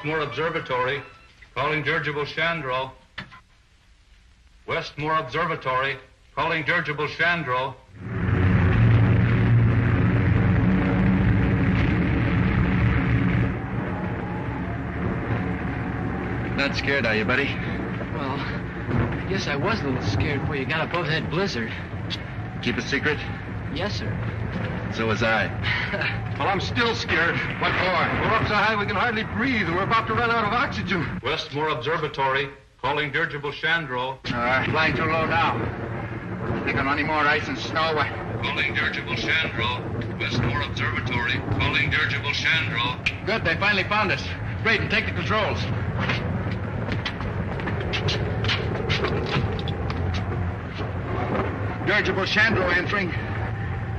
Westmore Observatory, calling dirigible Chandro. Westmore Observatory, calling dirigible Chandro. Not scared, are you, buddy? Well, I guess I was a little scared before you got above that blizzard. Keep a secret? Yes, sir. So was I. Well, I'm still scared. What for? We're up so high we can hardly breathe, and we're about to run out of oxygen. Westmore Observatory, calling dirigible Chandro. Flying too low now. Think on any more ice and snow. Calling dirigible Chandro. Westmore Observatory, calling dirigible Chandro. Good, they finally found us. Braden, take the controls. Dirigible Chandro entering.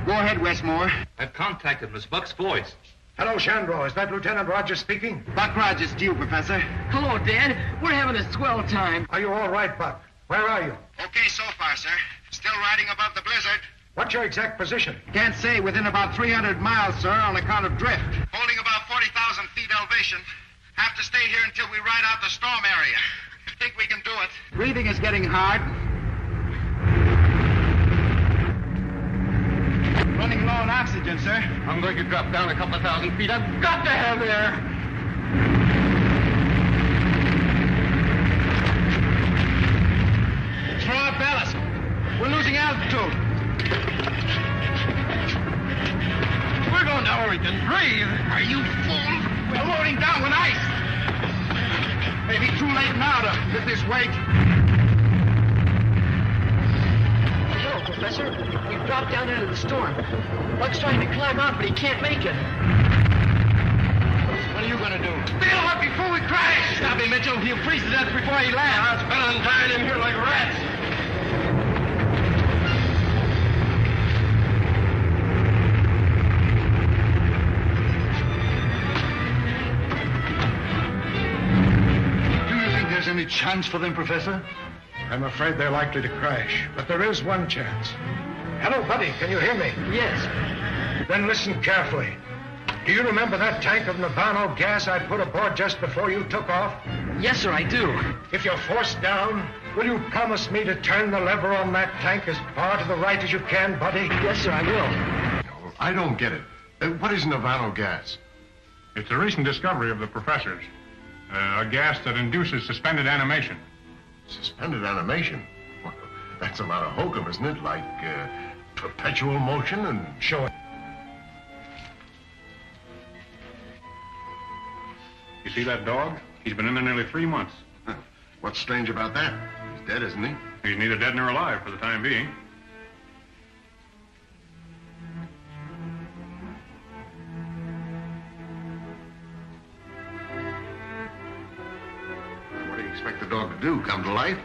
Go ahead, Westmore. I've contacted Miss Buck's voice. Hello, Chandro. Is that Lieutenant Rogers speaking? Buck Rogers to you, Professor. Hello, Dad. We're having a swell time. Are you all right, Buck? Where are you? Okay so far, sir. Still riding above the blizzard. What's your exact position? Can't say. Within about 300 miles, sir, on account of drift. Holding about 40,000 feet elevation. Have to stay here until we ride out the storm area. Think we can do it. Breathing is getting hard. Running low on oxygen, sir. I'm going to drop down a couple of thousand feet. I've got to have air. Throw out ballast. We're losing altitude. We're going down where we can breathe. Are you fool? We're loading down with ice. Maybe too late now to lift this weight. No, Professor. We've dropped down into the storm. Buck's trying to climb out, but he can't make it. What are you going to do? Bail up before we crash. Stop him, Mitchell. He'll freeze to death before he lands. It's better than dying in here like rats. Any chance for them, Professor? I'm afraid they're likely to crash, but there is one chance. Hello, buddy. Can you hear me? Yes. Then listen carefully. Do you remember that tank of Navano gas I put aboard just before you took off? Yes, sir, I do. If you're forced down, will you promise me to turn the lever on that tank as far to the right as you can, buddy? Yes, sir, I will. No, I don't get it. What is Navano gas? It's a recent discovery of the professor's. A gas that induces suspended animation. Suspended animation? Well, that's a lot of hokum, isn't it? Like perpetual motion and... Show it. You see that dog? He's been in there nearly 3 months. Huh. What's strange about that? He's dead, isn't he? He's neither dead nor alive for the time being. What do you expect the dog to do? Come to life?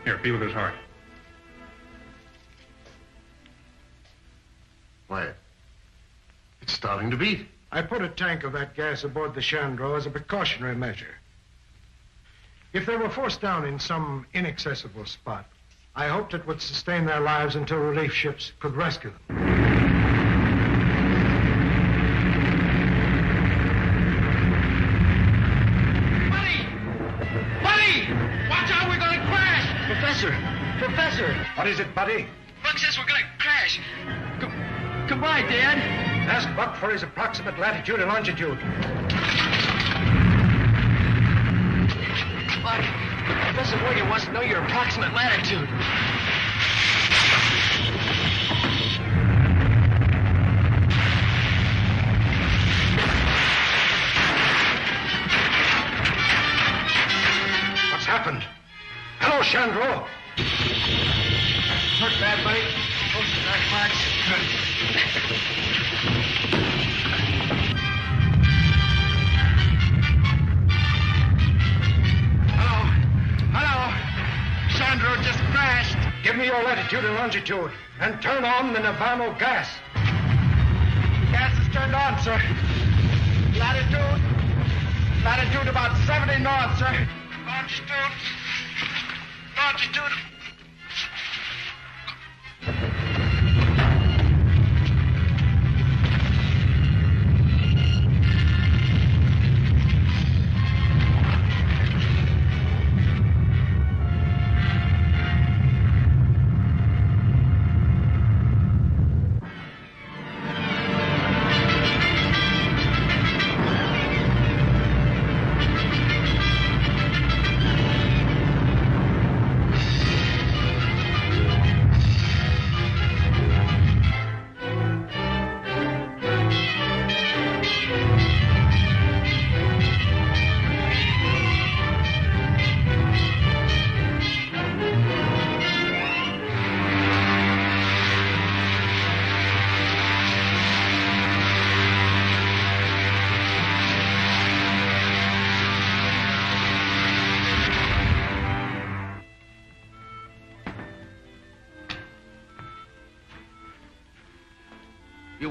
Here, feel with his heart. Why, it's starting to beat. I put a tank of that gas aboard the Chandro as a precautionary measure. If they were forced down in some inaccessible spot, I hoped it would sustain their lives until relief ships could rescue them. Professor! What is it, buddy? Buck says we're gonna crash. Goodbye, Dad. Ask Buck for his approximate latitude and longitude. Buck, Professor Morgan wants to know your approximate latitude. What's happened? Hello, Chandro. Hurt bad, buddy? Most not much. Hello. Chandro just crashed. Give me your latitude and longitude, and turn on the Navano gas. Gas is turned on, sir. Latitude about 70 north, sir. Longitude.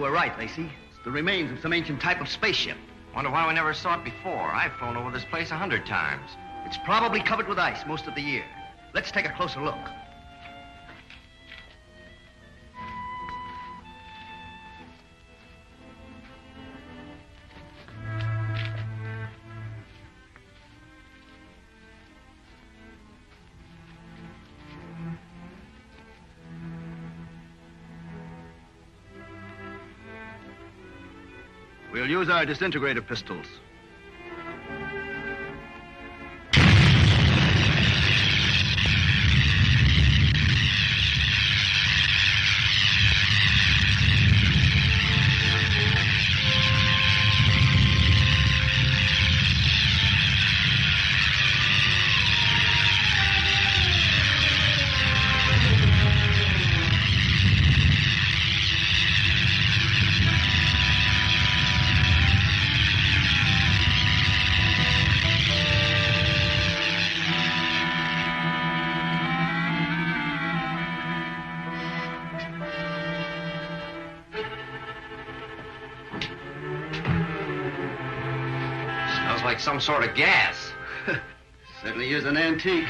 were right, Lacey. It's the remains of some ancient type of spaceship. Wonder why we never saw it before. I've flown over this place 100 times. It's probably covered with ice most of the year. Let's take a closer look. We'll use our disintegrator pistols. Smells like some sort of gas. Certainly is an antique.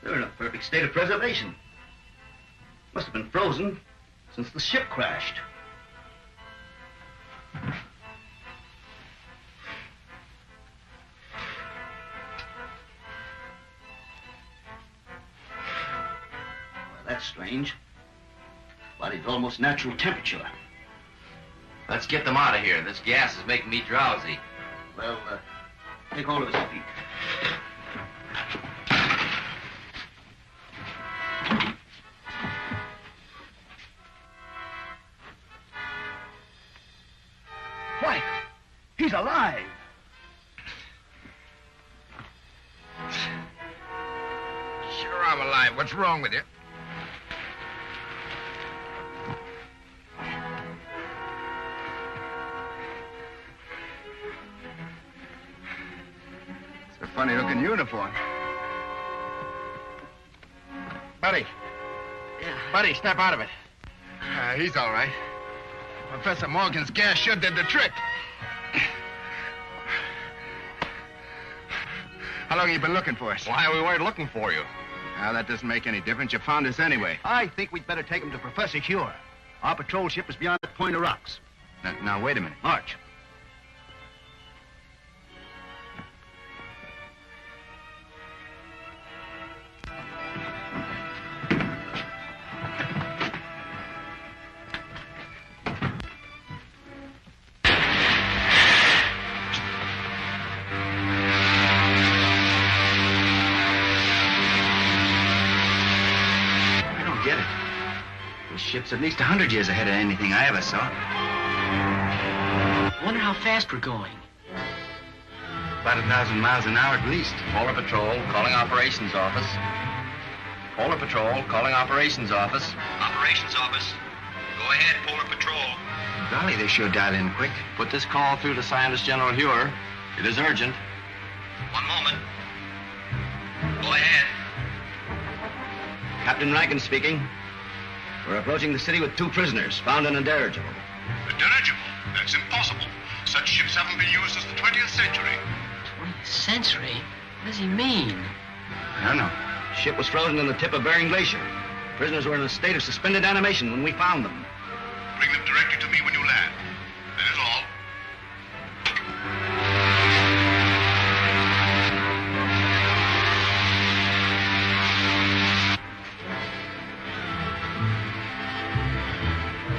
They're in a perfect state of preservation. Must have been frozen since the ship crashed. Well, that's strange. Body's almost natural temperature. Let's get them out of here. This gas is making me drowsy. Well, take hold of his feet. Why, he's alive. Sure, I'm alive. What's wrong with you? It's a funny-looking uniform. Buddy. Yeah. Buddy, snap out of it. He's all right. Professor Morgan's gas sure did the trick. How long have you been looking for us? Why, we weren't looking for you. Well, that doesn't make any difference. You found us anyway. I think we'd better take him to Professor Huer. Our patrol ship is beyond that point of rocks. Now, wait a minute. March. Ship's at least 100 years ahead of anything I ever saw. Wonder how fast we're going. About 1,000 miles an hour at least. Polar Patrol, calling Operations Office. Polar Patrol, calling Operations Office. Operations Office. Go ahead, Polar Patrol. Golly, they sure dial in quick. Put this call through to Scientist General Huer. It is urgent. One moment. Go ahead. Captain Rankin speaking. We're approaching the city with 2 prisoners, found in a dirigible. A dirigible? That's impossible. Such ships haven't been used since the 20th century. 20th century? What does he mean? I don't know. Ship was frozen on the tip of Bering Glacier. Prisoners were in a state of suspended animation when we found them. Bring them directly to me when you land. That is all.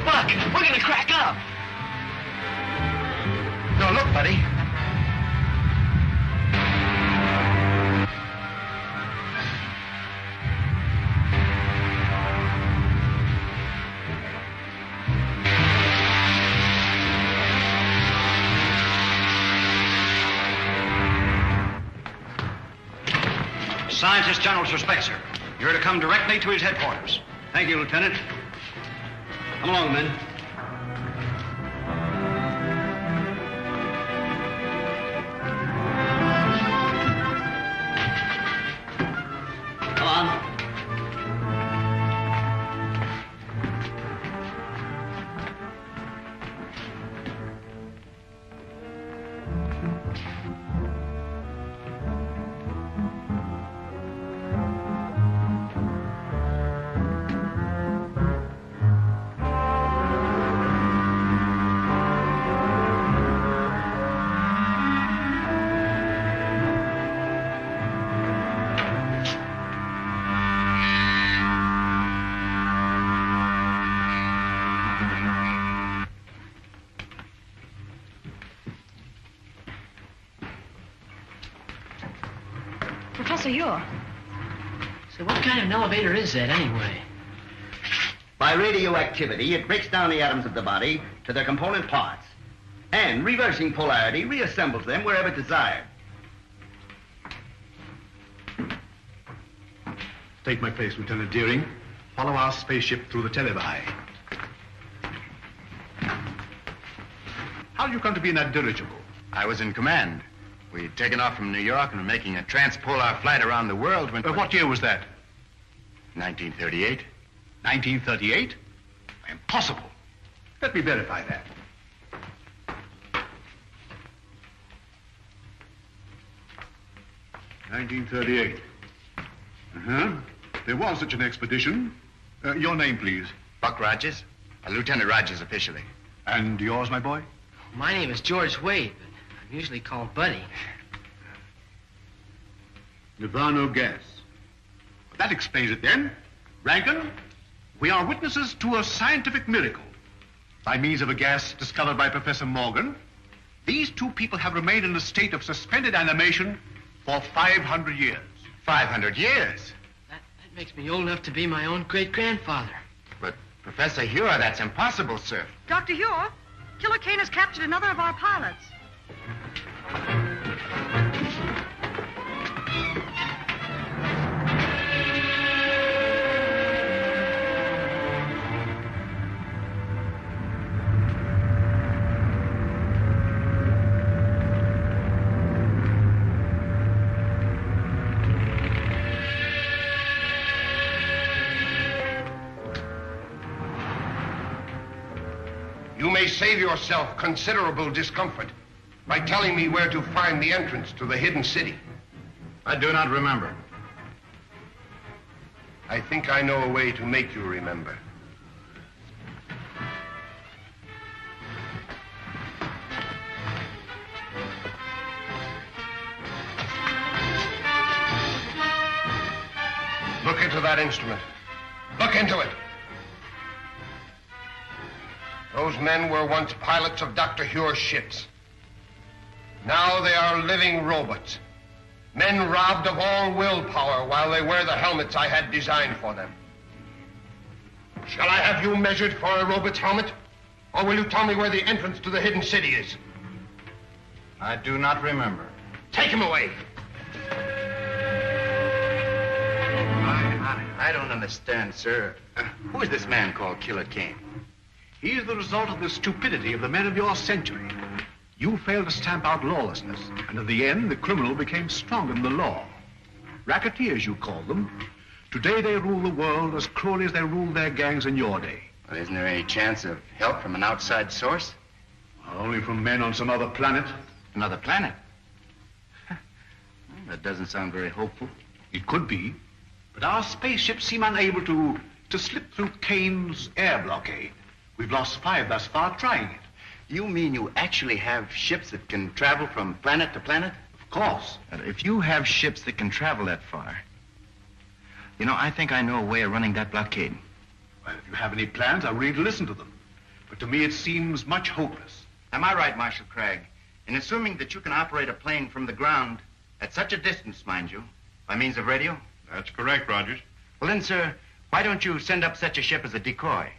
Look, we're gonna crack up. No, look, buddy. Scientist General to Spencer. You're to come directly to his headquarters. Thank you, Lieutenant. Come along, men. Come on. Professor Ure. So what kind of an elevator is that, anyway? By radioactivity, it breaks down the atoms of the body to their component parts, and reversing polarity reassembles them wherever desired. Take my place, Lieutenant Deering. Follow our spaceship through the televi. How did you come to be in that dirigible? I was in command. We'd taken off from New York and were making a transpolar flight around the world when... What year was that? 1938. 1938? Impossible. Let me verify that. (1938). Uh-huh. There was such an expedition. Your name, please. Buck Rogers. Lieutenant Rogers officially. And yours, my boy? My name is George Wade, but I'm usually called Buddy. Nirvano gas. That explains it then. Rankin, we are witnesses to a scientific miracle. By means of a gas discovered by Professor Morgan, these two people have remained in a state of suspended animation for 500 years. 500 years? That makes me old enough to be my own great-grandfather. But, Professor Ure, that's impossible, sir. Dr. Ure, Killer Kane has captured another of our pilots. You may save yourself considerable discomfort by telling me where to find the entrance to the hidden city. I do not remember. I think I know a way to make you remember. Look into that instrument. Look into it. Those men were once pilots of Dr. Hure's ships. Now they are living robots. Men robbed of all willpower while they wear the helmets I had designed for them. Shall I have you measured for a robot's helmet? Or will you tell me where the entrance to the hidden city is? I do not remember. Take him away. I don't understand, sir. Who is this man called Killer Kane? He is the result of the stupidity of the men of your century. You failed to stamp out lawlessness, and in the end, the criminal became stronger than the law. Racketeers, you call them. Today, they rule the world as cruelly as they ruled their gangs in your day. Well, isn't there any chance of help from an outside source? Only from men on some other planet. Another planet? Well, that doesn't sound very hopeful. It could be, but our spaceships seem unable to slip through Kane's air blockade. We've lost 5 thus far trying it. You mean you actually have ships that can travel from planet to planet? Of course. If you have ships that can travel that far, you know, I think I know a way of running that blockade. Well, if you have any plans, I'm ready to listen to them. But to me, it seems much hopeless. Am I right, Marshal Craig, in assuming that you can operate a plane from the ground at such a distance, mind you, by means of radio? That's correct, Rogers. Well, then, sir, why don't you send up such a ship as a decoy?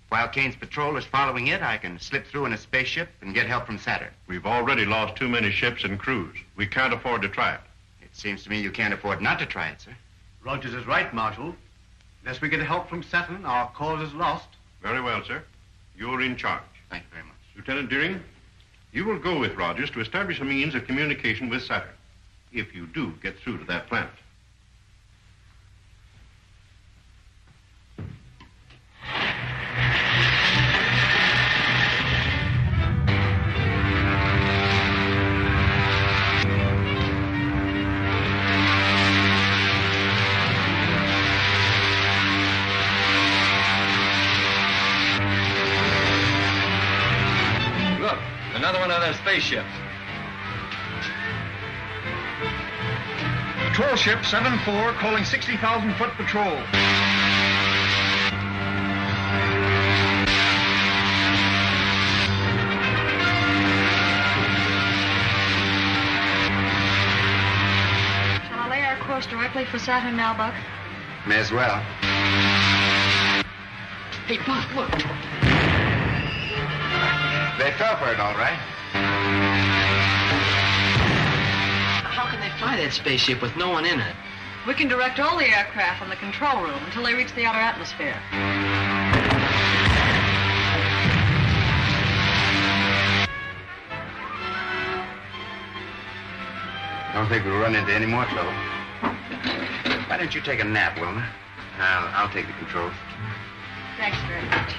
While Kane's patrol is following it, I can slip through in a spaceship and get help from Saturn. We've already lost too many ships and crews. We can't afford to try it. It seems to me you can't afford not to try it, sir. Rogers is right, Marshal. Unless we get help from Saturn, our cause is lost. Very well, sir. You're in charge. Thank you very much. Lieutenant Deering, you will go with Rogers to establish a means of communication with Saturn, if you do get through to that planet. Look, another one of those spaceships. Patrol ship 7-4 calling 60,000-foot patrol. Shall I lay our course directly for Saturn now, Buck? May as well. Hey, Buck, look. They fell for it, all right. How can they fly that spaceship with no one in it? We can direct all the aircraft from the control room until they reach the outer atmosphere. Don't think we'll run into any more trouble. Why don't you take a nap, Wilma? I'll take the controls. Thanks very much.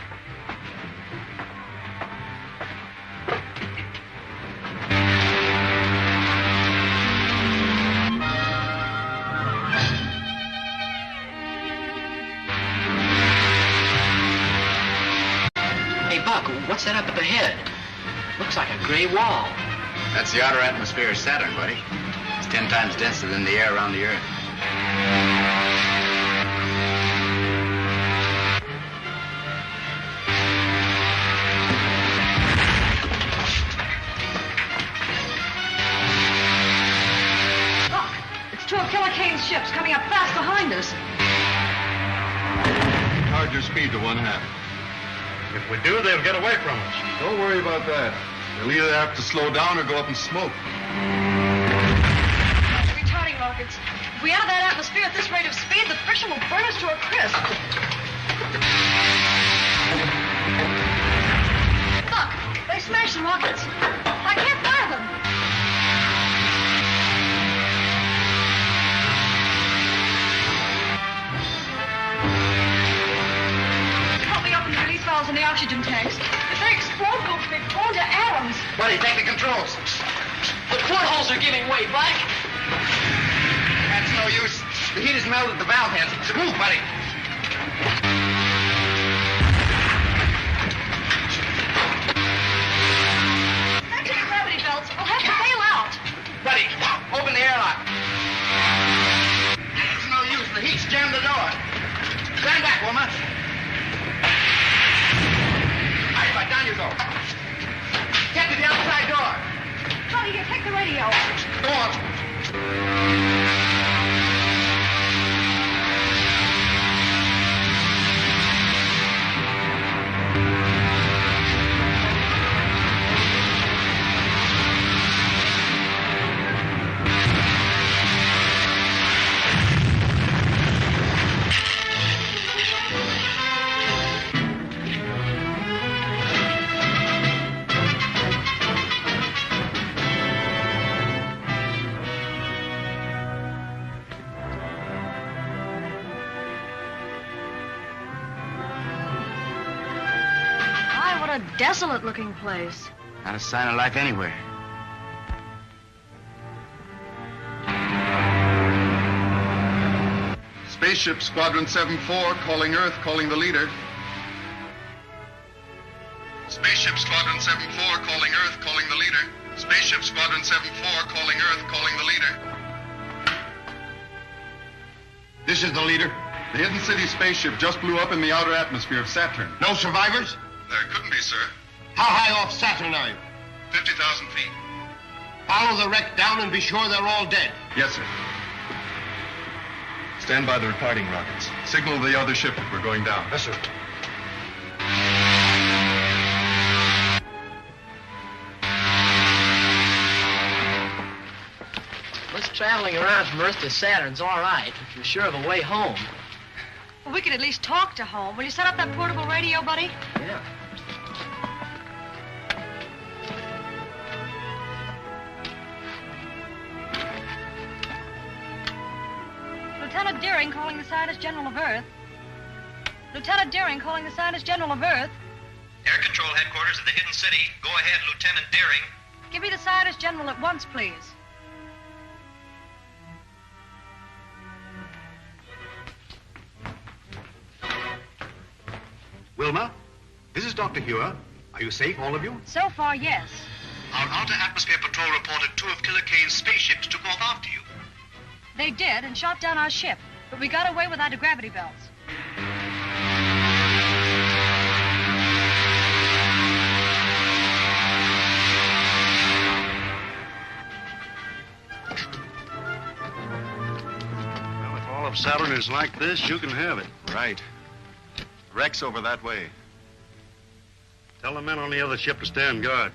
Hey, Buck, what's that up at the head? Looks like a gray wall. That's the outer atmosphere of Saturn, buddy. It's 10 times denser than the air around the Earth. Look, it's two of Killer Kane's ships coming up fast behind us. Hard your speed to 1/2. If we do, they'll get away from us. Don't worry about that. They'll either have to slow down or go up in smoke. Retarding rockets. If we enter that atmosphere at this rate of speed, the friction will burn us to a crisp. Look, they smashed the rockets. I can't fire them. Help me open the release valves in the oxygen tanks. If they explode, we'll be blown to atoms. Buddy, take the controls. The portholes are giving way, Buck. That's no use. The heat has melted the valve heads. Move, buddy. Anti-gravity belts. We'll have to bail out. Buddy, open the airlock. It's no use. The heat's jammed the door. Stand back, Wilma. All right, bud, down you go. Get to the outside door. Buddy, you take the radio. Go on. My, what a desolate-looking place. Not a sign of life anywhere. Spaceship Squadron 7-4, calling Earth, calling the leader. Spaceship Squadron 7-4, calling Earth, calling the leader. Spaceship Squadron 7-4, calling Earth, calling the leader. This is the leader. The Hidden City spaceship just blew up in the outer atmosphere of Saturn. No survivors? There couldn't be, sir. How high off Saturn are you? 50,000 feet. Follow the wreck down and be sure they're all dead. Yes, sir. Stand by the retarding rockets. Signal the other ship that we're going down. Yes, sir. Us traveling around from Earth to Saturn's all right, if you're sure of a way home. Well, we could at least talk to home. Will you set up that portable radio, buddy? Yeah. Lieutenant Deering calling the Scientist General of Earth. Lieutenant Deering calling the Scientist General of Earth. Air Control Headquarters of the Hidden City. Go ahead, Lieutenant Deering. Give me the Scientist General at once, please. Wilma, this is Dr. Hewer. Are you safe, all of you? So far, yes. Our Outer Atmosphere Patrol reported 2 of Killer Kane's spaceships took off after you. They did and shot down our ship, but we got away without the gravity belts. Well, if all of Saturn is like this, you can have it. Right. Wreck's over that way. Tell the men on the other ship to stand guard.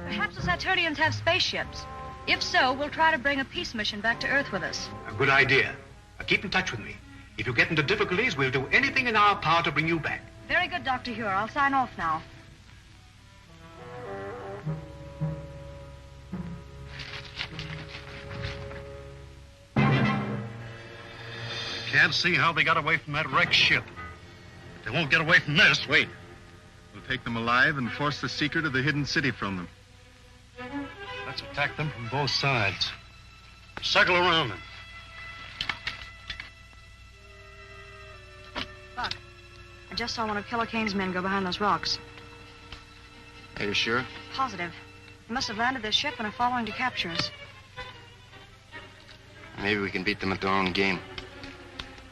Perhaps the Saturnians have spaceships. If so, we'll try to bring a peace mission back to Earth with us. A good idea. Now, keep in touch with me. If you get into difficulties, we'll do anything in our power to bring you back. Very good, Dr. Hewer. I'll sign off now. Can't see how they got away from that wrecked ship. But they won't get away from this. Wait. We'll take them alive and force the secret of the Hidden City from them. Let's attack them from both sides. Circle around them. Buck, I just saw one of Killer Kane's men go behind those rocks. Are you sure? Positive. They must have landed their ship and are following to capture us. Maybe we can beat them at their own game.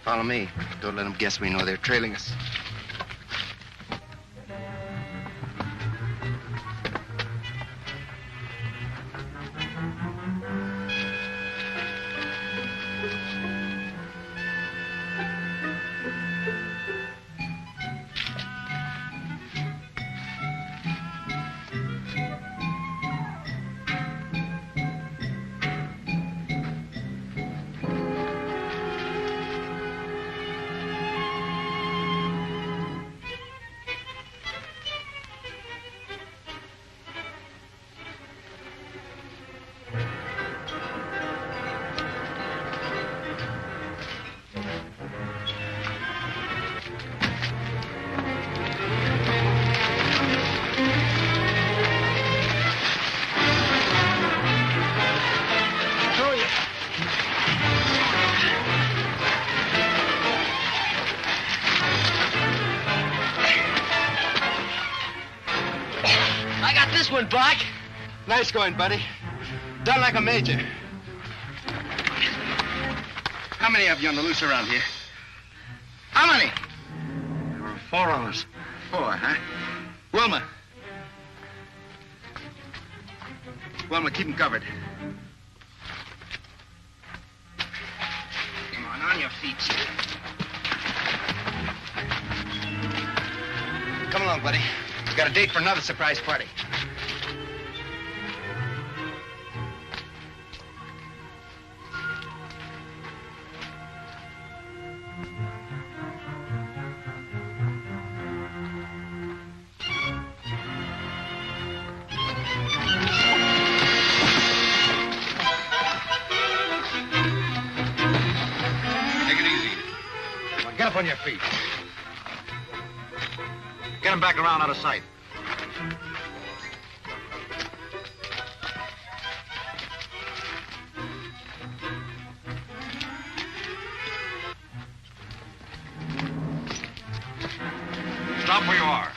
Follow me. Don't let them guess we know they're trailing us. Buck. Nice going, buddy. Done like a major. How many of you on the loose around here? How many? There were 4 of us. 4, huh? Wilma. Wilma, keep them covered. Come on your feet. Come along, buddy. We've got a date for another surprise party. Get up on your feet. Get him back around out of sight. Stop where you are.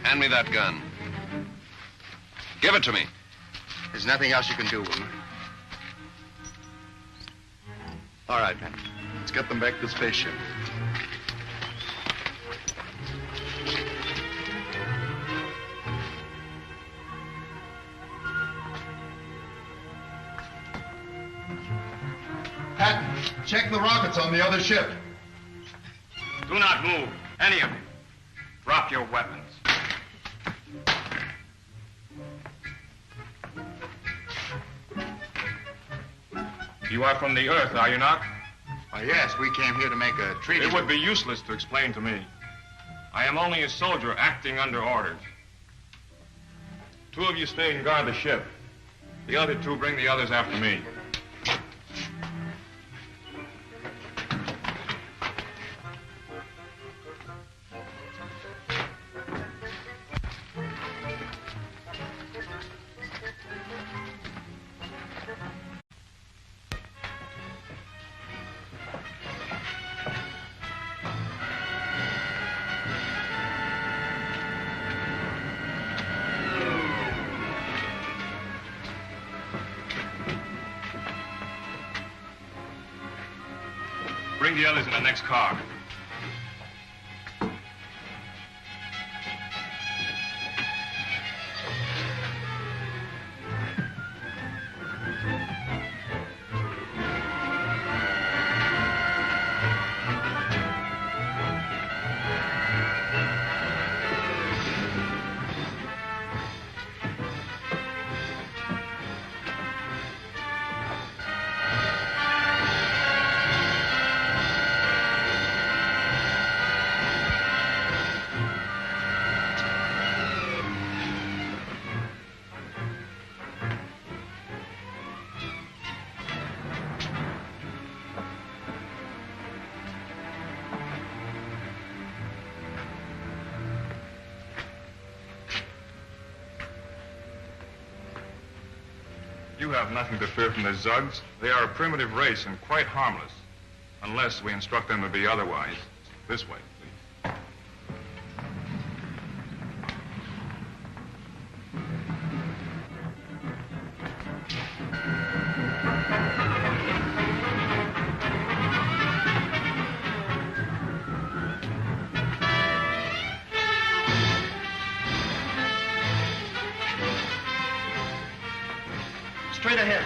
Hand me that gun. Give it to me. There's nothing else you can do, Wilma. All right, man. Let's get them back to the spaceship. Patton, check the rockets on the other ship. Do not move, any of you. Drop your weapons. You are from the Earth, are you not? Yes, we came here to make a treaty. It would be useless to explain to me. I am only a soldier acting under orders. 2 of you stay and guard the ship. The other 2 bring the others after me. Bring the others in the next car. You have nothing to fear from the Zugs. They are a primitive race and quite harmless. Unless we instruct them to be otherwise. This way, please. Straight ahead.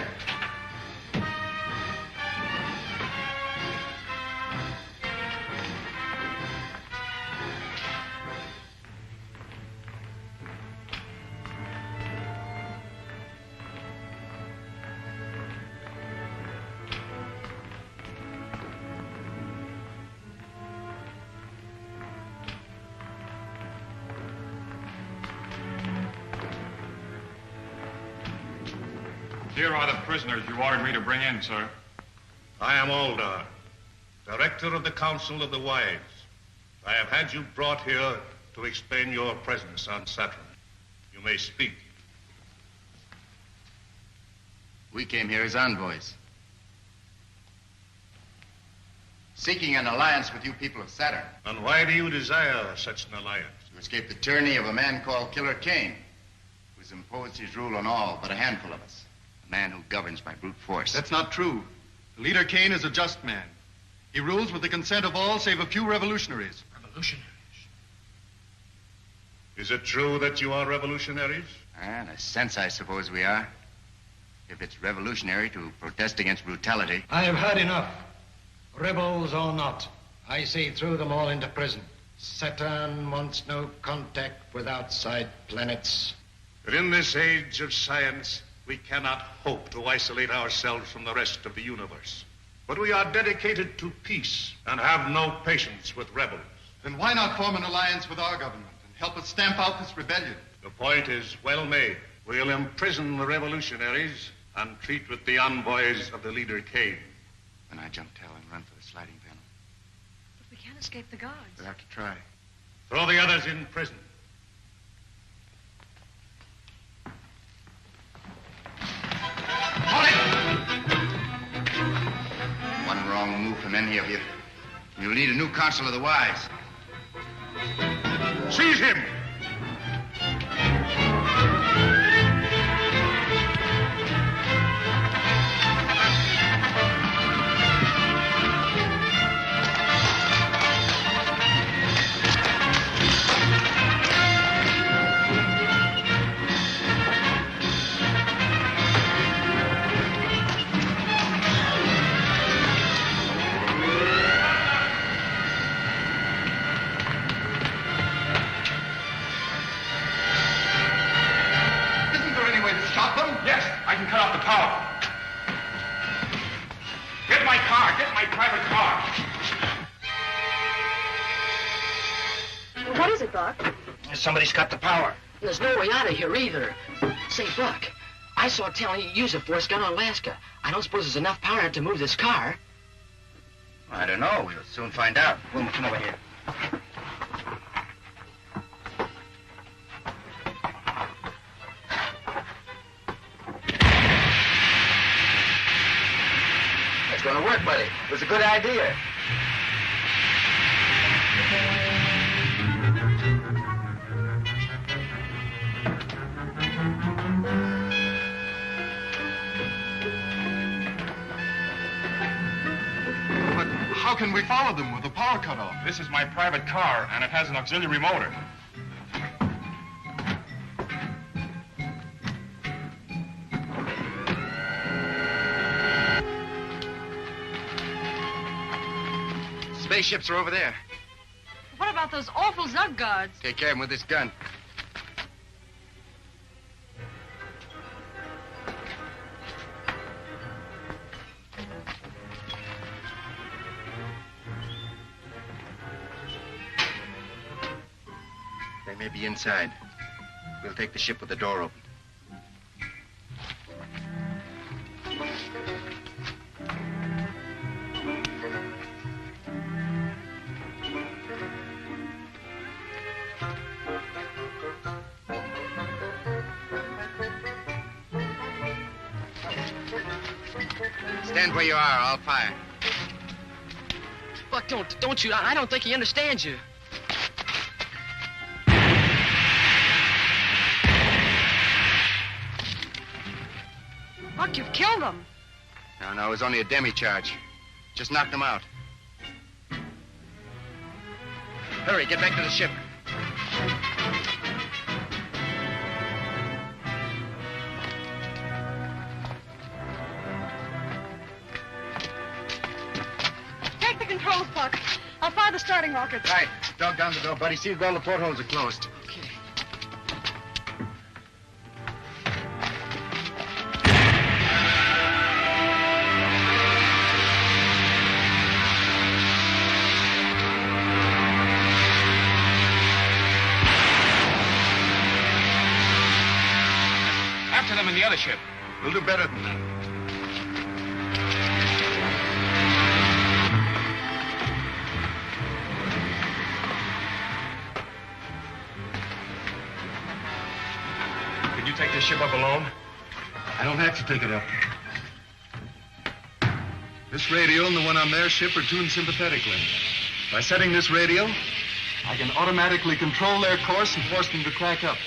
Here are the prisoners you ordered me to bring in, sir. I am Aldar, director of the Council of the Wives. I have had you brought here to explain your presence on Saturn. You may speak. We came here as envoys, seeking an alliance with you people of Saturn. And why do you desire such an alliance? To escape the tyranny of a man called Killer Kane, who's imposed his rule on all but a handful of us. A man who governs by brute force. That's not true. Leader Kane is a just man. He rules with the consent of all save a few revolutionaries. Revolutionaries? Is it true that you are revolutionaries? In a sense, I suppose we are. If it's revolutionary to protest against brutality. I have had enough. Rebels or not, I say throw them all into prison. Saturn wants no contact with outside planets. But in this age of science, we cannot hope to isolate ourselves from the rest of the universe. But we are dedicated to peace and have no patience with rebels. Then why not form an alliance with our government and help us stamp out this rebellion? The point is well made. We'll imprison the revolutionaries and treat with the envoys of the leader Kane. Then I jump tail and run for the sliding panel. But we can't escape the guards. We'll have to try. Throw the others in prison. One wrong move from any of you, you'll need a new Council of the Wise. Seize him! Yes, I can cut off the power. my car! Get my private car! What is it, Buck? Somebody's cut the power. There's no way out of here either. Say, Buck, I saw Tally use a force gun on Alaska. I don't suppose there's enough power to move this car. I don't know. We'll soon find out. Wilma, come over here. It's gonna work, buddy. It was a good idea. But how can we follow them with the power cut off? This is my private car, and it has an auxiliary motor. Spaceships are over there. What about those awful Zug guards? Take care of them with this gun. They may be inside. We'll take the ship with the door open. Stand where you are. I'll fire. Buck, don't you? I don't think he understands you. Buck, you've killed them. No, it was only a demi-charge. Just knocked them out. Hurry, get back to the ship. Take the controls, Buck. I'll fire the starting rockets. Right. Dog down the door, buddy. See if all the portholes are closed. Okay. After them in the other ship. We'll do better than that. Can you take this ship up alone? I don't have to take it up. This radio and the one on their ship are tuned sympathetically. By setting this radio, I can automatically control their course and force them to crack up.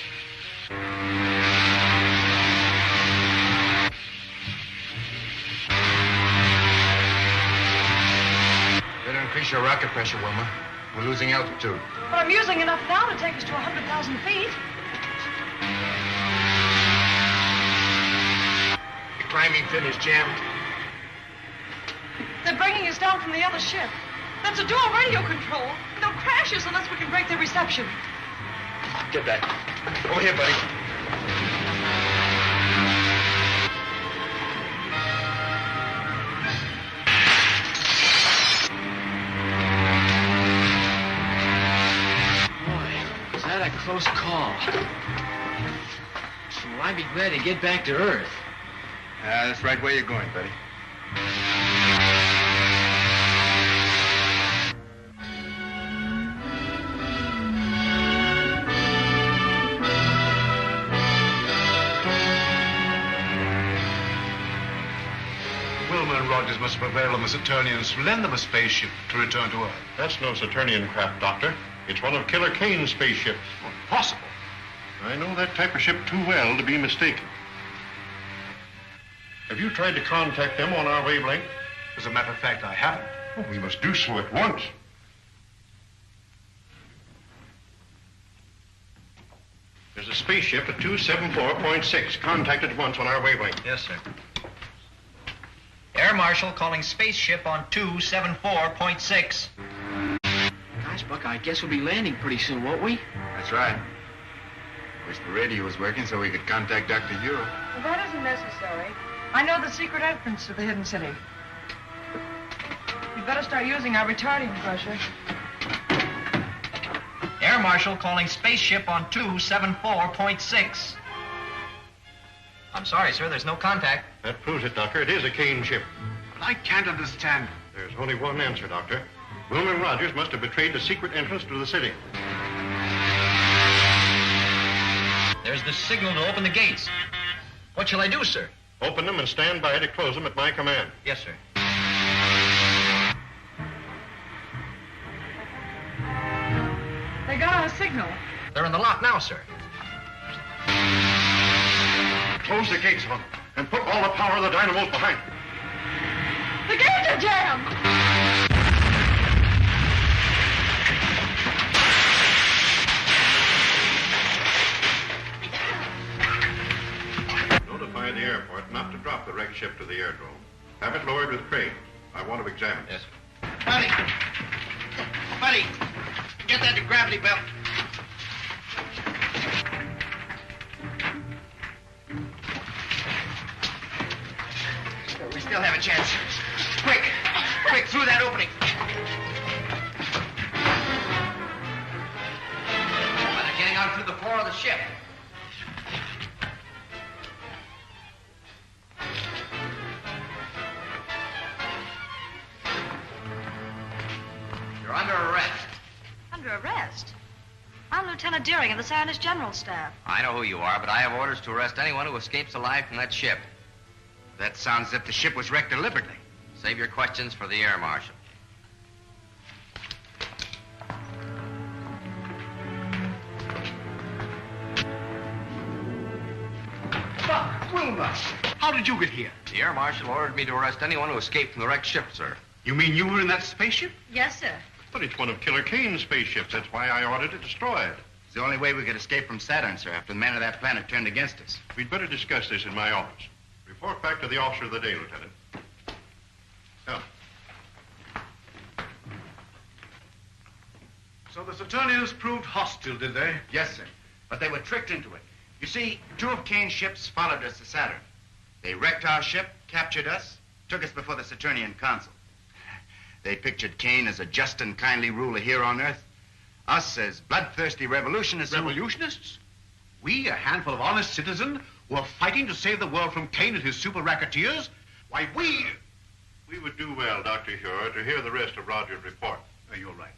Better increase your rocket pressure, Wilma. We're losing altitude. But I'm using enough now to take us to 100,000 feet. The climbing fin is jammed. They're bringing us down from the other ship. That's a dual radio control. They'll crash us unless we can break their reception. Get back. Over here, buddy. Boy, is that a close call. Well, I'd be glad to get back to Earth. That's right where you're going, buddy. Wilma and Rogers must prevail on the Saturnians to lend them a spaceship to return to Earth. That's no Saturnian craft, Doctor. It's one of Killer Kane's spaceships. Possible. I know that type of ship too well to be mistaken. Have you tried to contact them on our wavelength? As a matter of fact, I haven't. Oh, we must do so at once. There's a spaceship at 274.6. Contact at once on our wavelength. Yes, sir. Air Marshal calling spaceship on 274.6. Gosh, Buck, I guess we'll be landing pretty soon, won't we? That's right. Wish the radio was working so we could contact Dr. Hero. Well, that isn't necessary. I know the secret entrance to the hidden city. We'd better start using our retarding pressure. Air Marshal calling spaceship on 274.6. I'm sorry, sir. There's no contact. That proves it, Doctor. It is a Kane ship. But I can't understand. There's only one answer, Doctor. Wilmer Rogers must have betrayed the secret entrance to the city. There's the signal to open the gates. What shall I do, sir? Open them and stand by to close them at my command. Yes, sir. They got our signal. They're in the lock now, sir. Close the gates on them and put all the power of the dynamos behind them. The gates are jammed! Notify the airport not to drop the wrecked ship to the airdrome. Have it lowered with crane. I want to examine it. Yes. Buddy! Buddy! Get that gravity belt. We still have a chance. Quick! Quick, through that opening. Well, they're getting out through the floor of the ship. You're under arrest. Under arrest? I'm Lieutenant Deering of the Scientist General Staff. I know who you are, but I have orders to arrest anyone who escapes alive from that ship. That sounds as if the ship was wrecked deliberately. Save your questions for the air marshal. Buck, Wilbur, how did you get here? The air marshal ordered me to arrest anyone who escaped from the wrecked ship, sir. You mean you were in that spaceship? Yes, sir. But it's one of Killer Kane's spaceships. That's why I ordered it destroyed. It's the only way we could escape from Saturn, sir, after the men of that planet turned against us. We'd better discuss this in my office. Report back to the officer of the day, Lieutenant. Now. So the Saturnians proved hostile, did they? Yes, sir. But they were tricked into it. You see, 2 of Kane's ships followed us to Saturn. They wrecked our ship, captured us, took us before the Saturnian consul. They pictured Kane as a just and kindly ruler here on Earth. Us as bloodthirsty revolutionists. Revolutionists? We, a handful of honest citizens, who are fighting to save the world from Kane and his super racketeers? Why, we would do well, Dr. Huer, to hear the rest of Roger's report. You're right.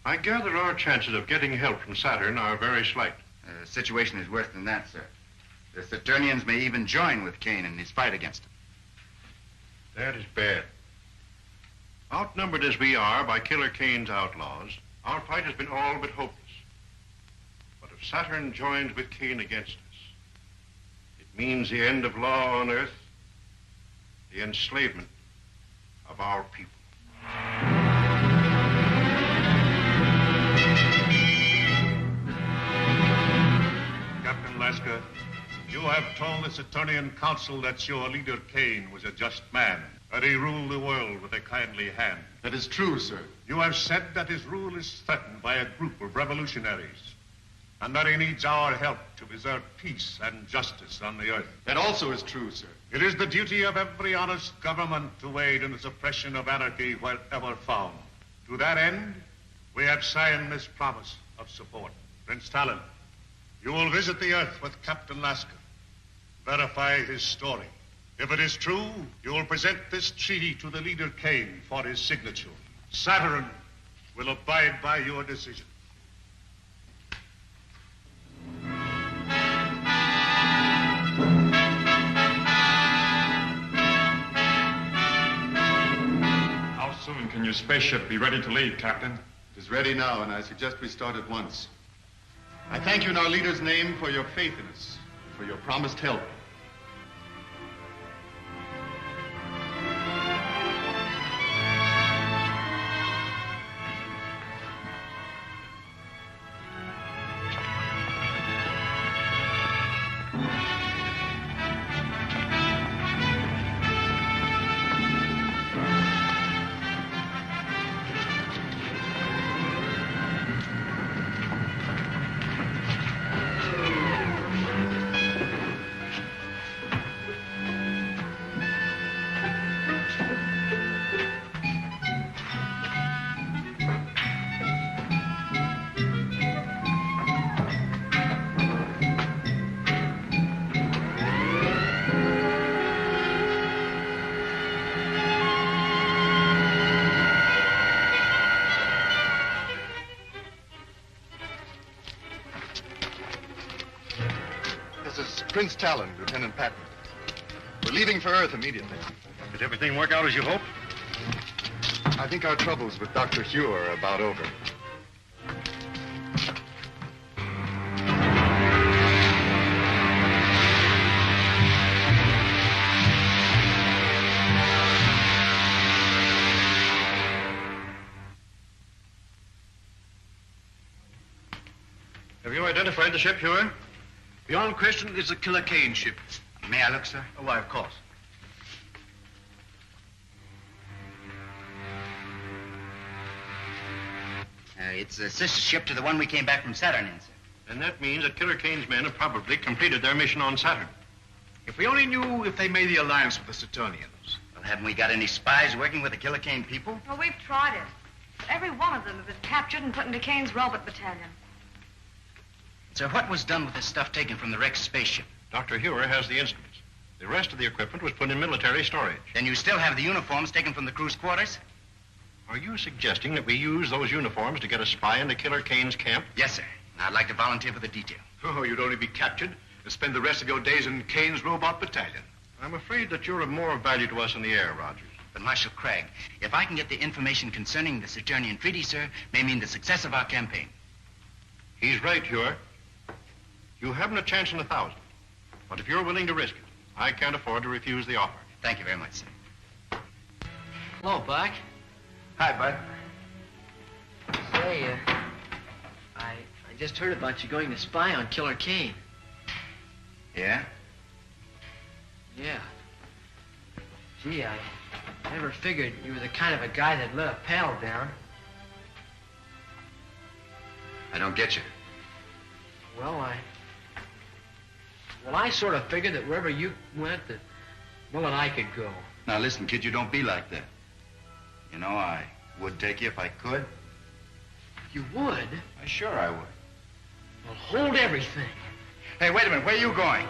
I gather our chances of getting help from Saturn are very slight. The situation is worse than that, sir. The Saturnians may even join with Kane in his fight against him. That is bad. Outnumbered as we are by Killer Kane's outlaws, our fight has been all but hopeless. But if Saturn joins with Kane against us, it means the end of law on Earth, the enslavement of our people. Captain Lasker, you have told the Saturnian Council that your leader Kane was a just man, that he ruled the world with a kindly hand. That is true, sir. You have said that his rule is threatened by a group of revolutionaries, and that he needs our help to preserve peace and justice on the Earth. That also is true, sir. It is the duty of every honest government to aid in the suppression of anarchy wherever found. To that end, we have signed this promise of support. Prince Talon, you will visit the Earth with Captain Lasker. Verify his story. If it is true, you will present this treaty to the leader Kane for his signature. Saturn will abide by your decision. How soon can your spaceship be ready to leave, Captain? It is ready now, and I suggest we start at once. I thank you in our leader's name for your faith in us, for your promised help. Prince Talon, Lieutenant Patton. We're leaving for Earth immediately. Did everything work out as you hoped? I think our troubles with Dr. Hugh are about over. Have you identified the ship, Huey? Beyond question, it's a Killer Kane ship. May I look, sir? Oh, why, of course. It's a sister ship to the one we came back from Saturn in, sir. And that means that Killer Kane's men have probably completed their mission on Saturn. If we only knew if they made the alliance with the Saturnians. Well, haven't we got any spies working with the Killer Kane people? Well, we've tried it. But every one of them have been captured and put into Kane's robot battalion. Sir, what was done with the stuff taken from the wrecked spaceship? Dr. Hewer has the instruments. The rest of the equipment was put in military storage. Then you still have the uniforms taken from the crew's quarters? Are you suggesting that we use those uniforms to get a spy into Killer Kane's camp? Yes, sir. I'd like to volunteer for the detail. Oh, you'd only be captured and spend the rest of your days in Kane's robot battalion. I'm afraid that you're of more value to us in the air, Rogers. But, Marshal Craig, if I can get the information concerning the Saturnian treaty, sir, may mean the success of our campaign. He's right, Hewer. You haven't a chance in 1,000. But if you're willing to risk it, I can't afford to refuse the offer. Thank you very much, sir. Hello, Buck. Hi, Bud. Say, I just heard about you going to spy on Killer Kane. Yeah? Yeah. Gee, I never figured you were the kind of a guy that let a pal down. I don't get you. Well, I sort of figured that wherever you went, that I could go. Now, listen, kid, you don't be like that. You know, I would take you if I could. You would? Sure I would. Well, hold everything. Hey, wait a minute. Where are you going?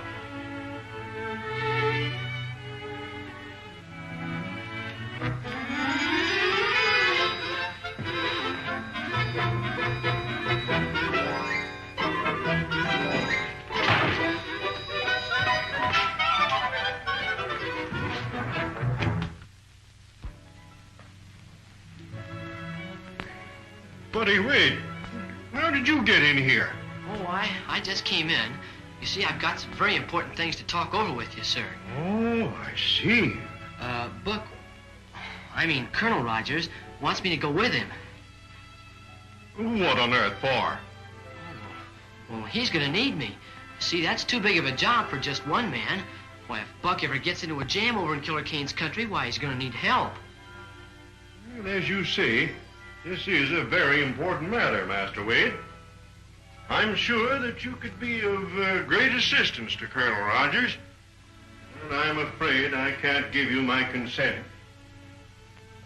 Buddy, wait. How did you get in here? Oh, I just came in. You see, I've got some very important things to talk over with you, sir. Oh, I see. Buck, Colonel Rogers wants me to go with him. What on earth for? Well, he's gonna need me. See, that's too big of a job for just one man. Why, if Buck ever gets into a jam over in Killer Kane's country, why, he's gonna need help. Well, as you say, this is a very important matter, Master Wade. I'm sure that you could be of great assistance to Colonel Rogers, and I'm afraid I can't give you my consent.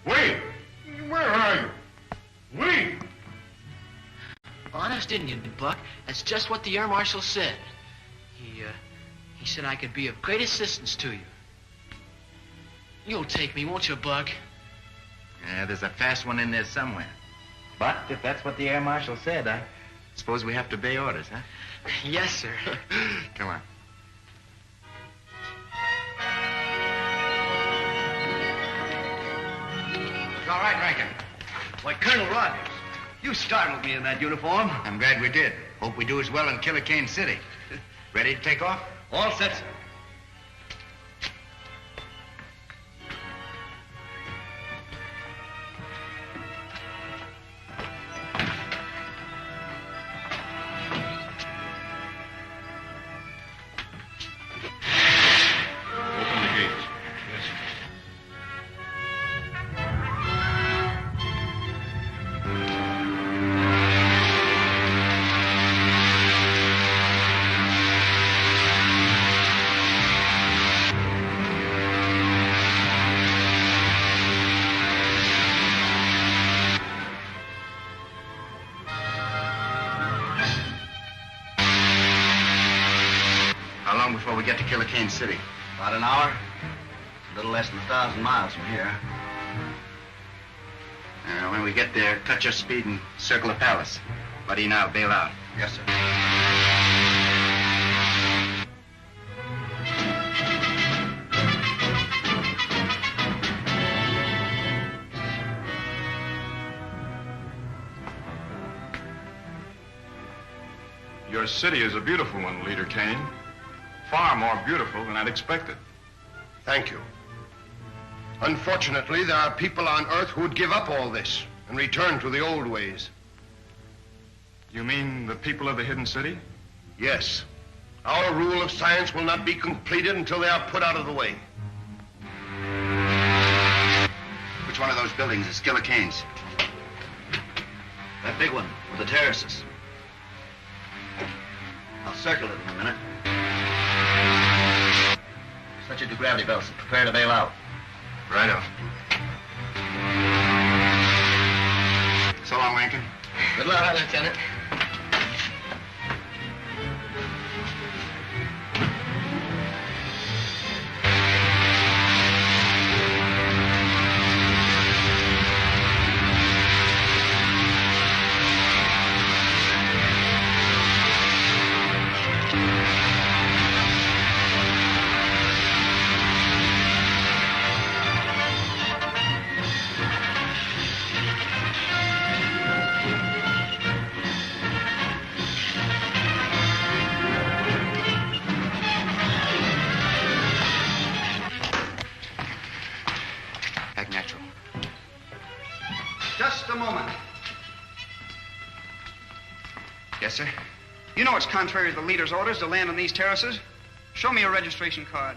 Wade! Where are you? Wade! Honest Indian, Buck. That's just what the Air Marshal said. He said I could be of great assistance to you. You'll take me, won't you, Buck? Yeah, there's a fast one in there somewhere. But if that's what the Air Marshal said, I suppose we have to obey orders, huh? Yes, sir. Come on. It's all right, Rankin. Why, Colonel Rogers, you startled me in that uniform. I'm glad we did. Hope we do as well in Killer Kane City. Ready to take off? All set, sir. Open the gates. Yes. How long before we get to Killer Kane City? About an hour. A little less than 1,000 miles from here. When we get there, cut your speed and circle the palace. Buddy, now bail out. Yes, sir. Your city is a beautiful one, Leader Kane. Far more beautiful than I'd expected. Thank you. Unfortunately, there are people on Earth who would give up all this and return to the old ways. You mean the people of the hidden city? Yes. Our rule of science will not be completed until they are put out of the way. Which one of those buildings is Killer Kane's? That big one with the terraces. I'll circle it in a minute. Set your gravity belts and prepare to bail out. Righto. So long, Rankin. Good luck, Lieutenant. Just a moment. Yes, sir? You know it's contrary to the leader's orders to land on these terraces. Show me your registration card.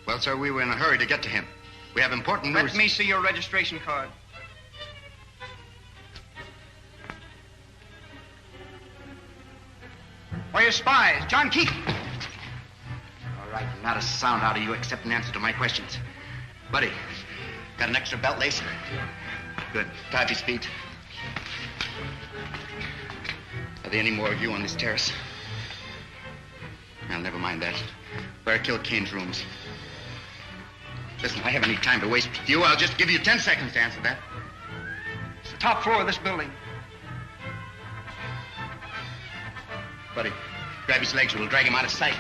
Well, sir, we were in a hurry to get to him. We have important news. Let me see your registration card. Where are your spies? John Keaton. All right, not a sound out of you except in answer to my questions. Buddy, got an extra belt lace? Good. Tie up his feet. Are there any more of you on this terrace? Well, never mind that. Where are Killer Kane's rooms? Listen, I haven't any time to waste with you. I'll just give you 10 seconds to answer that. It's the top floor of this building. Buddy, grab his legs or we'll drag him out of sight.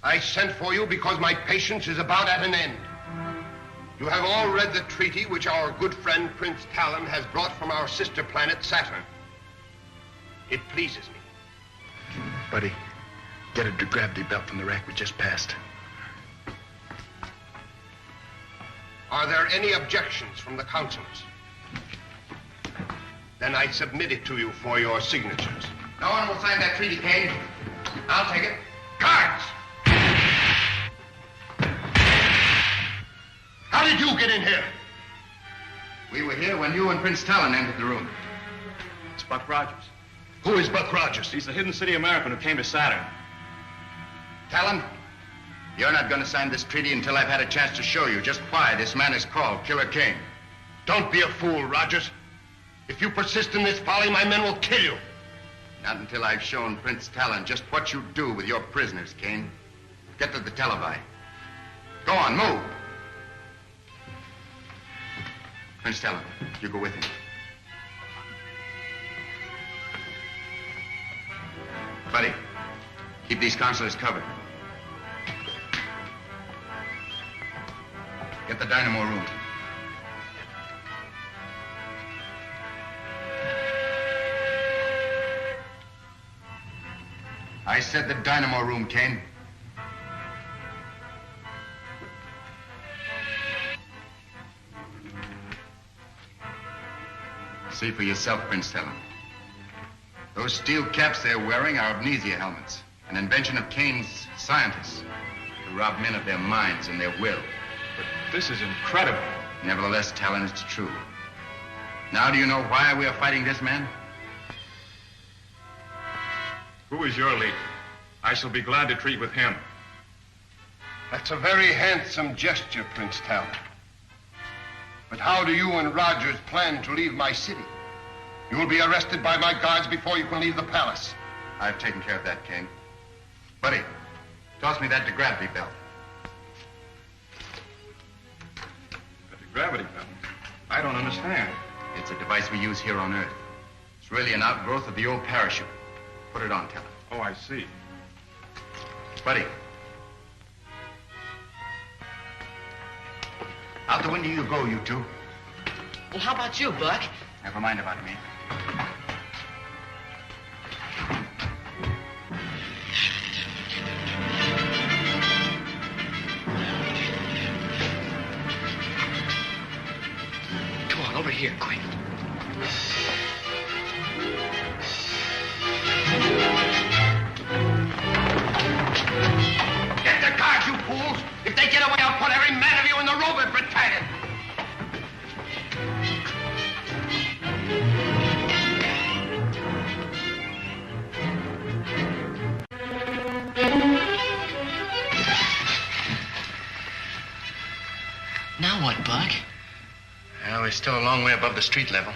I sent for you because my patience is about at an end. You have all read the treaty which our good friend Prince Talon has brought from our sister planet Saturn. It pleases me. Buddy, get a gravity belt from the rack we just passed. Are there any objections from the councilors? Then I submit it to you for your signatures. No one will sign that treaty, Kane. I'll take it. Guards! How did you get in here? We were here when you and Prince Talon entered the room. It's Buck Rogers. Who is Buck Rogers? He's the hidden city American who came to Saturn. Talon, you're not going to sign this treaty until I've had a chance to show you just why this man is called Killer Kane. Don't be a fool, Rogers. If you persist in this folly, my men will kill you. Not until I've shown Prince Talon just what you do with your prisoners, Kane. Get to the televi. Go on, move. Prince Talon, you go with him. Buddy, keep these consulars covered. Get the dynamo room. I said the dynamo room, Kane. See for yourself, Prince Talon. Those steel caps they're wearing are amnesia helmets, an invention of Kane's scientists to rob men of their minds and their will. But this is incredible. Nevertheless, Talon, it's true. Now do you know why we are fighting this man? Who is your leader? I shall be glad to treat with him. That's a very handsome gesture, Prince Talon. But how do you and Rogers plan to leave my city? You will be arrested by my guards before you can leave the palace. I've taken care of that, Kane. Buddy, toss me that gravity belt. The gravity belt? I don't understand. It's a device we use here on Earth. It's really an outgrowth of the old parachute. Put it on, Talon. Oh, I see. Buddy. Out the window you go, you two. Well, how about you, Buck? Never mind about me. Come on, over here, quick. Get the guards, you fools! If they get away, I'll put every man of you in the robot battalion! Now what, Buck? Well, we're still a long way above the street level.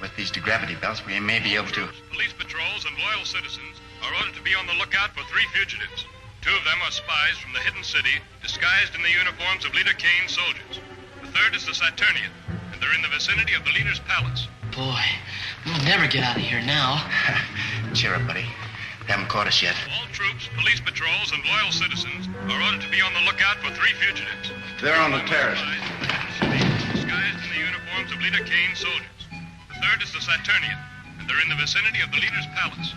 With these degravity belts, we may be able to... Police patrols and loyal citizens are ordered to be on the lookout for 3 fugitives. 2 of them are spies from the hidden city, disguised in the uniforms of Leader Kane's soldiers. The 3rd is the Saturnian, and they're in the vicinity of the leader's palace. Boy, we'll never get out of here now. Cheer up, buddy. They haven't caught us yet. All troops, police patrols, and loyal citizens are ordered to be on the lookout for 3 fugitives. They're on the terrace. Disguised in the uniforms of Leader Kane's soldiers. The 3rd is the Saturnian, and they're in the vicinity of the leader's palace.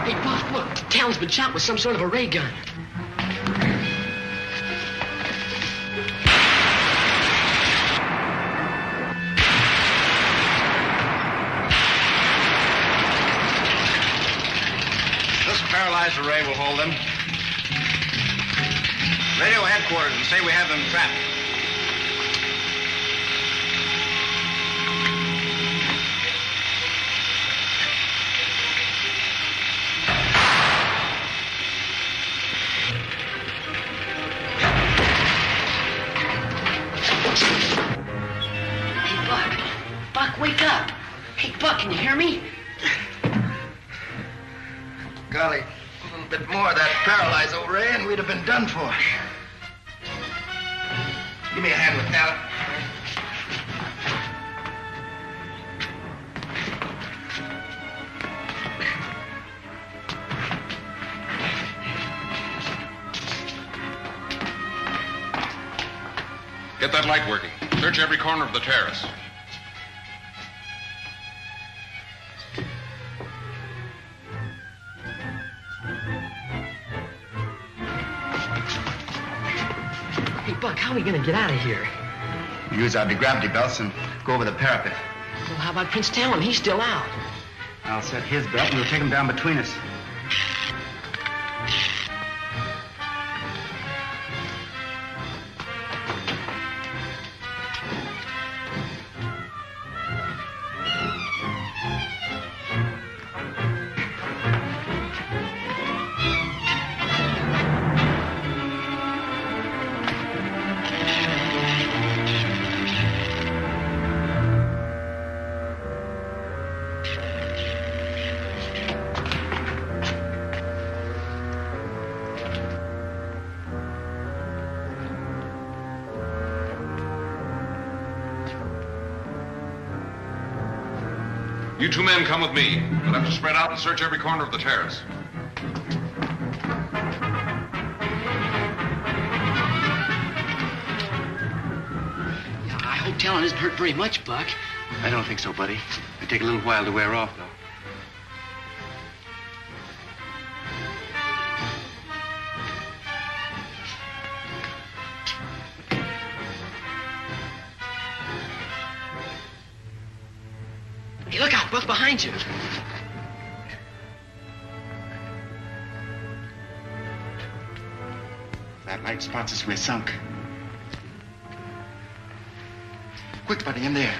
Hey, Buck, look, the town's been shot with some sort of a ray gun. This paralyzed array will hold them. Radio headquarters and say we have them trapped. Hey, Buck. Buck, wake up. Hey, Buck, can you hear me? Golly, a little bit more of that paralyzed array and we'd have been done for. Give me a hand with that. Get that light working. Search every corner of the terrace. Hey, Buck, how are we gonna get out of here? Use our degravity belts and go over the parapet. Well, how about Prince Talon? He's still out. I'll set his belt and we'll take him down between us. You 2 men come with me. We'll have to spread out and search every corner of the terrace. Yeah, I hope Talon isn't hurt very much, Buck. I don't think so, buddy. It'll take a little while to wear off, though. Hey, look out, Buck, behind you. That light spots us, we're sunk. Quick, buddy, in there.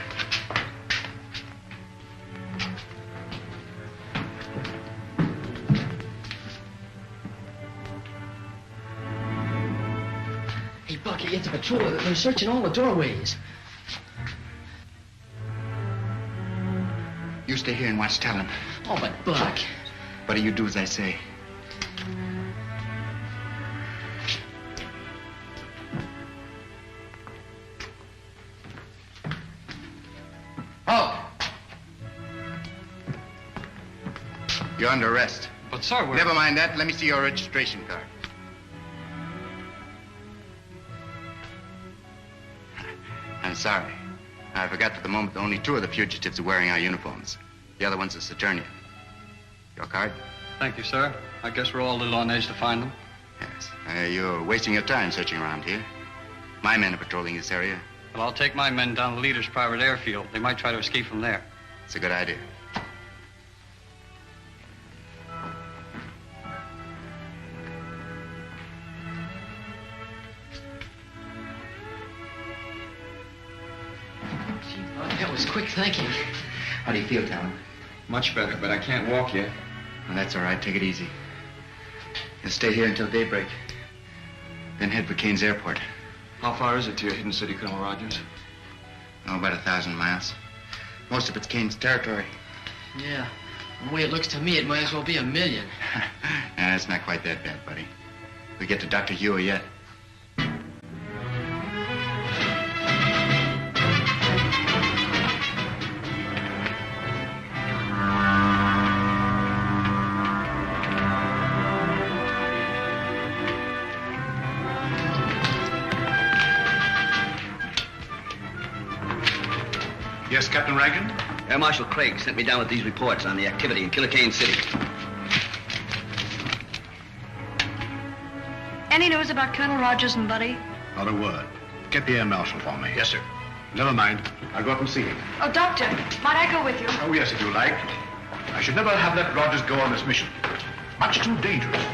Hey, Buck, it's a patrol. They're searching all the doorways. You stay here and watch Talon. Oh, but Buck. Buddy, you do as I say. Halt! You're under arrest. But, sir, we're... Never mind that. Let me see your registration card. I'm sorry. I forgot for the moment that only 2 of the fugitives are wearing our uniforms. The other one's a Saturnian. Your card? Thank you, sir. I guess we're all a little on edge to find them. Yes. You're wasting your time searching around here. My men are patrolling this area. Well, I'll take my men down to the leader's private airfield. They might try to escape from there. It's a good idea. That was quick thinking. How do you feel, Talon? Much better, but I can't walk yet. Well, that's all right. Take it easy. You'll stay here until daybreak. Then head for Kane's airport. How far is it to your hidden city, Colonel Rogers? Oh, about 1,000 miles. Most of it's Kane's territory. Yeah. The way it looks to me, it might as well be 1,000,000. Nah, it's not quite that bad, buddy. We get to Dr. Hewer yet. Yes, Captain Rankin? Air Marshal Craig sent me down with these reports on the activity in Kane City. Any news about Colonel Rogers and Buddy? Not a word. Get the Air Marshal for me. Yes, sir. Never mind. I'll go up and see him. Oh, Doctor, might I go with you? Oh, yes, if you like. I should never have let Rogers go on this mission. Much too dangerous.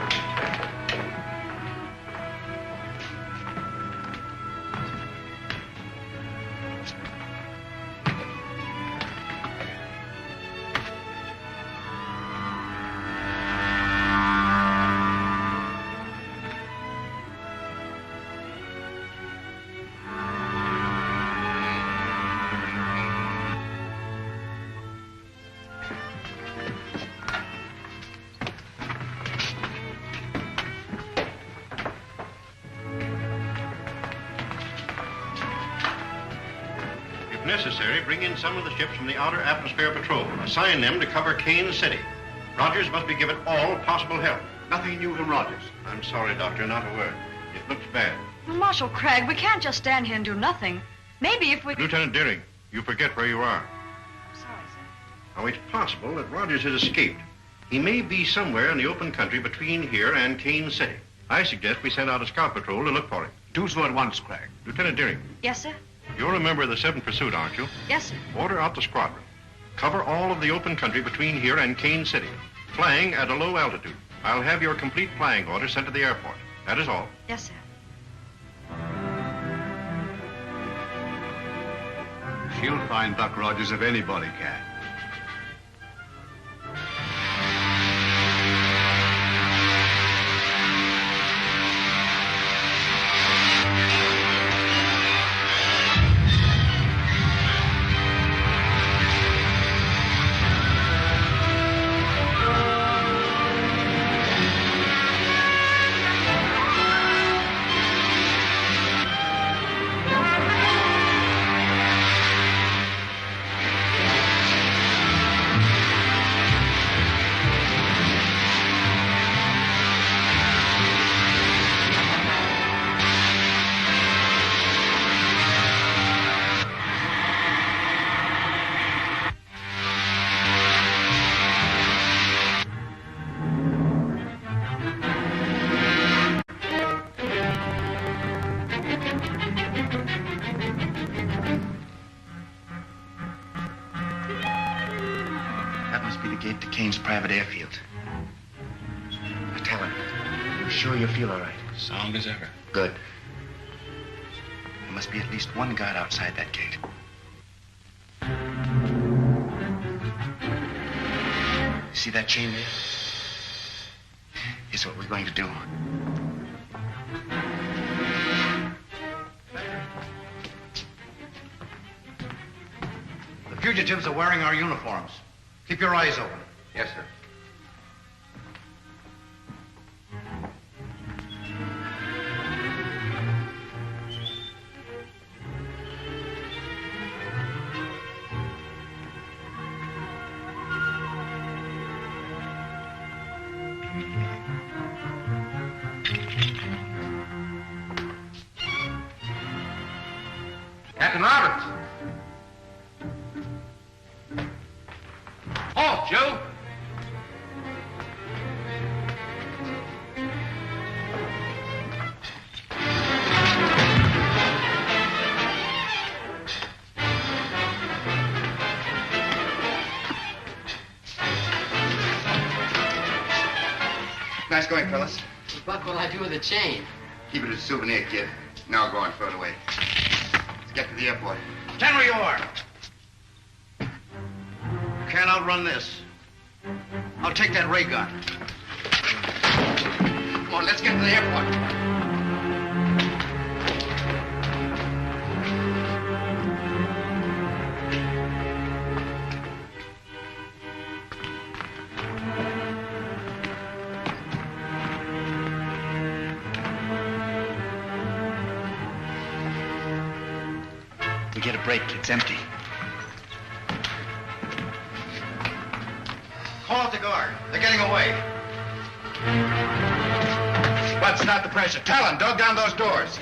Necessary, bring in some of the ships from the Outer Atmosphere Patrol. Assign them to cover Kane City. Rogers must be given all possible help. Nothing new from Rogers. I'm sorry, Doctor, not a word. It looks bad. Well, Marshal Craig, we can't just stand here and do nothing. Maybe if we... Lieutenant Deering, you forget where you are. Sorry, sir. Now, it's possible that Rogers has escaped. He may be somewhere in the open country between here and Kane City. I suggest we send out a scout patrol to look for him. Do so at once, Craig. Lieutenant Deering. Yes, sir? You're a member of the 7th Pursuit, aren't you? Yes, sir. Order out the squadron. Cover all of the open country between here and Kane City. Flying at a low altitude. I'll have your complete flying order sent to the airport. That is all. Yes, sir. She'll find Buck Rogers if anybody can. Private airfield. Now, tell him. You sure you feel all right? Sound as ever. Good. There must be at least one guard outside that gate. See that chain there? Here's what we're going to do. The fugitives are wearing our uniforms. Keep your eyes open. Yes, sir. Captain Roberts. Halt, Joe. Nice going, fellas. Buck, what'll I do with the chain? Keep it as a souvenir, kid. Now go and throw it away. Let's get to the airport. Stand where you are. You can't outrun this. I'll take that ray gun. Come on, let's get to the airport. We get a break. It's empty. Call out the guard. They're getting away. Bud, start the pressure. Tell him, dog down those doors.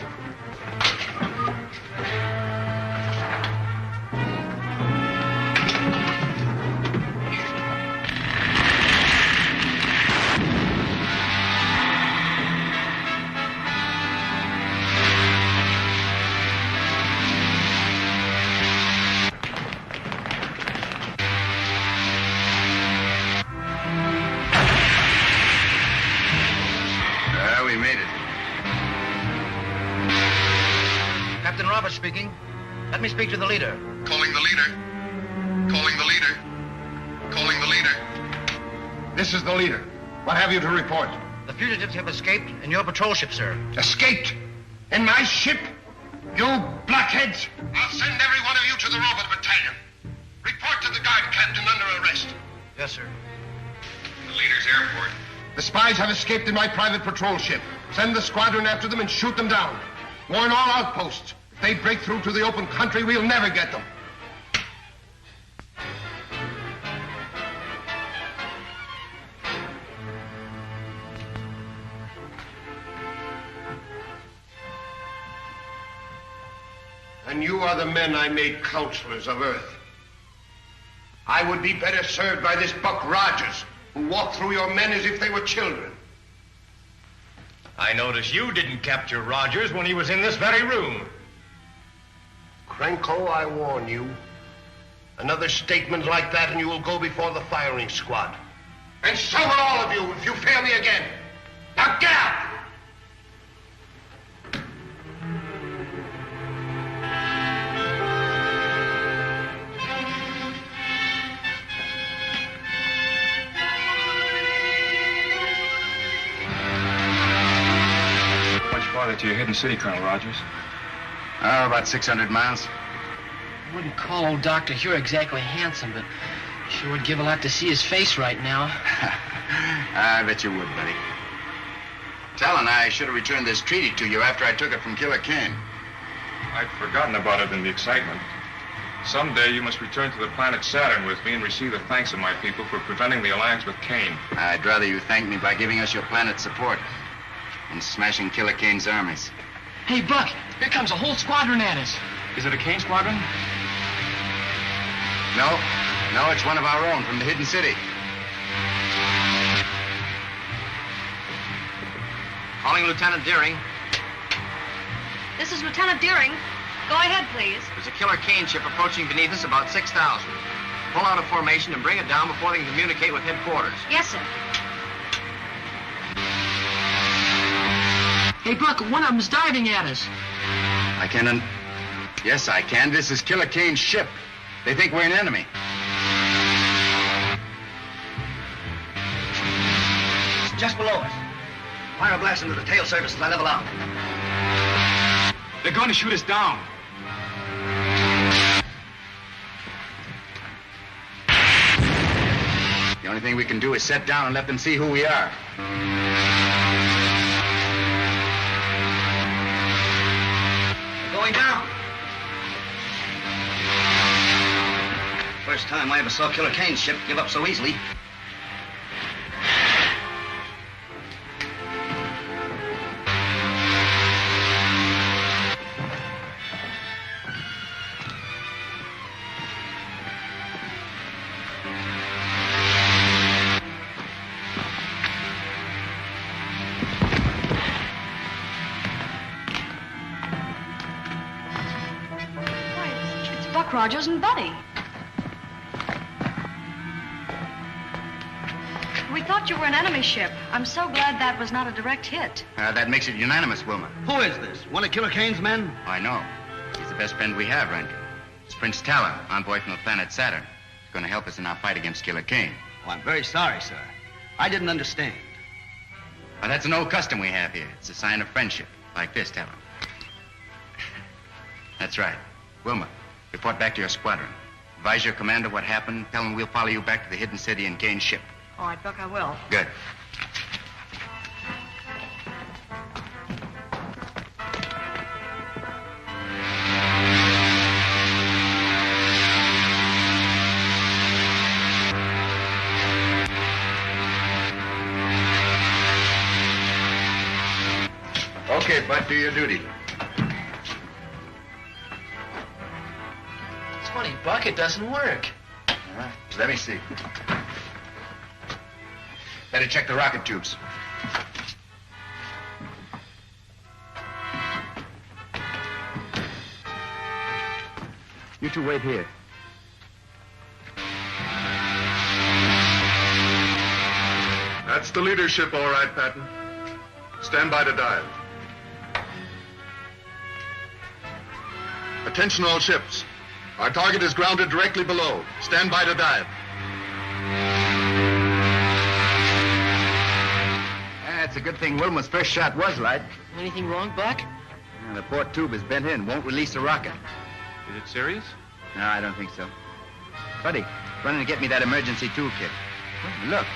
We made it. Captain Roberts speaking. Let me speak to the leader. Calling the leader. Calling the leader. Calling the leader. This is the leader. What have you to report? The fugitives have escaped in your patrol ship, sir. Escaped? In my ship? You blockheads! I'll send every one of you to the robot battalion. Report to the guard captain under arrest. Yes, sir. The leader's airport. The spies have escaped in my private patrol ship. Send the squadron after them and shoot them down. Warn all outposts. If they break through to the open country, we'll never get them. And you are the men I made counselors of Earth. I would be better served by this Buck Rogers, who walked through your men as if they were children. I notice you didn't capture Rogers when he was in this very room. Krenko, I warn you. Another statement like that and you will go before the firing squad. And so will all of you if you fail me again. Now get out! Farther to your hidden city, Colonel Rogers? Oh, about 600 miles. I wouldn't call old Dr. Hugh exactly handsome, but sure would give a lot to see his face right now. I bet you would, buddy. Talon, I should have returned this treaty to you after I took it from Killer Kane. I'd forgotten about it in the excitement. Someday you must return to the planet Saturn with me and receive the thanks of my people for preventing the alliance with Kane. I'd rather you thank me by giving us your planet's support and smashing Killer Kane's armies. Hey, Buck, here comes a whole squadron at us. Is it a Kane squadron? No, it's one of our own from the hidden city. Calling Lieutenant Deering. This is Lieutenant Deering. Go ahead, please. There's a Killer Kane ship approaching beneath us about 6,000. Pull out a formation and bring it down before they can communicate with headquarters. Yes, sir. Hey, Buck, one of them's diving at us. I can. Yes, I can. This is Killer Kane's ship. They think we're an enemy. It's just below us. Fire a blast into the tail surface as I level out. They're going to shoot us down. The only thing we can do is set down and let them see who we are. Going down. First time I ever saw Killer Kane's ship give up so easily. Buck Rogers and Buddy. We thought you were an enemy ship. I'm so glad that was not a direct hit. That makes it unanimous, Wilma. Who is this? One of Killer Kane's men? I know. He's the best friend we have, Rankin. It's Prince Talon, envoy from the planet Saturn. He's going to help us in our fight against Killer Kane. Oh, I'm very sorry, sir. I didn't understand. Well, that's an old custom we have here. It's a sign of friendship. Like this, Talon. That's right. Wilma, report back to your squadron. Advise your commander what happened. Tell him we'll follow you back to the hidden city and Kane's ship. All right, Buck, I will. Good. Okay, Bud, do your duty. It's funny, Buck, it doesn't work. Let me see. Better check the rocket tubes. You two wait here. That's the leadership, all right, Patton. Stand by to dive. Attention all ships. Our target is grounded directly below. Stand by to dive. It's a good thing Wilma's first shot was right. Anything wrong, Buck? The port tube is bent in, won't release the rocket. Is it serious? No, I don't think so. Buddy, run and get me that emergency toolkit. Look.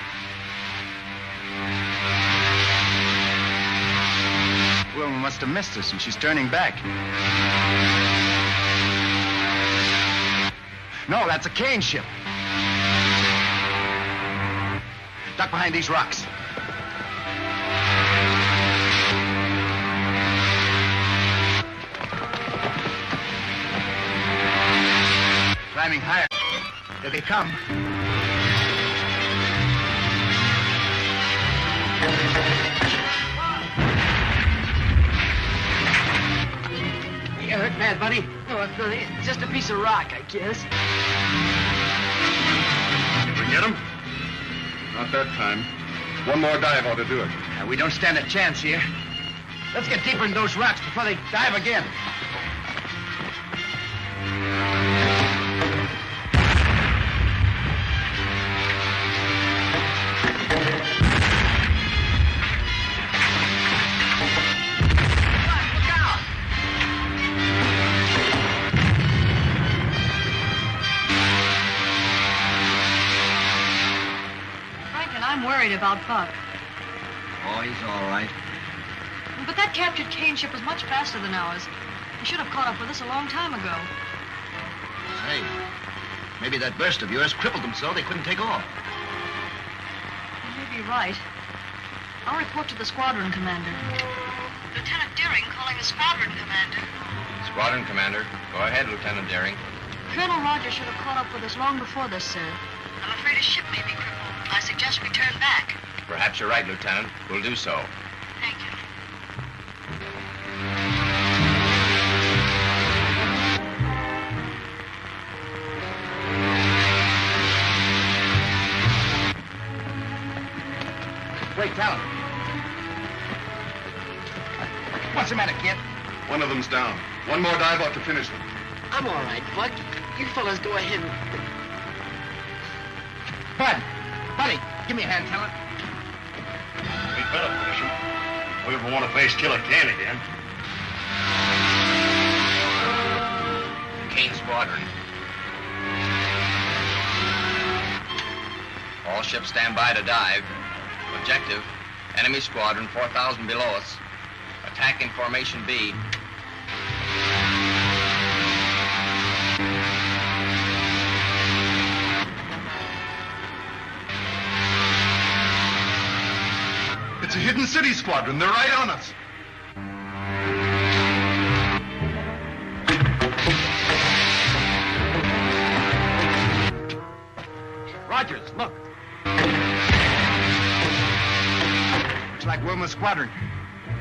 Wilma must have missed us, and she's turning back. No, that's a Kane ship. Duck behind these rocks. Climbing higher. Here they come. You hurt bad, buddy? No, it's nothing. It's just a piece of rock, I guess. Did we get him? Not that time. One more dive ought to do it. We don't stand a chance here. Let's get deeper in those rocks before they dive again. I'm worried about Buck. Oh, he's all right. But that captured Kane ship was much faster than ours. He should have caught up with us a long time ago. Say, maybe that burst of yours crippled them so they couldn't take off. You may be right. I'll report to the squadron commander. Lieutenant Deering calling the squadron commander. Squadron commander. Go ahead, Lieutenant Deering. Colonel Rogers should have caught up with us long before this, sir. I'm afraid his ship may be crippled. I suggest we turn back. Perhaps you're right, Lieutenant. We'll do so. Thank you. Wait, Talon. What's the matter, kid? One of them's down. One more dive ought to finish them. I'm all right, Buck. You fellas go ahead and... Bud! Buddy, give me a hand, Talon. We better finish him. We ever want to face Killer Kane again. Kane Squadron. All ships stand by to dive. Objective, enemy squadron 4,000 below us. Attack in formation B. It's a hidden city squadron. They're right on us. Rogers, look. Looks like Wilma's squadron.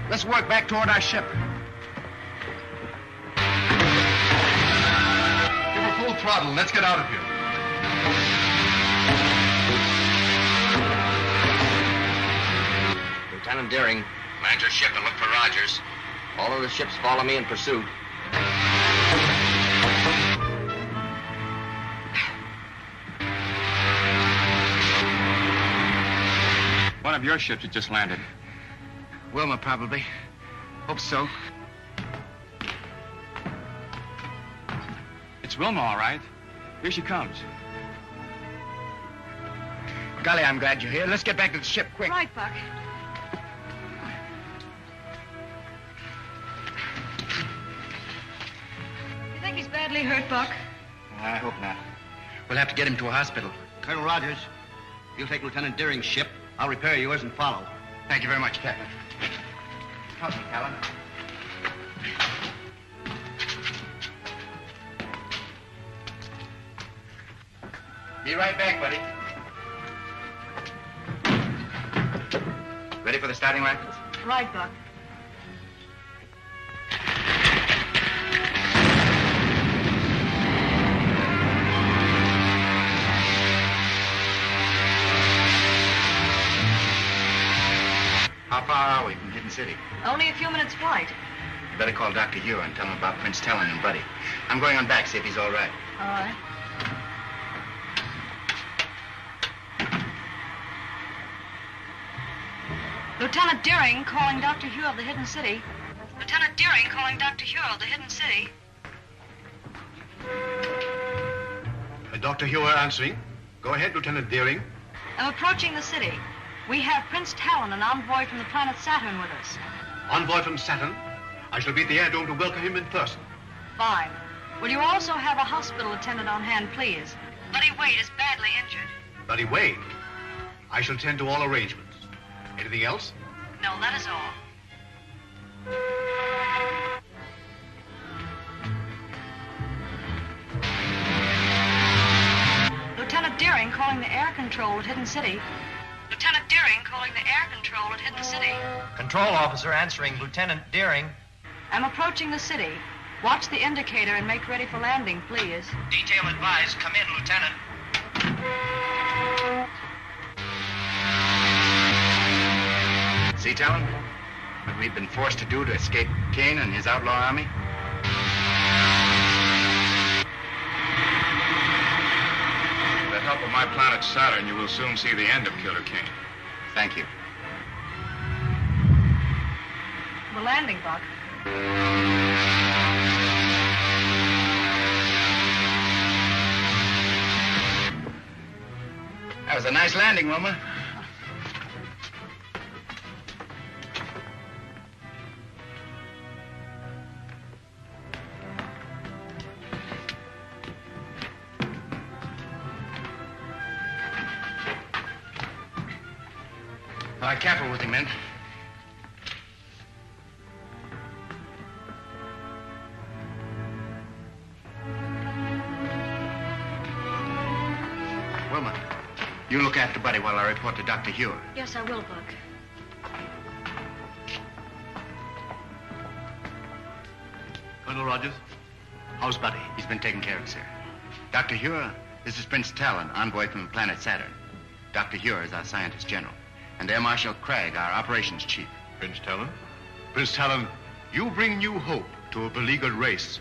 Let's work back toward our ship. Give her throttle. Let's get out of here. Lieutenant Deering, land your ship and look for Rogers. All of the ships follow me in pursuit. One of your ships has just landed. Wilma, probably. Hope so. It's Wilma, all right. Here she comes. Golly, I'm glad you're here. Let's get back to the ship, quick. Right, Buck. You think he's badly hurt, Buck? I hope not. We'll have to get him to a hospital. Colonel Rogers, you'll take Lieutenant Deering's ship. I'll repair yours and follow. Thank you very much, Captain. Help me, Callan. Be right back, buddy. Ready for the starting rifles? Right, Buck. How far are we from Hidden City? Only a few minutes flight. You better call Dr. Ewer and tell him about Prince Talon and Buddy. I'm going on back, see if he's all right. All right. Lieutenant Deering calling Dr. Hugh of the Hidden City. Lieutenant Deering calling Dr. Hugh of the Hidden City. Dr. Hewer answering. Go ahead, Lieutenant Deering. I'm approaching the city. We have Prince Talon, an envoy from the planet Saturn, with us. Envoy from Saturn. I shall be at the air dome to welcome him in person. Fine. Will you also have a hospital attendant on hand, please? Buddy Wade is badly injured. Buddy Wade. I shall tend to all arrangements. Anything else? No, that is all. Lieutenant Deering calling the air control at Hidden City. Lieutenant Deering calling the air control at Hidden City. Control officer answering Lieutenant Deering. I'm approaching the city. Watch the indicator and make ready for landing, please. Detail advised. Come in, Lieutenant. See, Talon? What we've been forced to do to escape Kane and his outlaw army? With the help of my planet Saturn, you will soon see the end of Killer Kane. Thank you. We're landing, Buck. That was a nice landing, Wilma. All right, careful with him, men. Wilma, you look after Buddy while I report to Dr. Hewer. Yes, I will, Buck. Colonel Rogers, how's Buddy? He's been taken care of, sir. Dr. Hewer, this is Prince Talon, envoy from the planet Saturn. Dr. Hewer is our scientist general. And Air Marshal Craig, our operations chief. Prince Talon? Prince Talon, you bring new hope to a beleaguered race.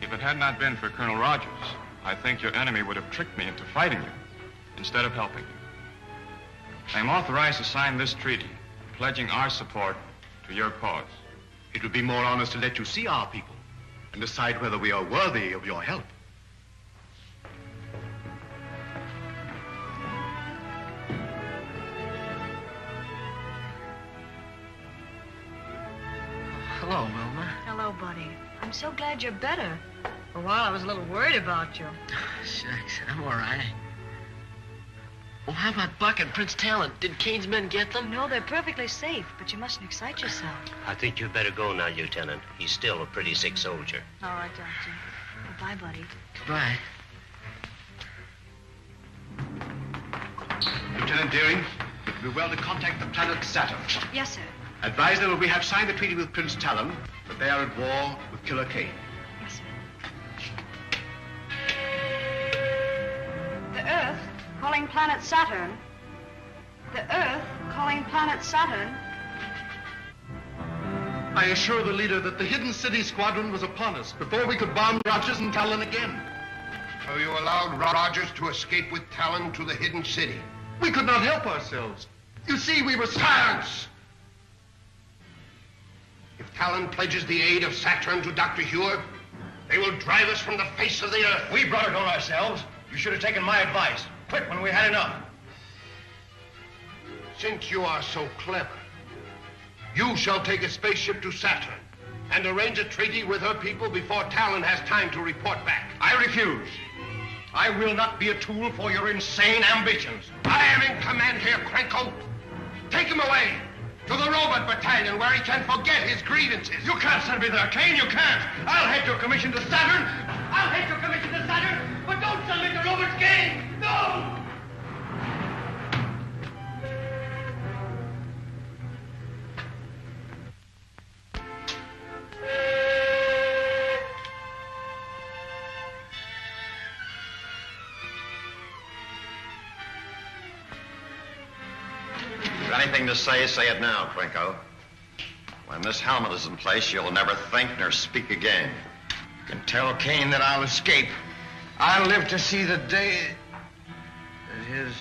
If it had not been for Colonel Rogers, I think your enemy would have tricked me into fighting you instead of helping you. I am authorized to sign this treaty, pledging our support to your cause. It would be more honest to let you see our people and decide whether we are worthy of your help. Hello, Wilma. Hello, Buddy. I'm so glad you're better. For a while, I was a little worried about you. Shucks, I'm all right. Well, how about Buck and Prince Talon? Did Kane's men get them? No, they're perfectly safe, but you mustn't excite yourself. I think you'd better go now, Lieutenant. He's still a pretty sick soldier. All right, Doctor. Goodbye, Buddy. Goodbye. Lieutenant Deering, it would be well to contact the planet Saturn. Yes, sir. Advise them that we have signed the treaty with Prince Talon, but they are at war with Killer Kane. Yes, sir. planet Saturn. The Earth calling planet Saturn. I assure the leader that the Hidden City Squadron was upon us before we could bomb Rogers and Talon again. So you allowed Rogers to escape with Talon to the Hidden City? We could not help ourselves. You see, we were... Silence! If Talon pledges the aid of Saturn to Dr. Huer, they will drive us from the face of the earth. We brought it on ourselves. You should have taken my advice. Quick, when we had enough. Since you are so clever, you shall take a spaceship to Saturn and arrange a treaty with her people before Talon has time to report back. I refuse. I will not be a tool for your insane ambitions. I am in command here, Krenko. Take him away to the robot battalion where he can forget his grievances. You can't send me there, Kane. You can't. I'll head your commission to Saturn. I'll head your commission to Saturn, but don't send me to Robert's game. No! Anything to say it now, Krenko. When this helmet is in place, you'll never think nor speak again. You can tell Kane that I'll escape. I'll live to see the day that his...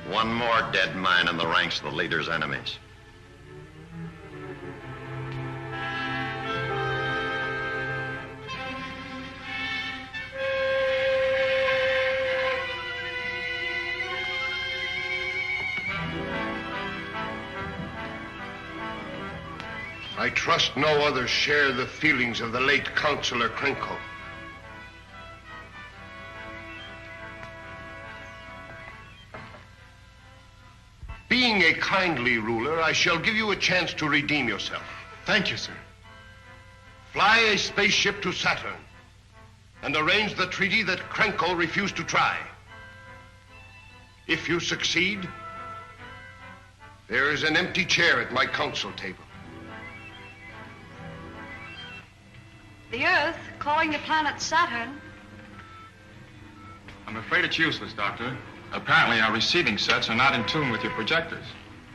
One more dead man in the ranks of the leader's enemies. I trust no others share the feelings of the late Counselor Krenko. Being a kindly ruler, I shall give you a chance to redeem yourself. Thank you, sir. Fly a spaceship to Saturn and arrange the treaty that Krenko refused to try. If you succeed, there is an empty chair at my council table. The Earth calling the planet Saturn. I'm afraid it's useless, Doctor. Apparently our receiving sets are not in tune with your projectors.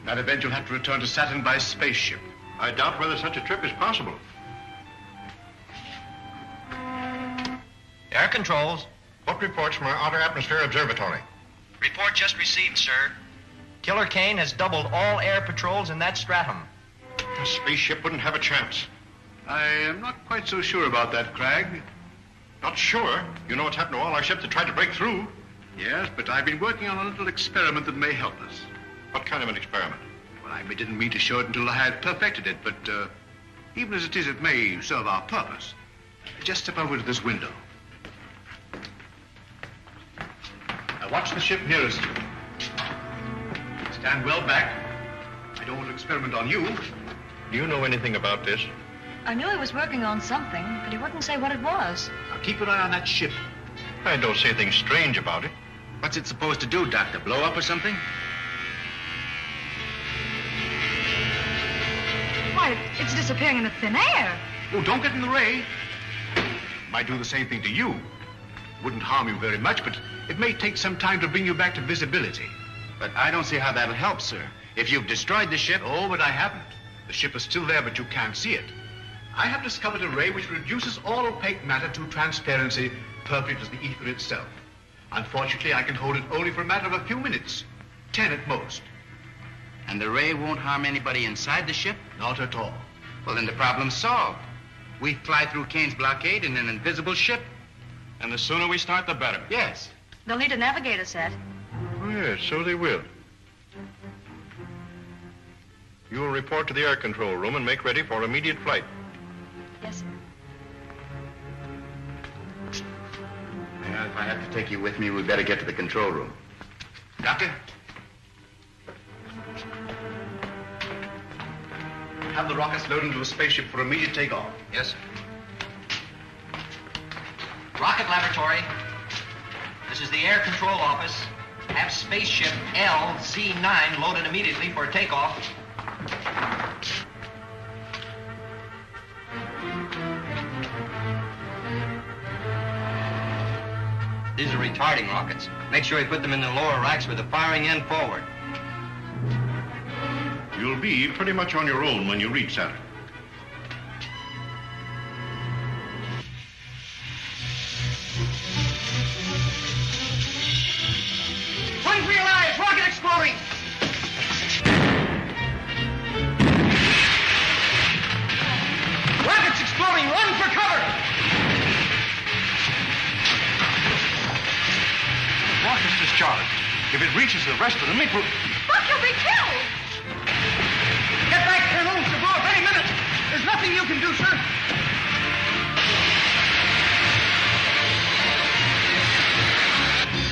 In that event, you'll have to return to Saturn by spaceship. I doubt whether such a trip is possible. Air controls. What reports from our Outer Atmosphere Observatory? Report just received, sir. Killer Kane has doubled all air patrols in that stratum. A spaceship wouldn't have a chance. I am not quite so sure about that, Cragg. Not sure? You know what's happened to all our ships that tried to break through? Yes, but I've been working on a little experiment that may help us. What kind of an experiment? Well, I didn't mean to show it until I had perfected it, but even as it is, it may serve our purpose. Just step over to this window. Now watch the ship nearest you. Stand well back. I don't want to experiment on you. Do you know anything about this? I knew he was working on something, but he wouldn't say what it was. Now keep an eye on that ship. I don't see anything strange about it. What's it supposed to do, Doctor? Blow up or something? Why, it's disappearing in the thin air. Oh, don't get in the ray. Might do the same thing to you. Wouldn't harm you very much, but it may take some time to bring you back to visibility. But I don't see how that'll help, sir. If you've destroyed the ship... Oh, but I haven't. The ship is still there, but you can't see it. I have discovered a ray which reduces all opaque matter to transparency, perfect as the ether itself. Unfortunately, I can hold it only for a matter of a few minutes. 10 at most. And the ray won't harm anybody inside the ship? Not at all. Well, then the problem's solved. We fly through Kane's blockade in an invisible ship. And the sooner we start, the better. Yes. They'll need a navigator set. Oh, yes, so they will. You will report to the air control room and make ready for immediate flight. Yes, sir. Well, if I have to take you with me, we'd better get to the control room. Doctor? Have the rockets loaded into a spaceship for immediate takeoff. Yes, sir. Rocket laboratory. This is the air control office. Have spaceship LZ9 loaded immediately for takeoff. These are retarding rockets. Make sure you put them in the lower racks with the firing end forward. You'll be pretty much on your own when you reach Saturn. Run for your lives! Rocket exploding! Rockets exploding! Run for cover! Rocket's discharged. If it reaches the rest of them, it will... Buck, you'll be killed! Get back, Colonel! She'll blow up any minute! There's nothing you can do, sir!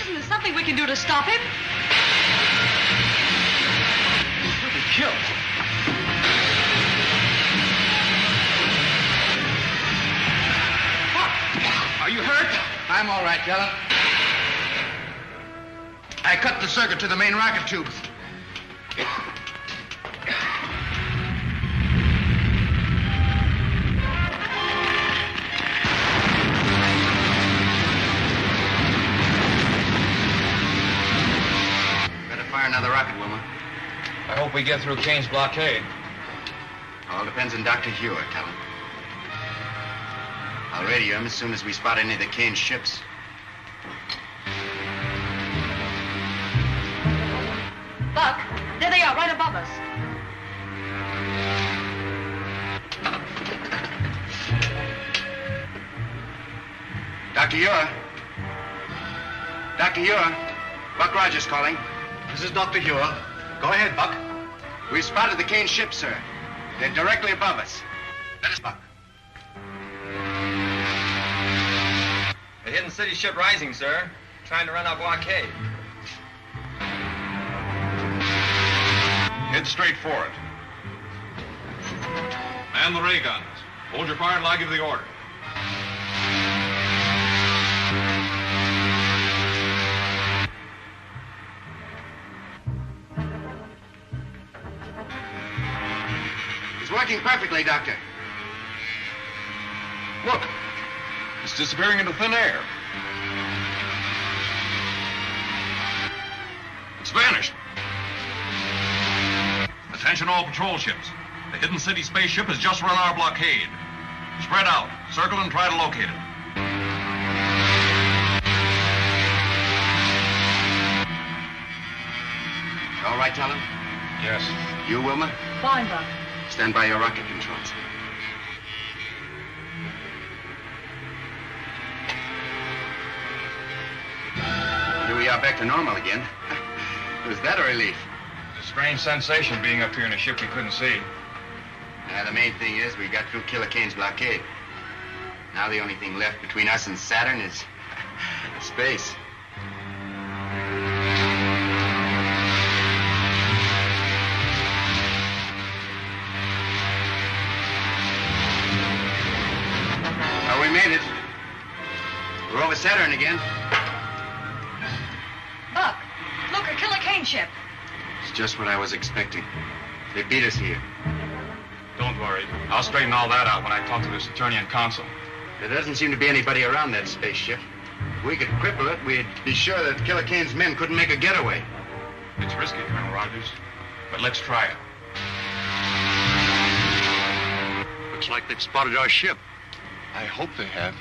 Isn't there something we can do to stop him? He'll be killed. Are you hurt? I'm all right, Kellen. I cut the circuit to the main rocket tubes. Better fire another rocket, Wilma. I hope we get through Kane's blockade. All depends on Dr. Hewer, Kellen. I'll radio him as soon as we spot any of the Kane ships. Buck, there they are, right above us. Dr. Hewer? Dr. Hewer? Buck Rogers calling. This is Dr. Hewer. Go ahead, Buck. We've spotted the Kane ships, sir. They're directly above us. That is Buck. The hidden city ship rising, sir. Trying to run our blockade. Head straight for it. Man the ray guns. Hold your fire until I give the order. It's working perfectly, Doctor. Look, it's disappearing into thin air. It's vanished. Attention all patrol ships. The hidden city spaceship has just run our blockade. Spread out, circle and try to locate it. All right, Talon? Yes. You, Wilma? Fine, Buck. Stand by your rocket controls. Here we are back to normal again. Was that a relief? It's a strange sensation being up here in a ship we couldn't see. The main thing is we got through Killer Kane's blockade. Now the only thing left between us and Saturn is space. Well, we made it. We're over Saturn again. Buck, look, a Killer Kane ship. It's just what I was expecting. They beat us here. Don't worry. I'll straighten all that out when I talk to the Saturnian consul. There doesn't seem to be anybody around that spaceship. If we could cripple it, we'd be sure that Killer Kane's men couldn't make a getaway. It's risky, Colonel Rogers, but let's try it. Looks like they've spotted our ship. I hope they have.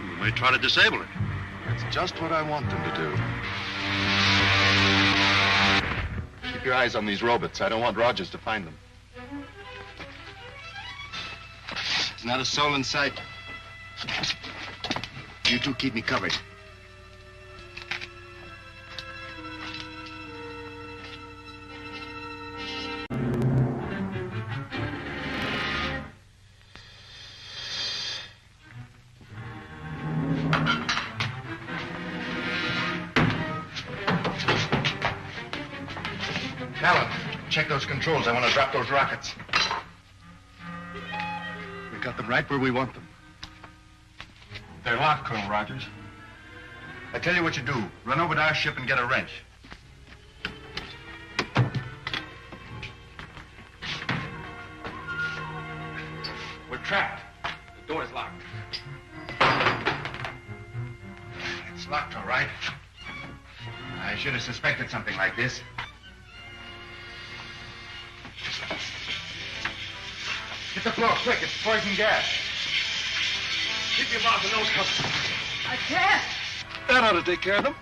We may try to disable it. That's just what I want them to do. Keep your eyes on these robots. I don't want Rogers to find them. There's not a soul in sight. You two keep me covered. Talon, check those controls. I want to drop those rockets. We got them right where we want them. They're locked, Colonel Rogers. I tell you what you do. Run over to our ship and get a wrench. We're trapped. The door is locked. It's locked, all right. I should have suspected something like this. Hit the floor, quick. It's poison gas. Keep your mouth and nose covered. I can't. That ought to take care of them.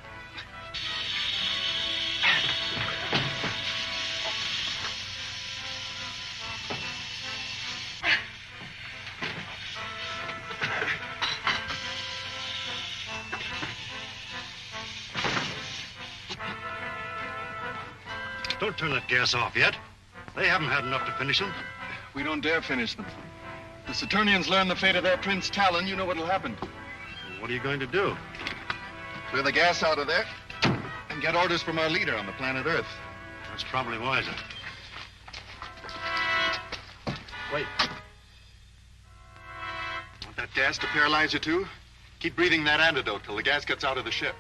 Don't turn that gas off yet. They haven't had enough to finish them. We don't dare finish them. The Saturnians learn the fate of their Prince Talon, you know what'll happen. What are you going to do? Clear the gas out of there and get orders from our leader on the planet Earth. That's probably wiser. Wait. Want that gas to paralyze you too? Keep breathing that antidote till the gas gets out of the ship.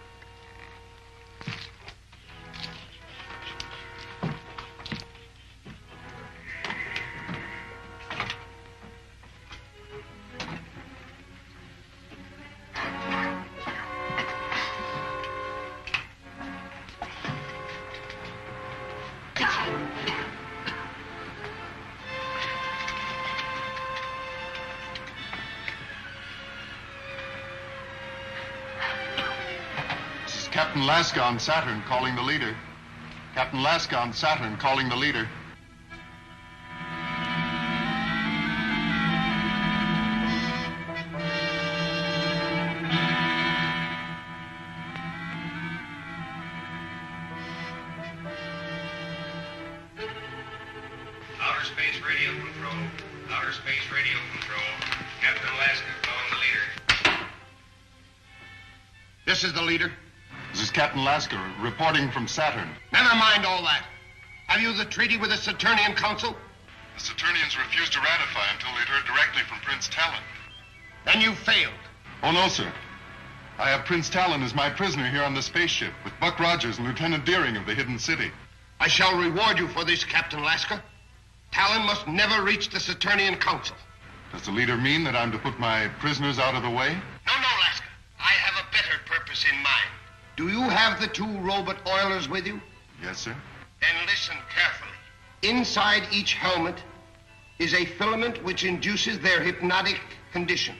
Captain Laska on Saturn calling the leader. Captain Laska on Saturn calling the leader. Outer Space Radio Control. Outer Space Radio Control. Captain Laska calling the leader. This is the leader. This is Captain Laska reporting from Saturn. Never mind all that. Have you the treaty with the Saturnian Council? The Saturnians refused to ratify until they'd heard directly from Prince Talon. Then you failed. Oh, no, sir. I have Prince Talon as my prisoner here on the spaceship with Buck Rogers and Lieutenant Deering of the Hidden City. I shall reward you for this, Captain Laska. Talon must never reach the Saturnian Council. Does the leader mean that I'm to put my prisoners out of the way? No, Laska. I have a better purpose in mind. Do you have the two robot oilers with you? Yes, sir. Then listen carefully. Inside each helmet is a filament which induces their hypnotic condition.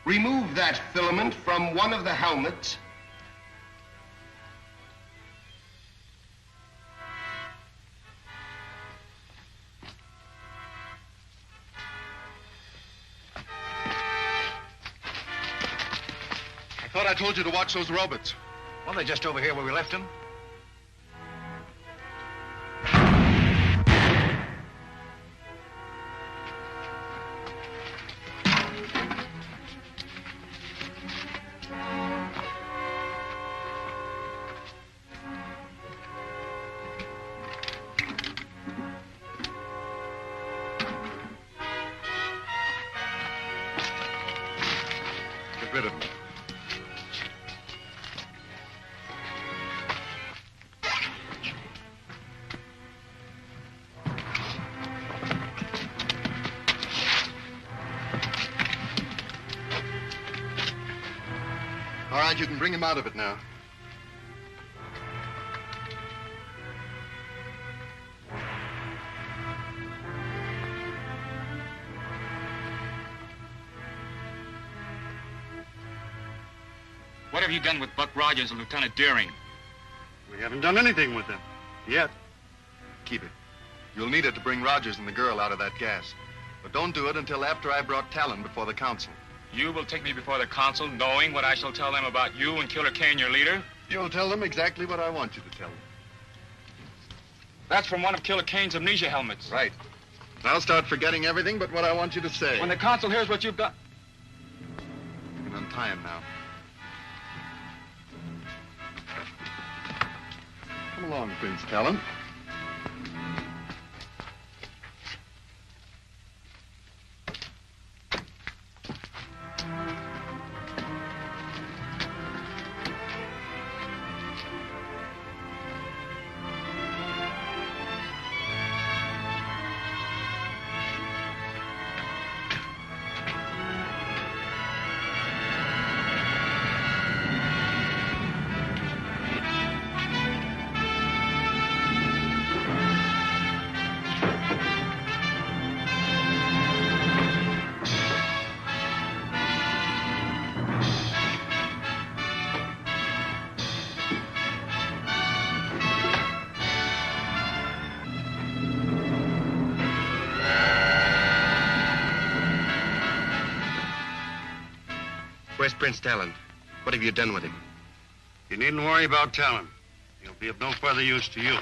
Remove that filament from one of the helmets I thought I told you to watch those robots. Well, they're just over here where we left them. Get rid of them. All right, you can bring him out of it now. What have you done with Buck Rogers and Lieutenant Deering? We haven't done anything with them. Yet. Keep it. You'll need it to bring Rogers and the girl out of that gas. But don't do it until after I brought Talon before the council. You will take me before the council, knowing what I shall tell them about you and Killer Kane, your leader? You'll tell them exactly what I want you to tell them. That's from one of Killer Kane's amnesia helmets. Right. I'll start forgetting everything but what I want you to say. When the council hears what you've done... You can untie him now. Come along, Prince Talon. Where's Prince Talon? What have you done with him? You needn't worry about Talon. He'll be of no further use to you.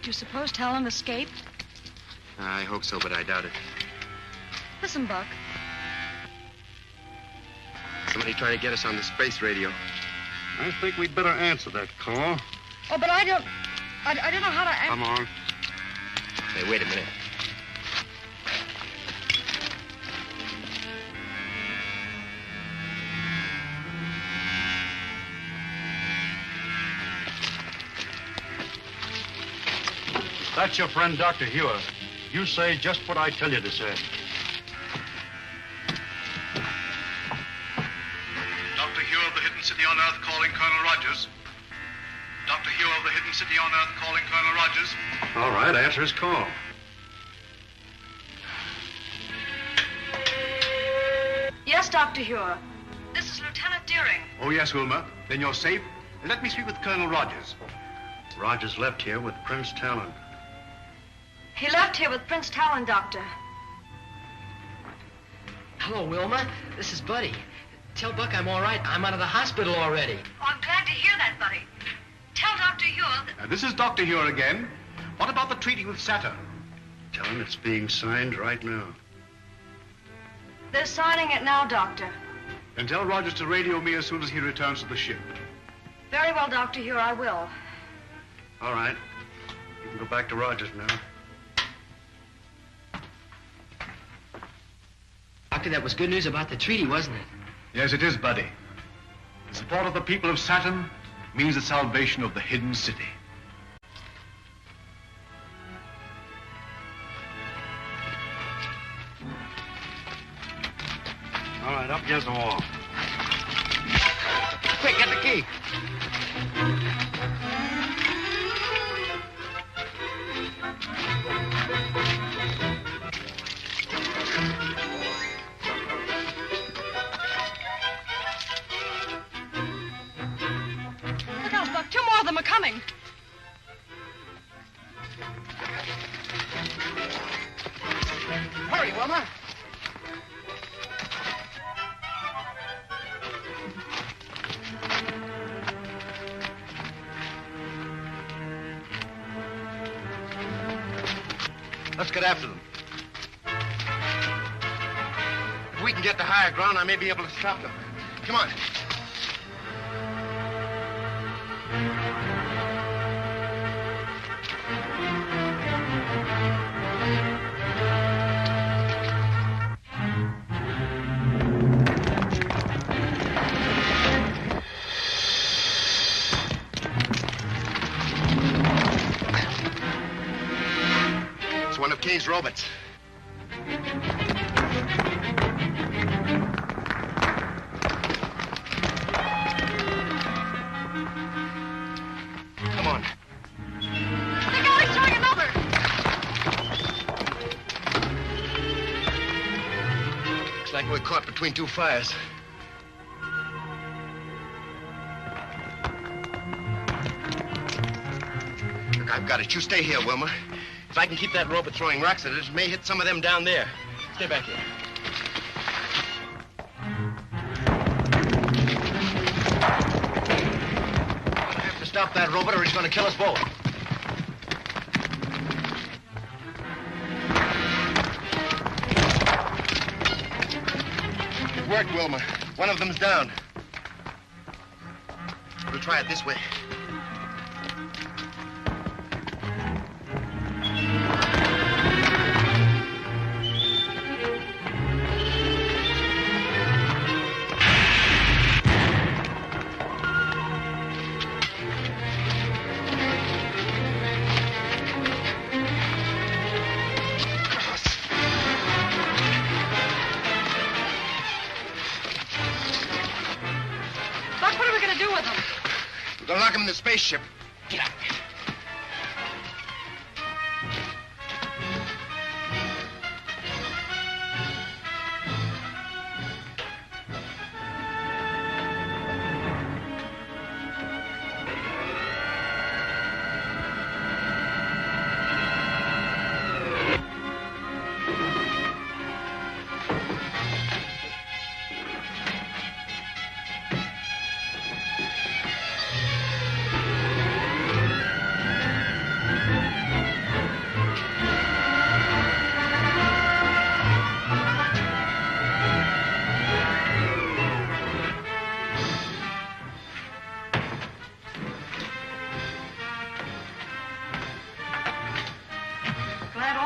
Do you suppose Talon escaped? I hope so, but I doubt it. Listen, Buck. Somebody trying to get us on the space radio. I think we'd better answer that call. Oh, but I don't know how to... Come on. Hey, wait a minute. That's your friend, Dr. Hewer. You say just what I tell you to say. Dr. Hewer of the Hidden City on Earth calling Colonel Rogers. Dr. Hewer of the Hidden City on Earth calling Colonel Rogers. All right, answer his call. Yes, Dr. Hewer. This is Lieutenant Deering. Oh, yes, Wilma. Then you're safe. Let me speak with Colonel Rogers. Rogers left here with Prince Talon. He left here with Prince Talon, Doctor. Hello, Wilma. This is Buddy. Tell Buck I'm all right. I'm out of the hospital already. Oh, I'm glad to hear that, Buddy. Tell Dr. Hewer that... This is Dr. Hewer again. What about the treaty with Saturn? Tell him it's being signed right now. They're signing it now, Doctor. And tell Rogers to radio me as soon as he returns to the ship. Very well, Dr. Hewer, I will. All right. You can go back to Rogers now. Doctor, that was good news about the treaty, wasn't it? Yes, it is, Buddy. The support of the people of Saturn means the salvation of the Hidden City. All right, up against the wall. Quick, get the key. Look out, Buck. Two more of them are coming. Hurry, Wilma. Let's get after them. If we can get to higher ground, I may be able to stop them. Come on. It's one of Kane's robots. Come on. The guy's throwing another. Looks like we're caught between two fires. Look, I've got it. You stay here, Wilma. If I can keep that robot throwing rocks at it, it may hit some of them down there. Stay back here. I have to stop that robot or he's going to kill us both. It worked, Wilma. One of them's down. We'll try it this way. Buck, what are we going to do with them? We're going to lock him in the spaceship. Get out.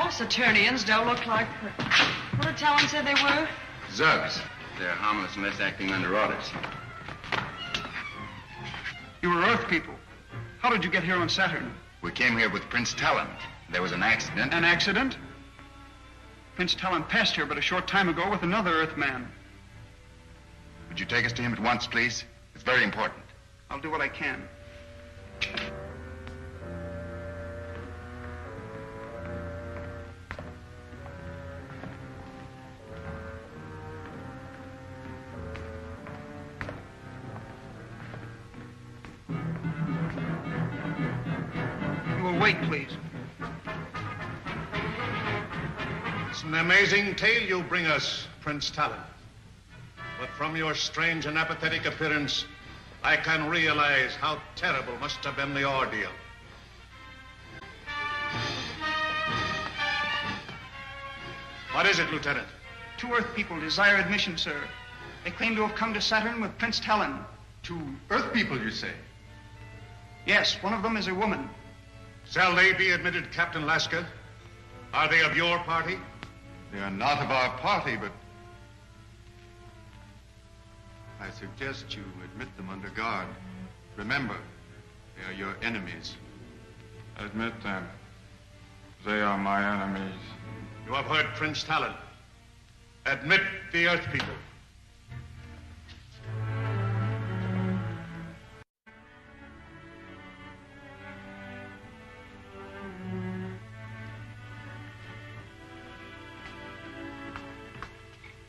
Well, Saturnians don't look like... What did Talon say they were? Zugs. They're harmless unless acting under orders. You were Earth people. How did you get here on Saturn? We came here with Prince Talon. There was an accident. An accident? Prince Talon passed here but a short time ago with another Earthman. Would you take us to him at once, please? It's very important. I'll do what I can. You will wait, please. It's an amazing tale you bring us, Prince Talon. But from your strange and apathetic appearance, I can realize how terrible must have been the ordeal. What is it, Lieutenant? 2 Earth people desire admission, sir. They claim to have come to Saturn with Prince Talon. 2 Earth people, you say? Yes, one of them is a woman. Shall they be admitted, Captain Laska? Are they of your party? They are not of our party, but I suggest you admit them under guard. Remember, they are your enemies. Admit them. They are my enemies. You have heard Prince Talon. Admit the Earth people.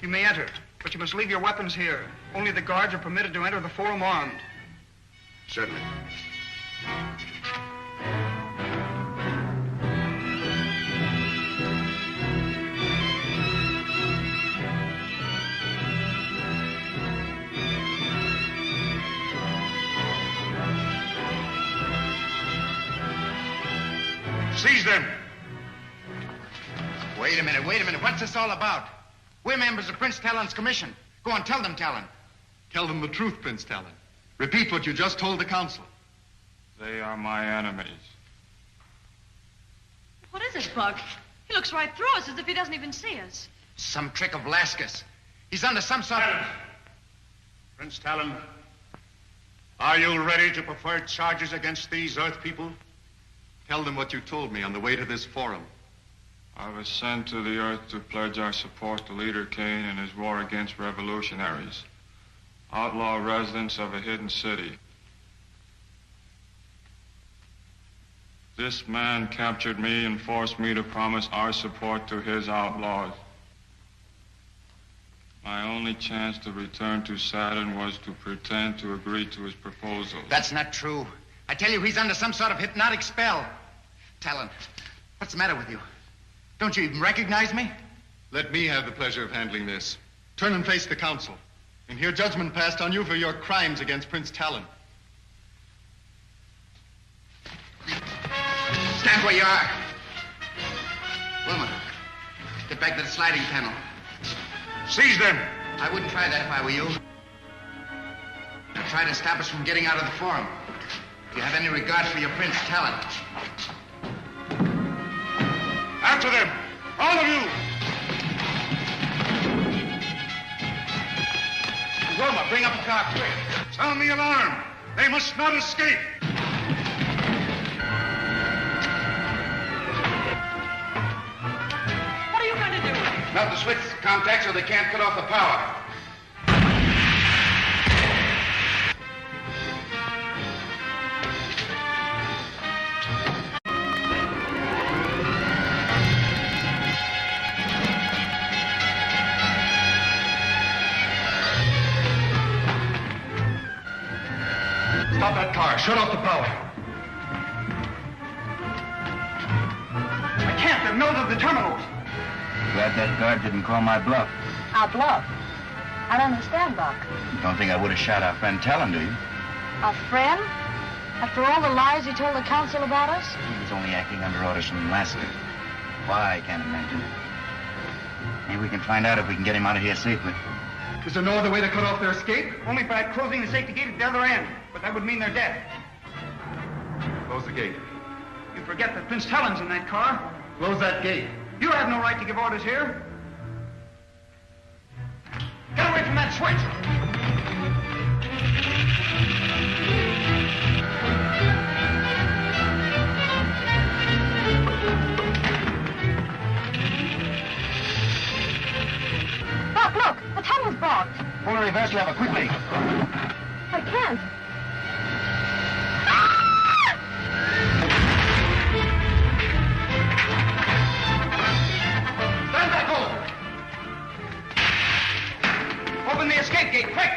You may enter, but you must leave your weapons here. Only the guards are permitted to enter the forum armed. Certainly. Seize them! Wait a minute. What's this all about? We're members of Prince Talon's commission. Go on, tell them, Talon. Tell them the truth, Prince Talon. Repeat what you just told the council. They are my enemies. What is this, Buck? He looks right through us as if he doesn't even see us. Some trick of Laskus. He's under some sort of... Prince Talon, are you ready to prefer charges against these Earth people? Tell them what you told me on the way to this forum. I was sent to the Earth to pledge our support to Leader Kane in his war against revolutionaries, outlaw residents of a hidden city. This man captured me and forced me to promise our support to his outlaws. My only chance to return to Saturn was to pretend to agree to his proposal. That's not true. I tell you, he's under some sort of hypnotic spell. Talon, what's the matter with you? Don't you even recognize me? Let me have the pleasure of handling this. Turn and face the council and hear judgment passed on you for your crimes against Prince Talon. Stand where you are. Wilma, get back to the sliding panel. Seize them! I wouldn't try that if I were you. Now try to stop us from getting out of the forum. If you have any regard for your Prince Talon. After them! All of you! Wilma, bring up a car quick. Sound the alarm! They must not escape! What are you going to do? Melt the switch contact so they can't cut off the power. Stop that car. Shut off the power. I can't. They're melted at the terminals. Glad that guard didn't call my bluff. Our bluff? I don't understand, Buck. You don't think I would have shot our friend Talon, do you? Our friend? After all the lies he told the council about us? He was only acting under orders from Laska. Why, I can't imagine. Maybe we can find out if we can get him out of here safely. Is there no other way to cut off their escape? Only by closing the safety gate at the other end. But that would mean they're dead. Close the gate. You forget that Prince Talon's in that car. Close that gate. You have no right to give orders here. Get away from that switch! Doc, look! The tunnel's blocked. Pull the reverse lever, quickly. I can't. Stand back, Cole! Open the escape gate, quick!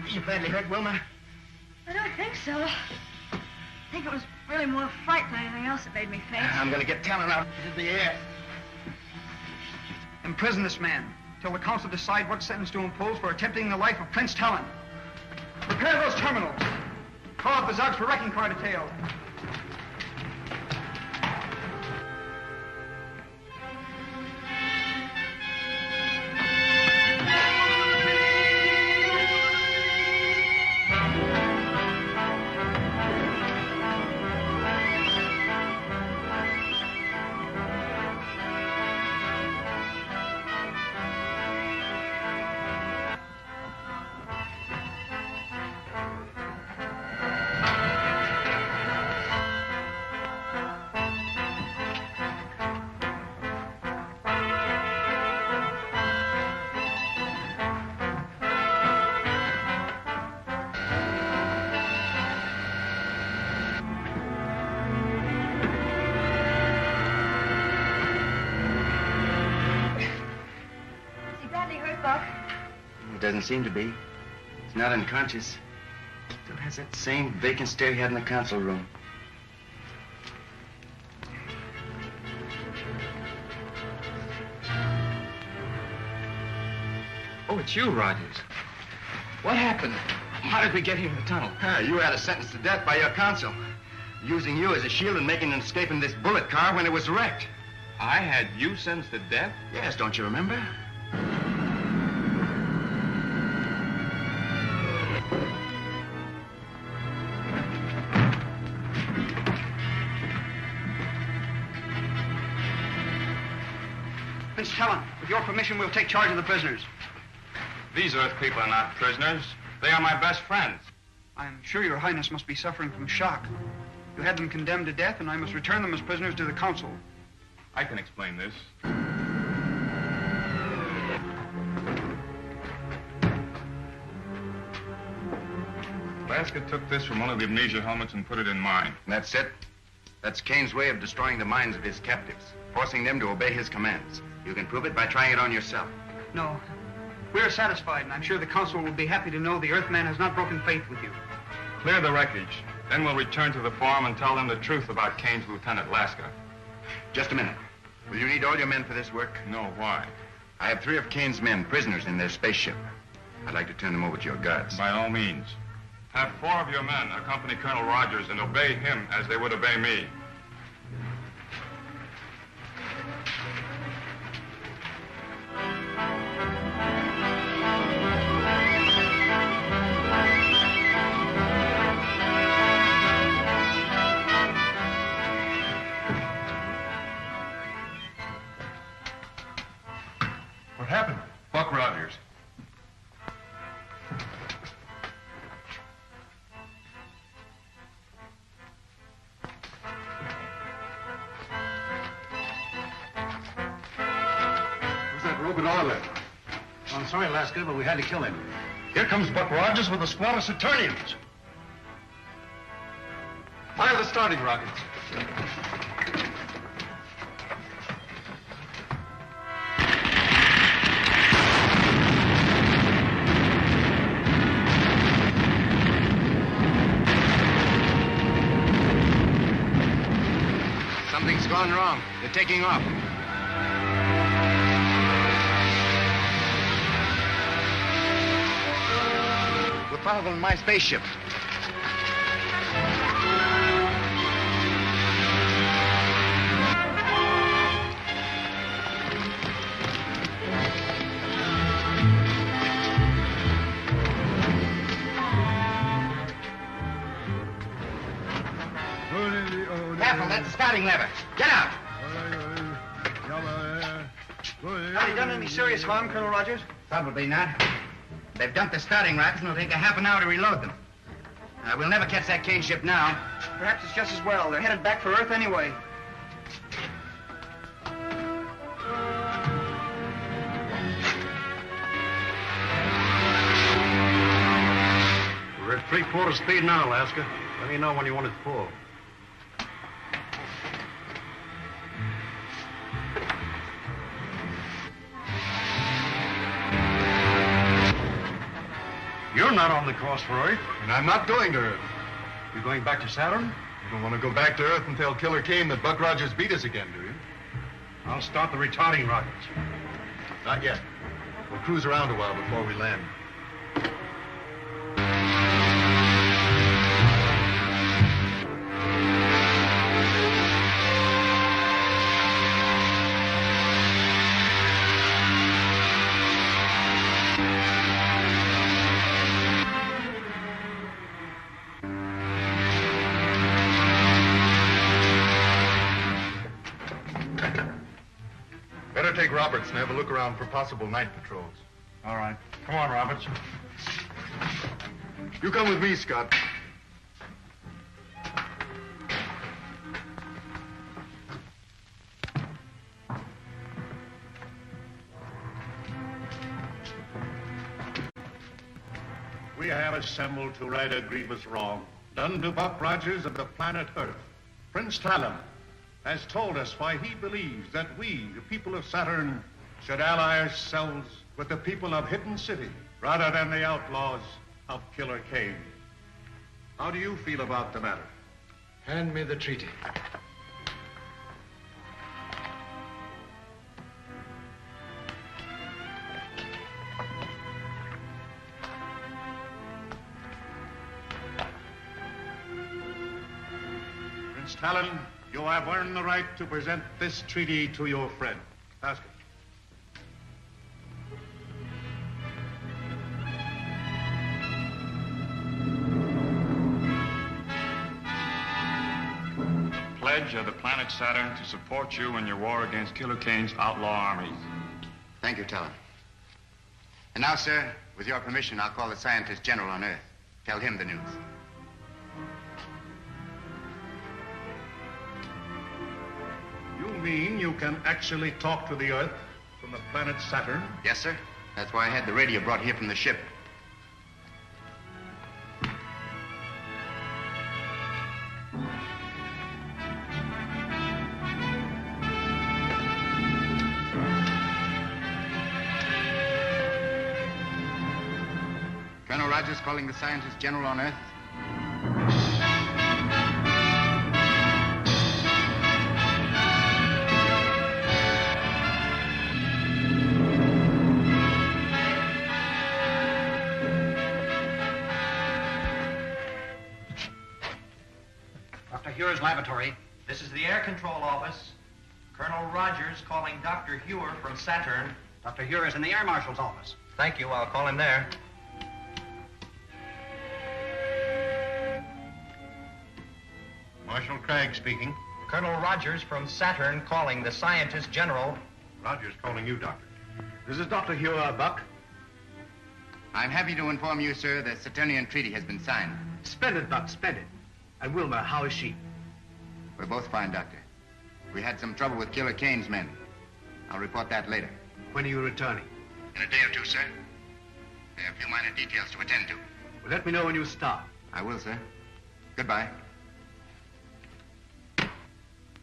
You badly hurt, Wilma? I don't think so. I think it was really more fright than anything else that made me faint. I'm going to get Talon out into the air. Imprison this man till the council decide what sentence to impose for attempting the life of Prince Talon. Prepare those terminals. Call up the Zogs for wrecking car detail. Doesn't seem to be. He's not unconscious. Still has that same vacant stare he had in the council room. Oh, it's you, Rogers. What happened? How did we get here in the tunnel? You had a sentence to death by your counsel, using you as a shield and making an escape in this bullet car when it was wrecked. I had you sentenced to death? Yes, don't you remember? Prince Talon, with your permission, we'll take charge of the prisoners. These Earth people are not prisoners. They are my best friends. I'm sure your highness must be suffering from shock. You had them condemned to death, and I must return them as prisoners to the council. I can explain this. Laska took this from one of the amnesia helmets and put it in mine. That's it? That's Kane's way of destroying the minds of his captives, forcing them to obey his commands. You can prove it by trying it on yourself. No. We're satisfied, and I'm sure the council will be happy to know the Earthman has not broken faith with you. Clear the wreckage. Then we'll return to the forum and tell them the truth about Kane's lieutenant, Laska. Just a minute. Will you need all your men for this work? No, why? I have 3 of Kane's men prisoners in their spaceship. I'd like to turn them over to your guards. By all means. Have 4 of your men accompany Colonel Rogers and obey him as they would obey me. What happened? Buck Rogers. Who's that robot Orlin? I'm sorry, Laska, but we had to kill him. Here comes Buck Rogers with a squad of Saturnians. Fire the starting rockets. Something's gone wrong. They're taking off. We'll follow them in my spaceship. starting lever. Get out. Have you done any serious harm, Colonel Rogers? Probably not. They've dumped the starting rockets, and it'll take a half an hour to reload them. We'll never catch that Kane ship now. Perhaps it's just as well. They're headed back for Earth anyway. We're at 3/4 speed now, Alaska. Let me know when you want it full. You're not on the course for Earth. And I'm not going to Earth. You're going back to Saturn? You don't want to go back to Earth and tell Killer Kane that Buck Rogers beat us again, do you? I'll start the retarding rockets. Not yet. We'll cruise around a while before we land. Better take Roberts and have a look around for possible night patrols. All right. Come on, Roberts. You come with me, Scott. We have assembled to right a grievous wrong done to Buck Rogers of the planet Earth. Prince Talon has told us why he believes that we, the people of Saturn, should ally ourselves with the people of Hidden City rather than the outlaws of Killer Kane. How do you feel about the matter? Hand me the treaty. Prince Talon, you have earned the right to present this treaty to your friend. Ask him. Pledge of the planet Saturn to support you in your war against Killer Kane's outlaw armies. Thank you, Talon. And now, sir, with your permission, I'll call the scientist general on Earth. Tell him the news. You mean you can actually talk to the Earth from the planet Saturn? Yes, sir. That's why I had the radio brought here from the ship. Colonel Rogers calling the scientist general on Earth. Dr. Hewer's laboratory. This is the air control office. Colonel Rogers calling Dr. Hewer from Saturn. Dr. Hewer is in the air marshal's office. Thank you. I'll call him there. Marshal Craig speaking. Colonel Rogers from Saturn calling the scientist general. Rogers calling you, Doctor. This is Dr. Hewer, Buck. I'm happy to inform you, sir, the Saturnian treaty has been signed. Splendid, Buck, splendid. And Wilma, how is she? We're both fine, Doctor. We had some trouble with Killer Kane's men. I'll report that later. When are you returning? In a day or two, sir. There are a few minor details to attend to. Well, let me know when you start. I will, sir. Goodbye.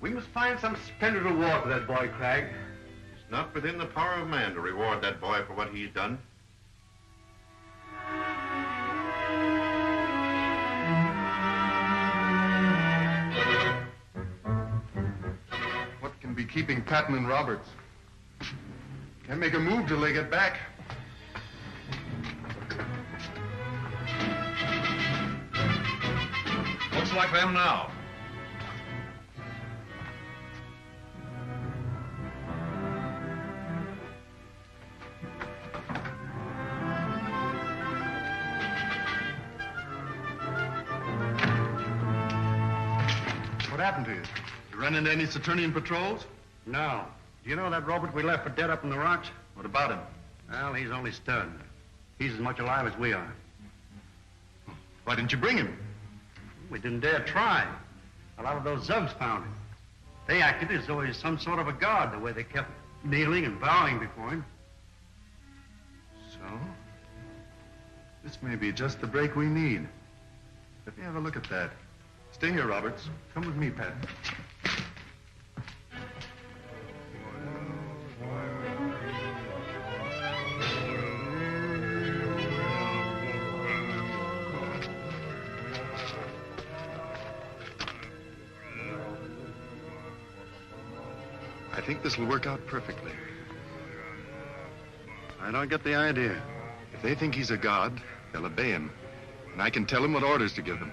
We must find some splendid reward for that boy, Craig. It's not within the power of man to reward that boy for what he's done. What can be keeping Patton and Roberts? Can't make a move till they get back. Looks like them now. What happened to you? You Run into any Saturnian patrols? No. Do you know that Robert we left for dead up in the rocks? What about him? Well, he's only stunned. He's as much alive as we are. Why didn't you bring him? We didn't dare try. A lot of those Zugs found him. They acted as though he's some sort of a god, the way they kept kneeling and bowing before him. So? This may be just the break we need. Let me have a look at that. Stay here, Roberts. Come with me, Pat. I think this will work out perfectly. I don't get the idea. If they think he's a god, they'll obey him. And I can tell him what orders to give them.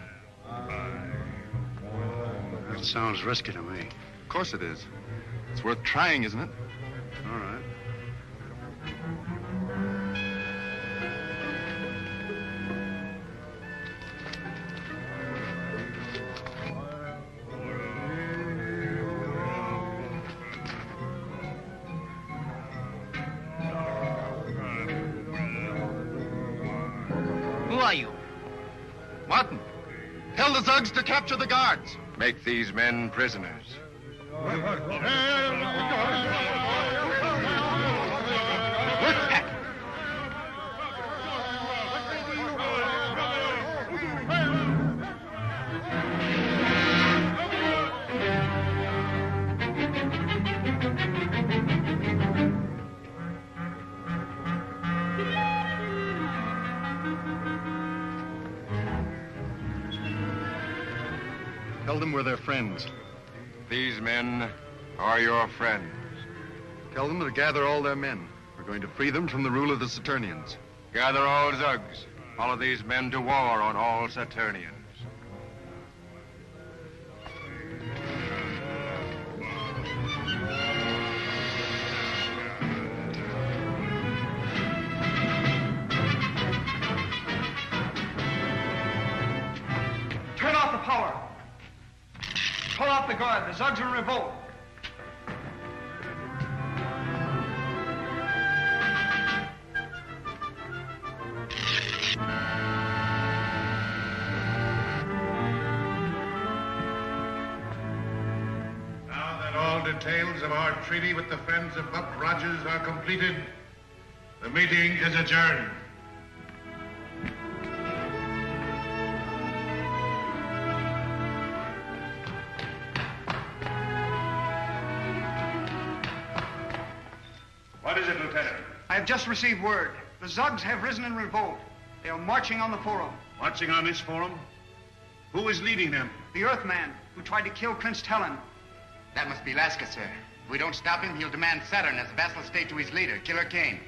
That sounds risky to me. Of course it is. It's worth trying, isn't it? All right. Who are you? Martin, tell the Zugs to capture the guards. Make these men prisoners. Tell them we're their friends. These men are your friends. Tell them to gather all their men. We're going to free them from the rule of the Saturnians. Gather all Zugs. Follow these men to war on all Saturnians. Turn off the power. Call off the guard. The Zugs are in revolt. Now that all details of our treaty with the friends of Buck Rogers are completed, the meeting is adjourned. What is it, Lieutenant? I have just received word. The Zugs have risen in revolt. They are marching on the forum. Marching on this forum? Who is leading them? The Earthman, who tried to kill Prince Talon. That must be Laska, sir. If we don't stop him, he'll demand Saturn as a vassal state to his leader, Killer Kane.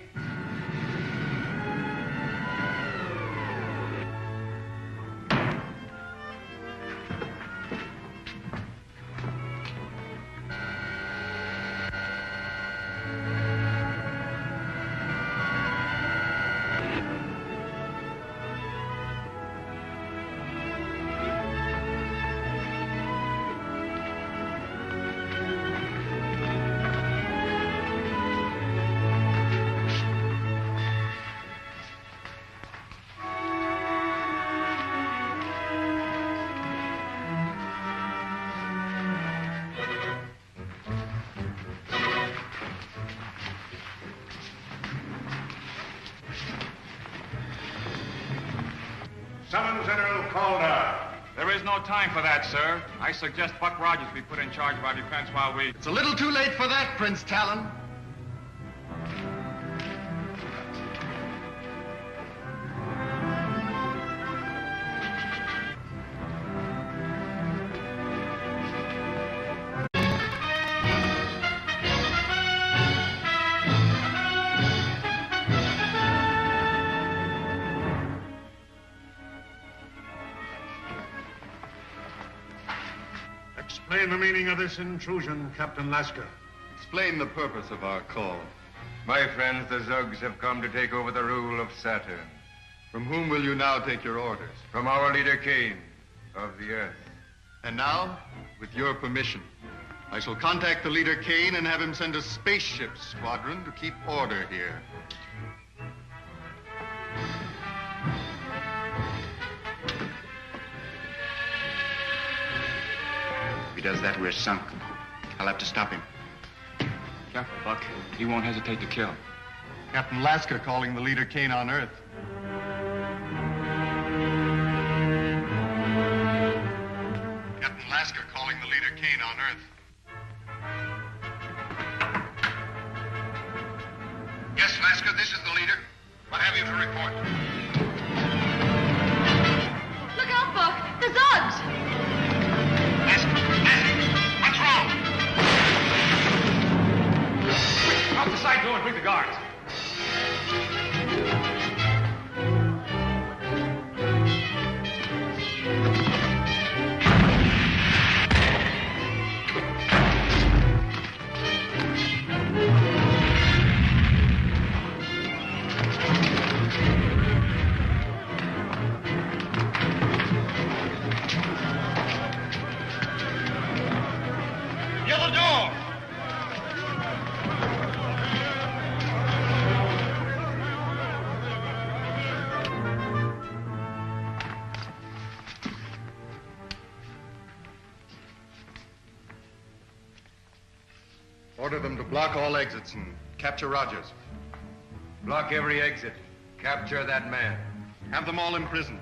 Summon General Calder. There is no time for that, sir. I suggest Buck Rogers be put in charge of our defense while we... It's a little too late for that, Prince Talon. Explain the meaning of this intrusion, Captain Laska. Explain the purpose of our call. My friends, the Zugs have come to take over the rule of Saturn. From whom will you now take your orders? From our leader, Kane, of the Earth. And now, with your permission, I shall contact the leader, Kane, and have him send a spaceship squadron to keep order here. If he does that, we're sunk. I'll have to stop him. Careful, Buck. He won't hesitate to kill. Captain Lasker calling the leader, Kane, on Earth. Captain Lasker calling the leader, Kane, on Earth. Yes, Lasker, this is the leader. What have you to report? Look out, Buck! The Zugs! What's wrong? Out the side door and bring the guards. The other door! Order them to block all exits and capture Rogers. Block every exit. Capture that man. Have them all imprisoned.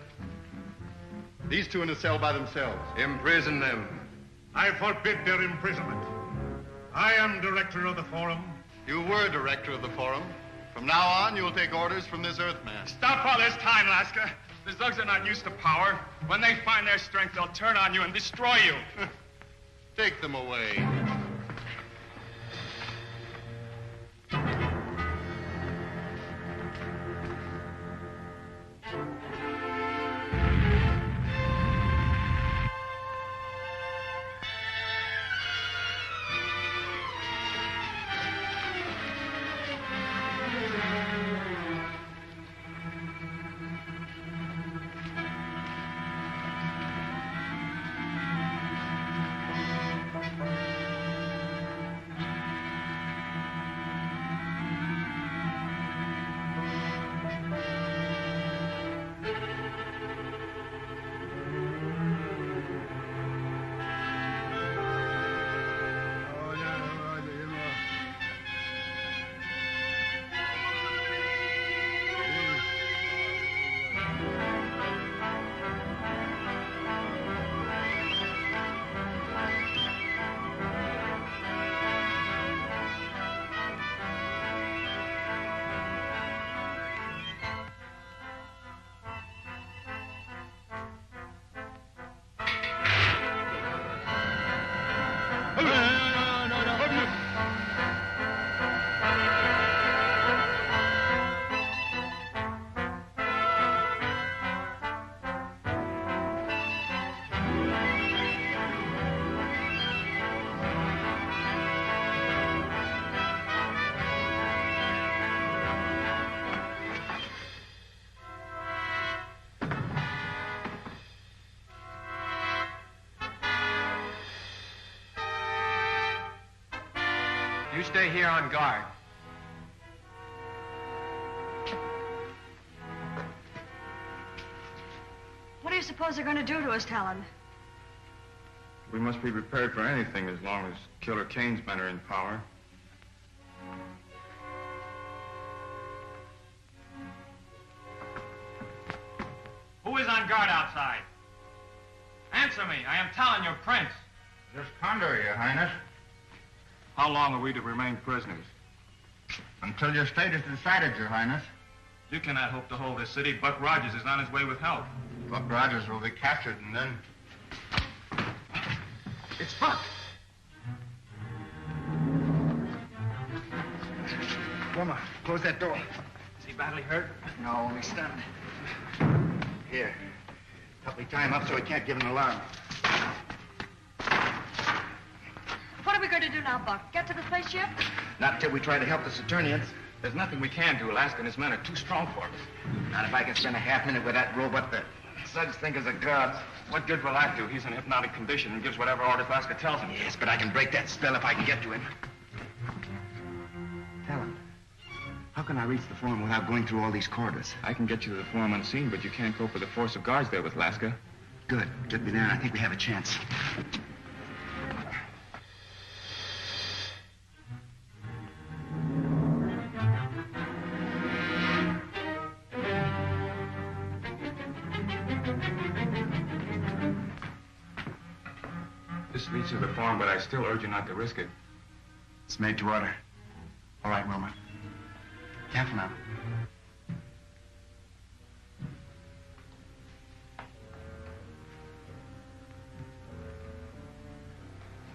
These two in a cell by themselves. Imprison them. I forbid their imprisonment. I am director of the Forum. You were director of the Forum. From now on, you'll take orders from this Earthman. Stop all this time, Lasker. The Zugs are not used to power. When they find their strength, they'll turn on you and destroy you. Take them away. You stay here on guard. What do you suppose they're going to do to us, Talon? We must be prepared for anything as long as Killer Kane's men are in power. Who is on guard outside? Answer me. I am Talon, your prince. Just Condor, Your Highness. How long are we to remain prisoners? Until your state is decided, Your Highness. You cannot hope to hold this city. Buck Rogers is on his way with help. Buck Rogers will be captured, and then... It's Buck! Wilma, close that door. Is he badly hurt? No, only stunned. Here. Help me tie him up so he can't give an alarm. What are we going to do now, Buck? Get to the spaceship? Not until we try to help the Saturnians. There's nothing we can do. Lasker and his men are too strong for us. Not if I can spend a half minute with that robot, the Suggs think is a god. What good will that do? He's in hypnotic condition and gives whatever orders Laska tells him. Yes, but I can break that spell if I can get to him. Tell him. How can I reach the farm without going through all these corridors? I can get you to the farm unseen, but you can't cope with the force of guards there with Laska. Good. Get me there, and I think we have a chance. This leads to the farm, but I still urge you not to risk it. It's made to order. All right, Wilma. Careful now.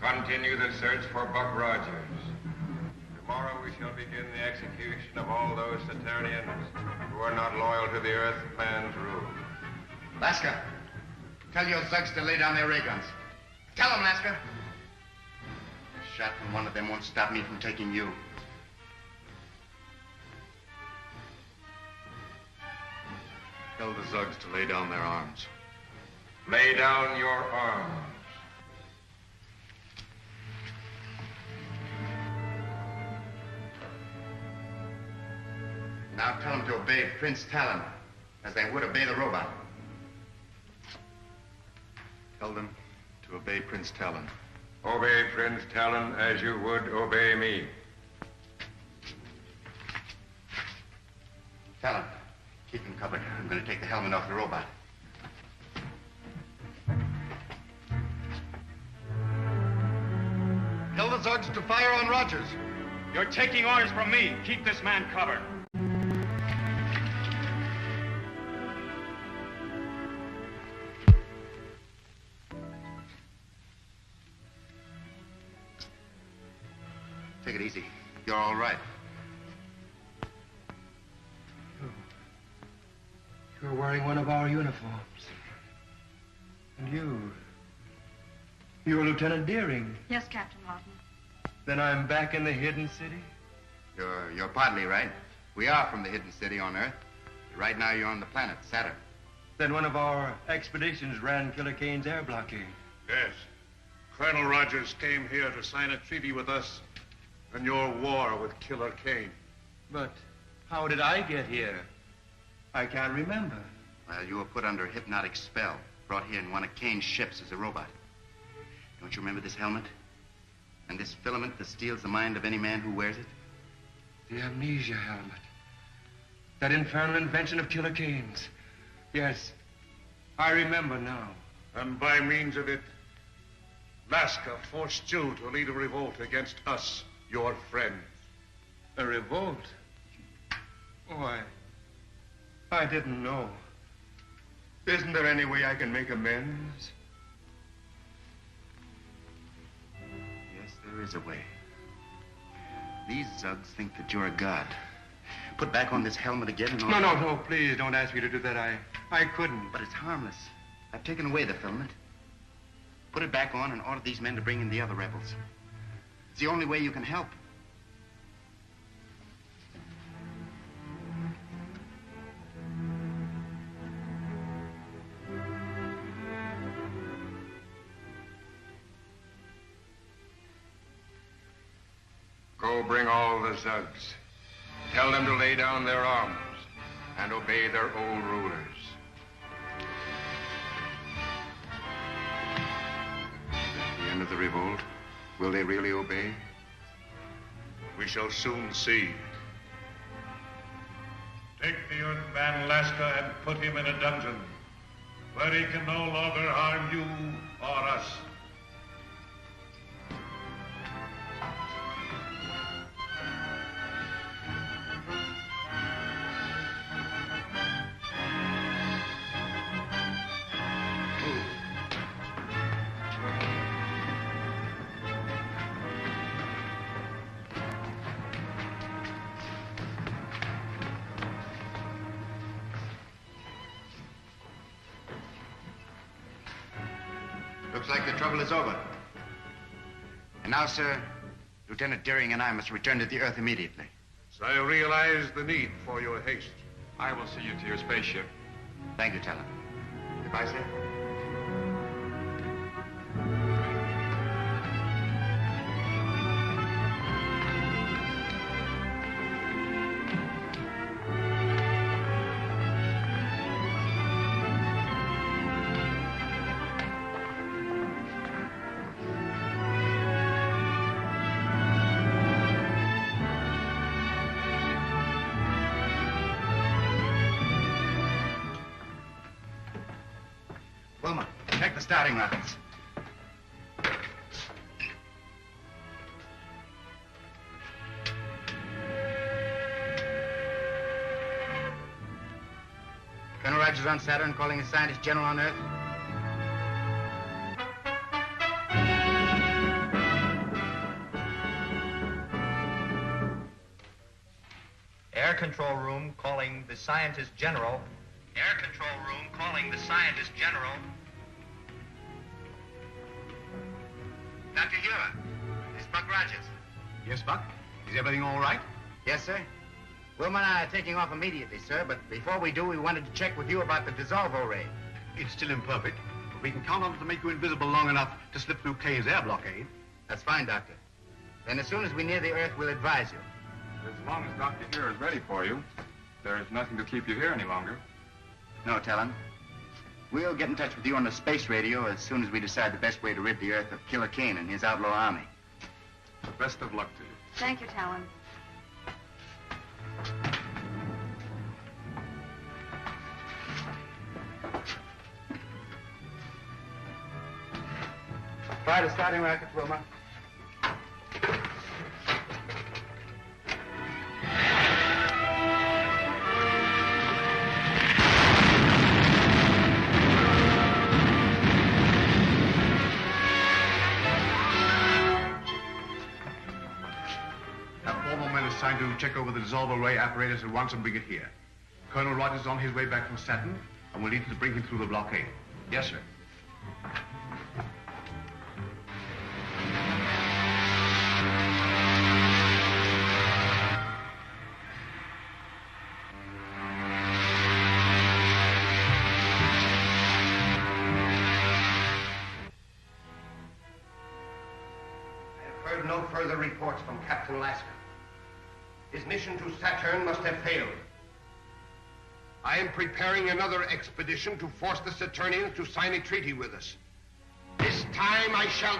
Continue the search for Buck Rogers. Tomorrow we shall begin the execution of all those Saturnians who are not loyal to the Earth man's rule. Laska, tell your Zugs to lay down their ray guns. Tell them, Laska. A shot from one of them won't stop me from taking you. Tell the Zugs to lay down their arms. Lay down your arms. Now tell them to obey Prince Talon, as they would obey the robot. Tell them to obey Prince Talon. Obey Prince Talon as you would obey me. Talon, keep him covered. I'm going to take the helmet off the robot. Tell the Zugs to fire on Rogers. You're taking orders from me. Keep this man covered. Take it easy. You're all right. You're wearing one of our uniforms. And you're Lieutenant Deering. Yes, Captain Martin. Then I'm back in the hidden city? You're partly right. We are from the hidden city on Earth. Right now you're on the planet, Saturn. Then one of our expeditions ran Killer Kane's air blockade. Yes. Colonel Rogers came here to sign a treaty with us in your war with Killer Kane. But how did I get here? I can't remember. Well, you were put under a hypnotic spell, brought here in one of Kane's ships as a robot. Don't you remember this helmet? And this filament that steals the mind of any man who wears it? The amnesia helmet. That infernal invention of Killer Kane's. Yes, I remember now. And by means of it, Laska forced you to lead a revolt against us, your friends. A revolt? Oh, I didn't know. Isn't there any way I can make amends? Yes, there is a way. These Zugs think that you're a god. Put back on this helmet again and... No, please don't ask me to do that. I couldn't. But it's harmless. I've taken away the filament. Put it back on and order these men to bring in the other rebels. It's the only way you can help. Go bring all the Zugs. Tell them to lay down their arms and obey their old rulers. At the end of the revolt, will they really obey? We shall soon see. Take the Earthman Laska and put him in a dungeon where he can no longer harm you or us. Looks like the trouble is over. And now, sir, Lieutenant Deering and I must return to the Earth immediately. So I realize the need for your haste. I will see you to your spaceship. Thank you, Talon. Bye, sir. Wilma, check the starting rockets. Colonel Rogers on Saturn, calling a scientist general on Earth. Air control room calling the scientist general. Air control room calling the scientist general. Dr. Huer, it's Buck Rogers. Yes, Buck? Is everything all right? Yes, sir. Wilma and I are taking off immediately, sir, but before we do, we wanted to check with you about the dissolvo ray. It's still imperfect, but we can count on it to make you invisible long enough to slip through Kane's air blockade. That's fine, Doctor. Then as soon as we near the Earth, we'll advise you. As long as Dr. here is ready for you, there is nothing to keep you here any longer. No, Talon. We'll get in touch with you on the space radio as soon as we decide the best way to rid the Earth of Killer Kane and his outlaw army. Best of luck to you. Thank you, Talon. Fire the starting rockets, Wilma. Assigned to check over the dissolver ray apparatus at once and bring it here. Colonel Rogers is on his way back from Saturn, and we'll need to bring him through the blockade. Yes, sir. I have heard no further reports from Captain Lasker. His mission to Saturn must have failed. I am preparing another expedition to force the Saturnians to sign a treaty with us. This time I shall...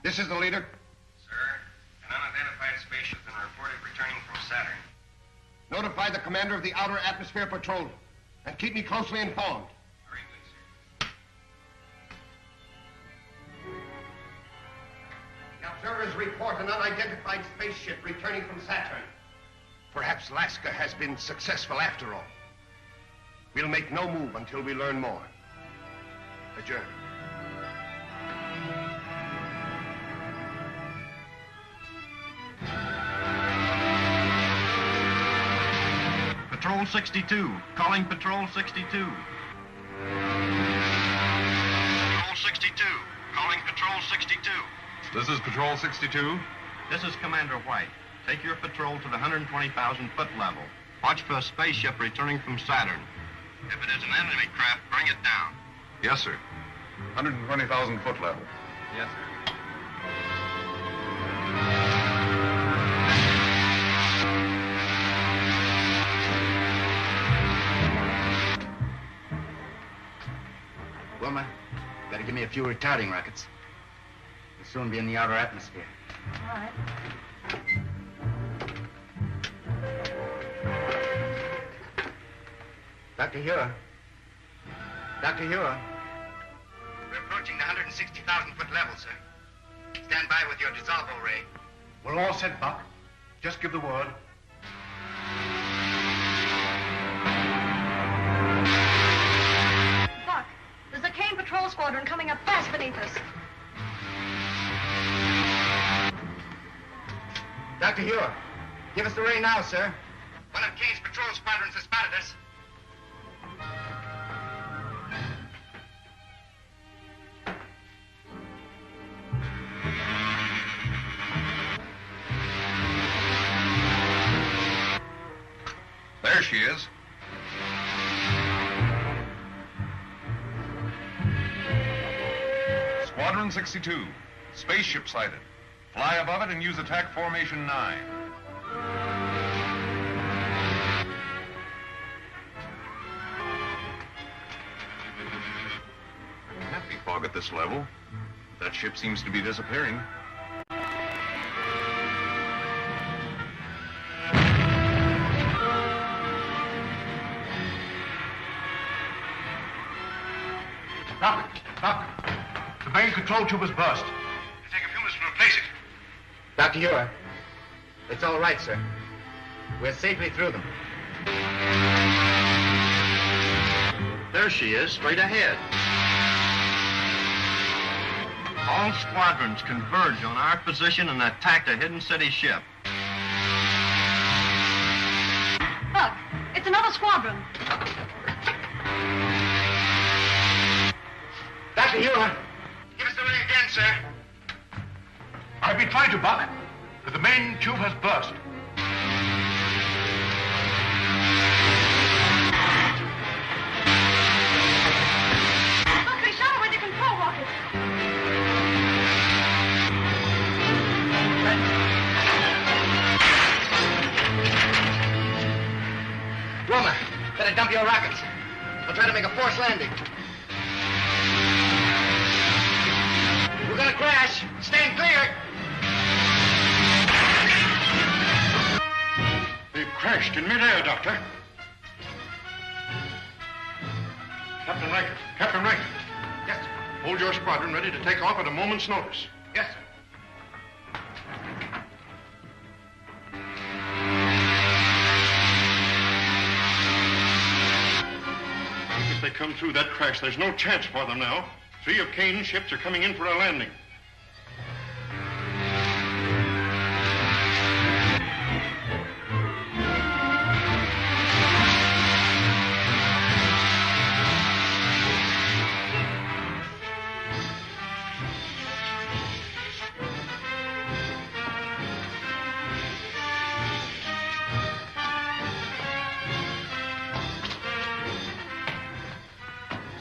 This is the leader. Sir, an unidentified spaceship has been reported returning from Saturn. Notify the commander of the Outer Atmosphere Patrol and keep me closely informed. Very good, sir. The observers report an unidentified spaceship returning from Saturn. Perhaps Lasker has been successful after all. We'll make no move until we learn more. Adjourn. Patrol 62, calling Patrol 62. Patrol 62, calling Patrol 62. This is Patrol 62. This is Commander White. Take your patrol to the 120,000-foot level. Watch for a spaceship returning from Saturn. If it is an enemy craft, bring it down. Yes, sir. 120,000 foot level. Yes, sir. Wilma, better give me a few retarding rockets. We'll soon be in the outer atmosphere. All right. Dr. Huer. Dr. Huer. We're approaching the 160,000-foot level, sir. Stand by with your dissolvo ray. We're all set, Buck. Just give the word. Buck, there's a Kane patrol squadron coming up fast beneath us. Dr. Huer, give us the ray now, sir. One of Kane's patrol squadrons has spotted us. she is. Squadron 62. Spaceship sighted. Fly above it and use attack formation 9. Can't be fog at this level. That ship seems to be disappearing. Doc, the main control tube was burst. It'll take a few minutes to replace it. Dr. Ure, it's all right, sir. We're safely through them. There she is, straight ahead. All squadrons converge on our position and attack the Hidden City ship. Look, it's another squadron. Dr. Ure, give us the ring again, sir. I've been trying to, Buck, but the main tube has burst. Look, they shot it with the control rocket. Wilma, better dump your rockets. We'll try to make a forced landing. We're gonna crash. Stand clear. They've crashed in midair, Doctor. Captain Rankin. Yes, sir. Hold your squadron ready to take off at a moment's notice. Yes, sir. If they come through that crash, there's no chance for them now. 3 of Kane's ships are coming in for a landing.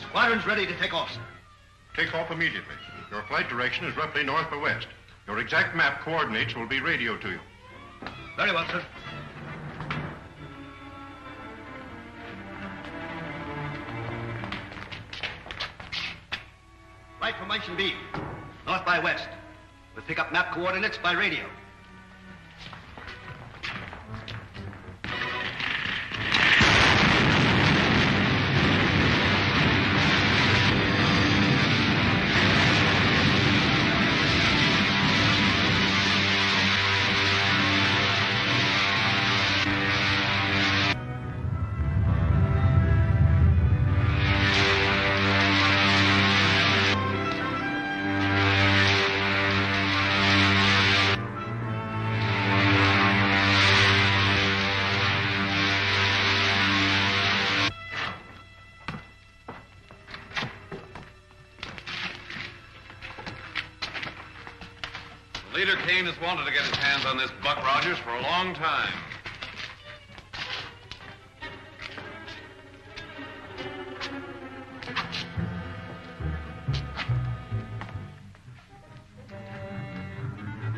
Squadron's ready to take off, sir. Take off immediately. Your flight direction is roughly north or west. Your exact map coordinates will be radioed to you. Very well, sir. Flight formation B, north by west. We'll pick up map coordinates by radio. Leader Kane has wanted to get his hands on this Buck Rogers for a long time.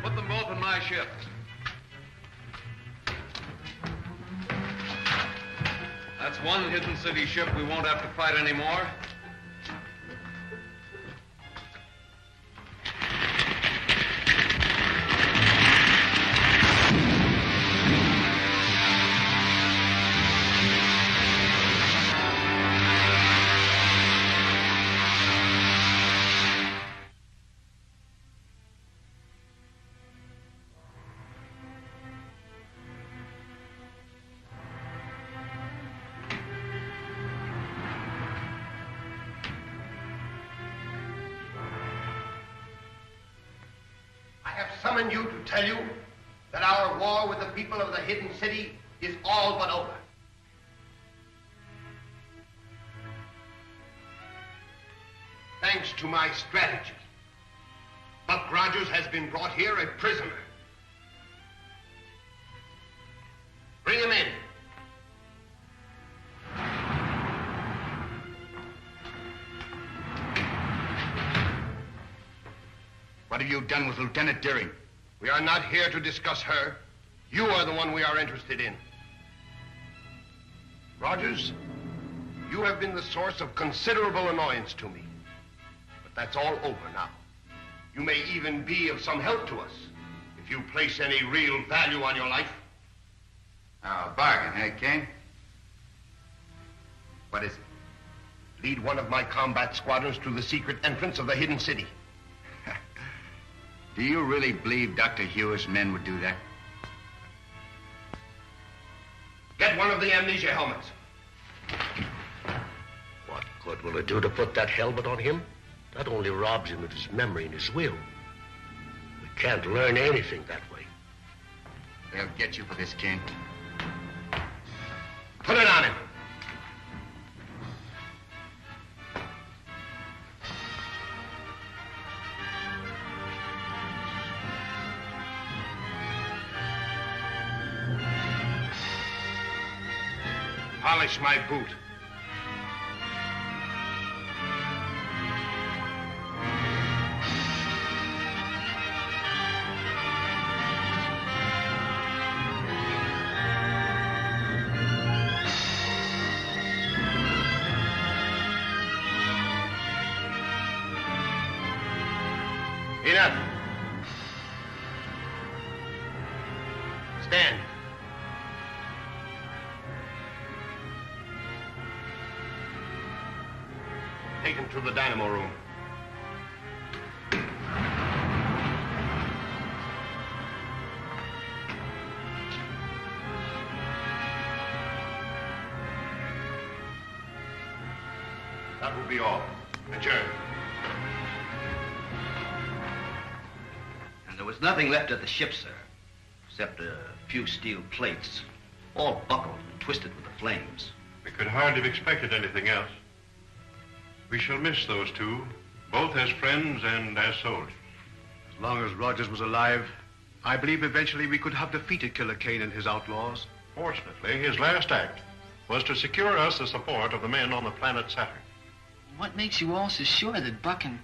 Put them both in my ship. That's one Hidden City ship we won't have to fight anymore. I have summoned you to tell you that our war with the people of the Hidden City is all but over. Thanks to my strategy, Buck Rogers has been brought here a prisoner. Bring him in. What have you done with Lieutenant Deering? We are not here to discuss her. You are the one we are interested in. Rogers, you have been the source of considerable annoyance to me. But that's all over now. You may even be of some help to us if you place any real value on your life. Bargain, eh, Kane? What is it? Lead one of my combat squadrons to the secret entrance of the hidden city. Do you really believe Dr. Hewer's men would do that? Get one of the amnesia helmets. What good will it do to put that helmet on him? That only robs him of his memory and his will. We can't learn anything that way. They'll get you for this, Kane. Put it on him. Polish my boot. Enough. Stand. Take him to the dynamo room. That will be all. Adjourn. And there was nothing left of the ship, sir, except a few steel plates, all buckled and twisted with the flames. We could hardly have expected anything else. We shall miss those two, both as friends and as soldiers. As long as Rogers was alive, I believe eventually we could have defeated Killer Kane and his outlaws. Fortunately, his last act was to secure us the support of the men on the planet Saturn. What makes you all so sure that Buck and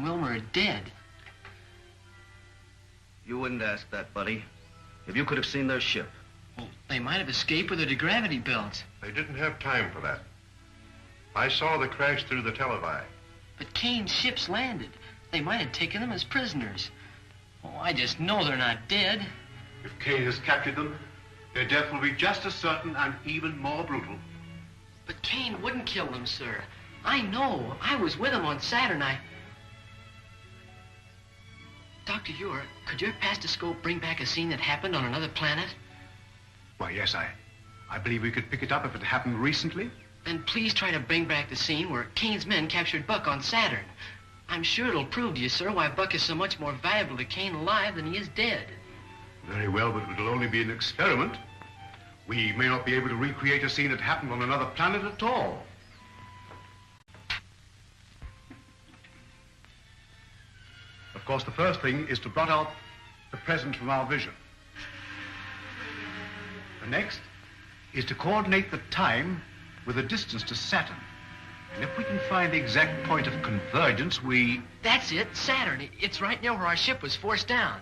Wilmer are dead? You wouldn't ask that, buddy. If you could have seen their ship. Well, they might have escaped with their degravity belts. They didn't have time for that. I saw the crash through the televi. But Kane's ships landed. They might have taken them as prisoners. Oh, I just know they're not dead. If Kane has captured them, their death will be just as certain and even more brutal. But Kane wouldn't kill them, sir. I know. I was with him on Saturn. Dr. Ure, could your pastoscope bring back a scene that happened on another planet? Why, yes, I believe we could pick it up if it happened recently. Then please try to bring back the scene where Kane's men captured Buck on Saturn. I'm sure it'll prove to you, sir, why Buck is so much more valuable to Kane alive than he is dead. Very well, but it'll only be an experiment. We may not be able to recreate a scene that happened on another planet at all. Of course, the first thing is to blot out the present from our vision. The next is to coordinate the time with the distance to Saturn. And if we can find the exact point of convergence, That's it, Saturn. It's right near where our ship was forced down.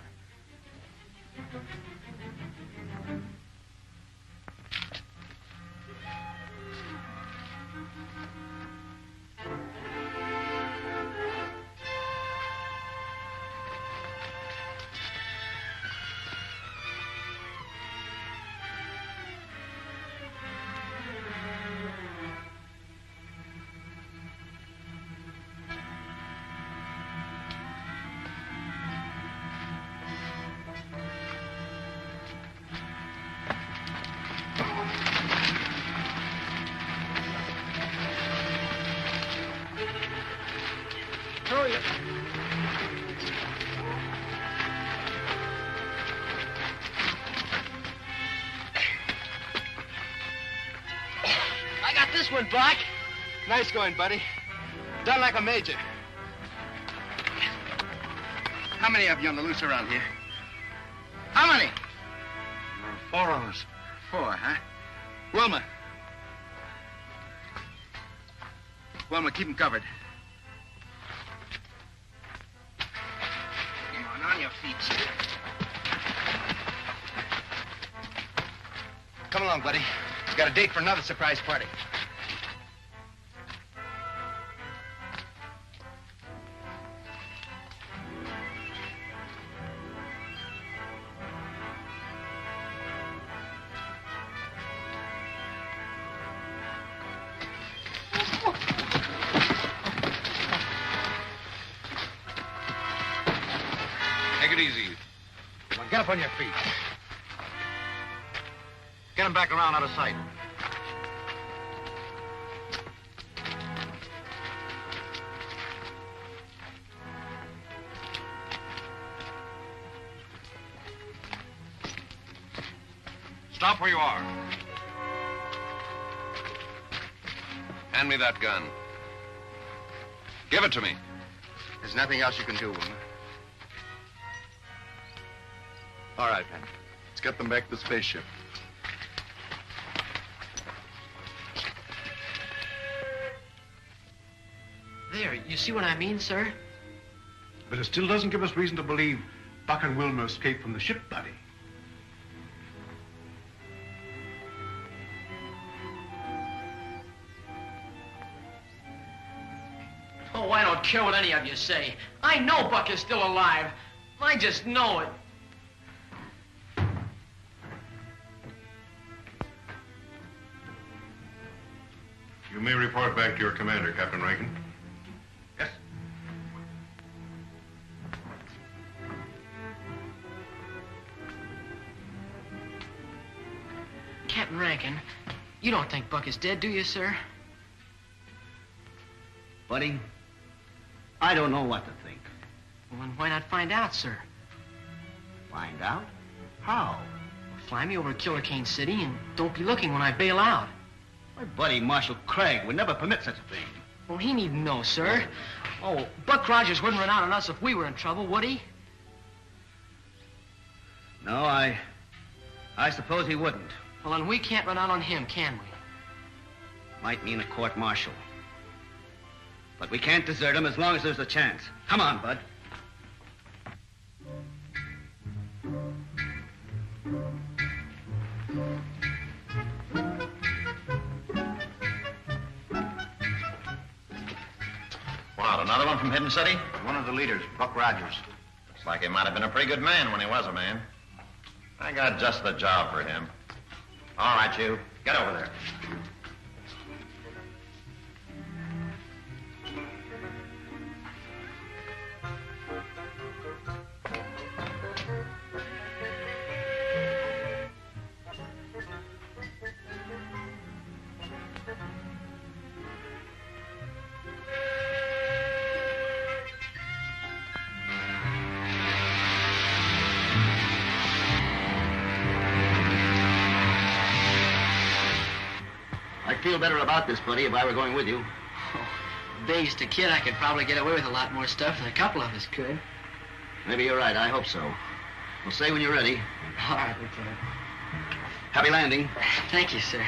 I got this one, Buck. Nice going, buddy. Done like a major. How many of you on the loose around here? How many? 4 of us. 4, huh? Wilma. Wilma, keep them covered. On your feet, sir. Come along, buddy. We've got a date for another surprise party. Take it easy. Come on, get up on your feet. Get him back around out of sight. Stop where you are. Hand me that gun. Give it to me. There's nothing else you can do, Wilmer. All right, men. Let's get them back to the spaceship. There, you see what I mean, sir? But it still doesn't give us reason to believe Buck and Wilmer escaped from the ship, buddy. Oh, I don't care what any of you say. I know Buck is still alive. I just know it. You may report back to your commander, Captain Rankin. Yes. Captain Rankin, you don't think Buck is dead, do you, sir? Buddy, I don't know what to think. Well, then why not find out, sir? Find out? How? Fly me over to Killer Kane City and don't be looking when I bail out. My buddy, Marshal Craig, would never permit such a thing. Well, he needn't know, sir. Oh, Buck Rogers wouldn't run out on us if we were in trouble, would he? No, I suppose he wouldn't. Well, then we can't run out on him, can we? Might mean a court-martial. But we can't desert him as long as there's a chance. Come on, Bud. What, another one from Hidden City? One of the leaders, Buck Rogers. Looks like he might have been a pretty good man when he was a man. I got just the job for him. All right, you. Get over there. I'd feel better about this, buddy, if I were going with you. Oh, based a kid, I could probably get away with a lot more stuff than a couple of us could. Maybe you're right. I hope so. Well, say when you're ready. All right, Lieutenant. Happy landing. Thank you, sir.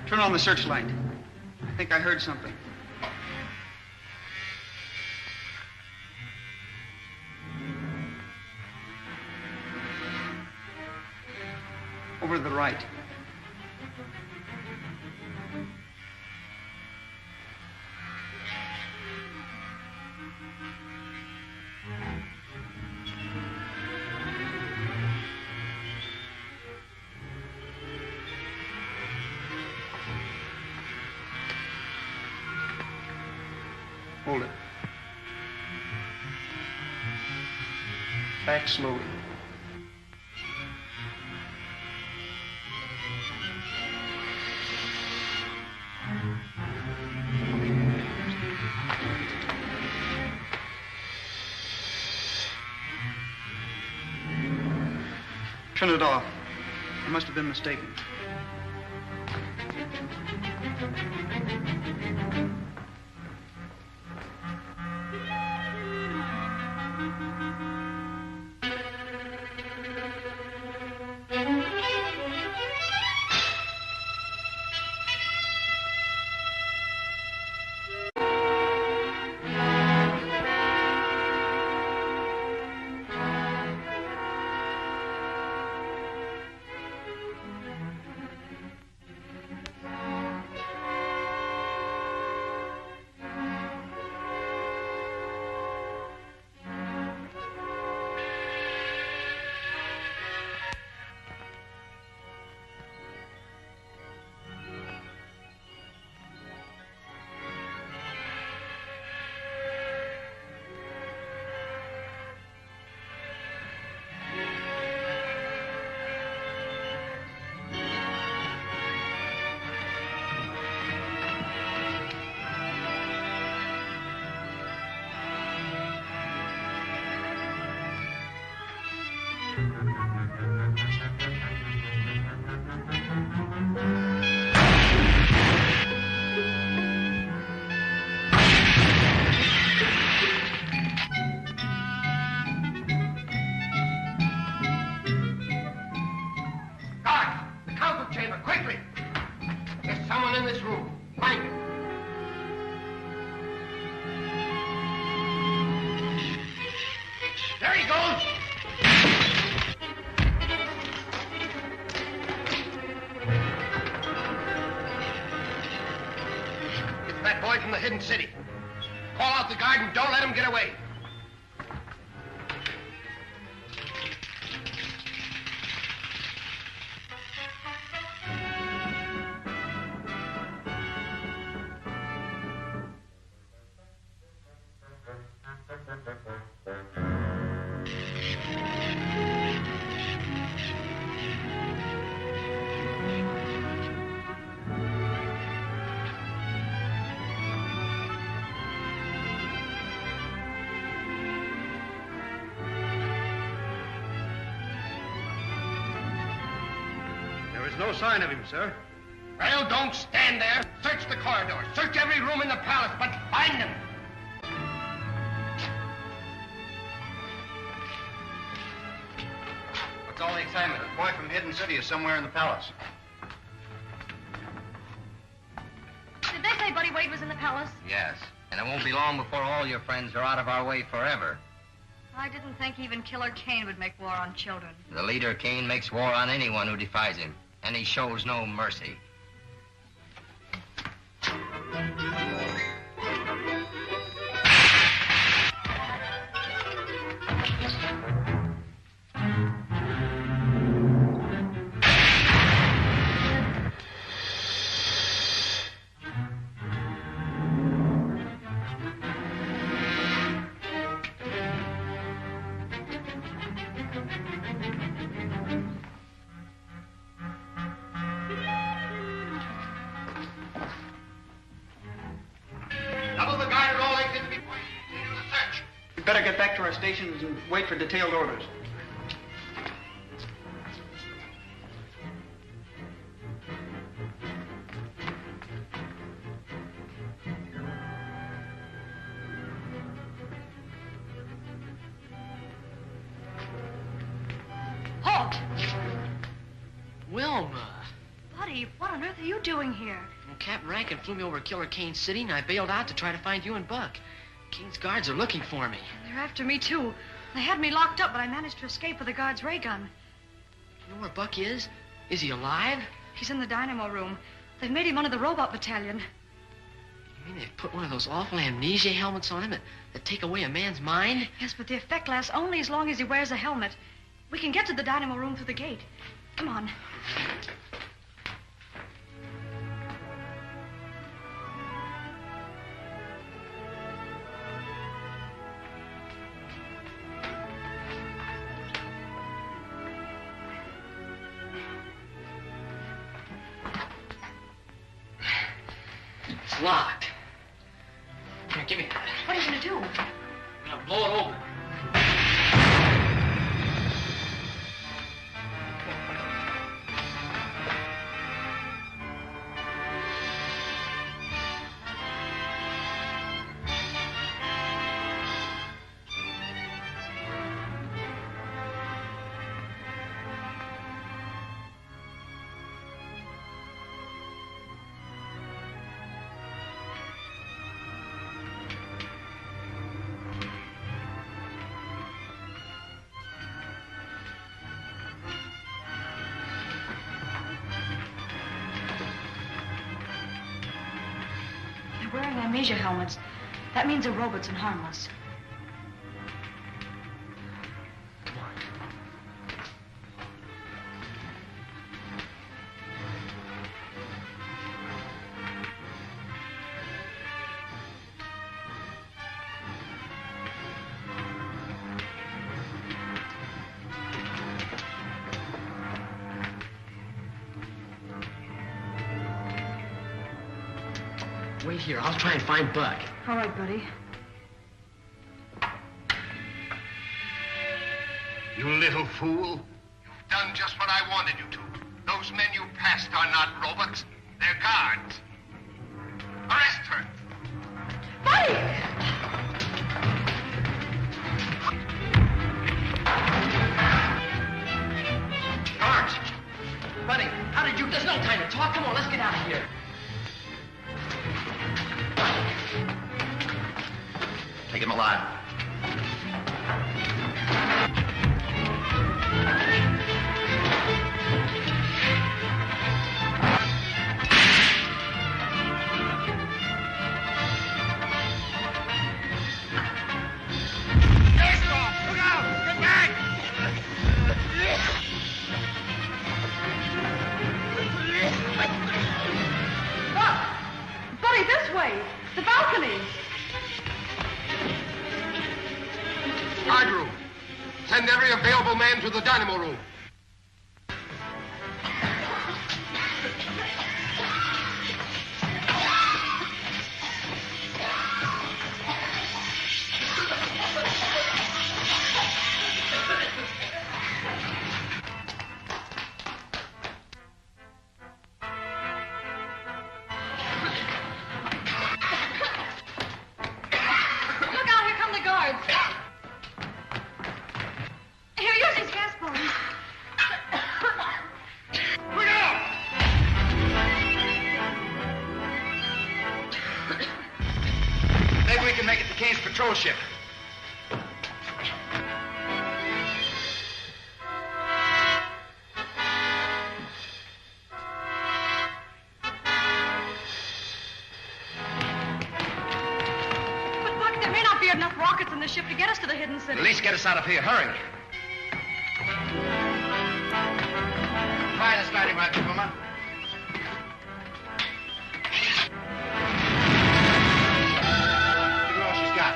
Turn on the searchlight. I think I heard something. Over to the right. Hold it. Back slowly. Turn it off. I must have been mistaken. City. Call out the guard and don't let him get away. No sign of him, sir. Well, don't stand there. Search the corridor. Search every room in the palace, but find him. What's all the excitement? A boy from Hidden City is somewhere in the palace. Did they say Buddy Wade was in the palace? Yes, and it won't be long before all your friends are out of our way forever. I didn't think even Killer Kane would make war on children. The leader Kane makes war on anyone who defies him, and he shows no mercy. Better get back to our stations and wait for detailed orders. Halt! Wilma. Buddy. Buddy, what on earth are you doing here? Well, Captain Rankin flew me over to Killer Kane's city, and I bailed out to try to find you and Buck. Kane's guards are looking for me. They're after me, too. They had me locked up, but I managed to escape with the guard's ray gun. You know where Buck is? Is he alive? He's in the dynamo room. They've made him one of the robot battalion. You mean they've put one of those awful amnesia helmets on him that take away a man's mind? Yes, but the effect lasts only as long as he wears a helmet. We can get to the dynamo room through the gate. Come on. It's locked. Here, give me that. What are you going to do? I'm going to blow it open. They're wearing amnesia helmets. That means they're robots and harmless. Wait here. I'll try and find Buck. All right, buddy. You little fool. You've done just what I wanted you to. Those men you passed are not robots. They're guards. Arrest her. Buddy! Guards! Buddy, how did you... There's no time to talk. Come on, let's get out of here. Take him alive. Look out! Get back! Buddy, this way! The balcony! Guard room. Send every available man to the dynamo room. Look out, here come the guards! Here, use these gas bombs. Look out! Maybe we can make it to Kane's patrol ship. But, Buck, there may not be enough rockets in the ship to get us to the hidden city. At least get us out of here. Hurry. Try the starting rocket, Puma. Figure all she's got.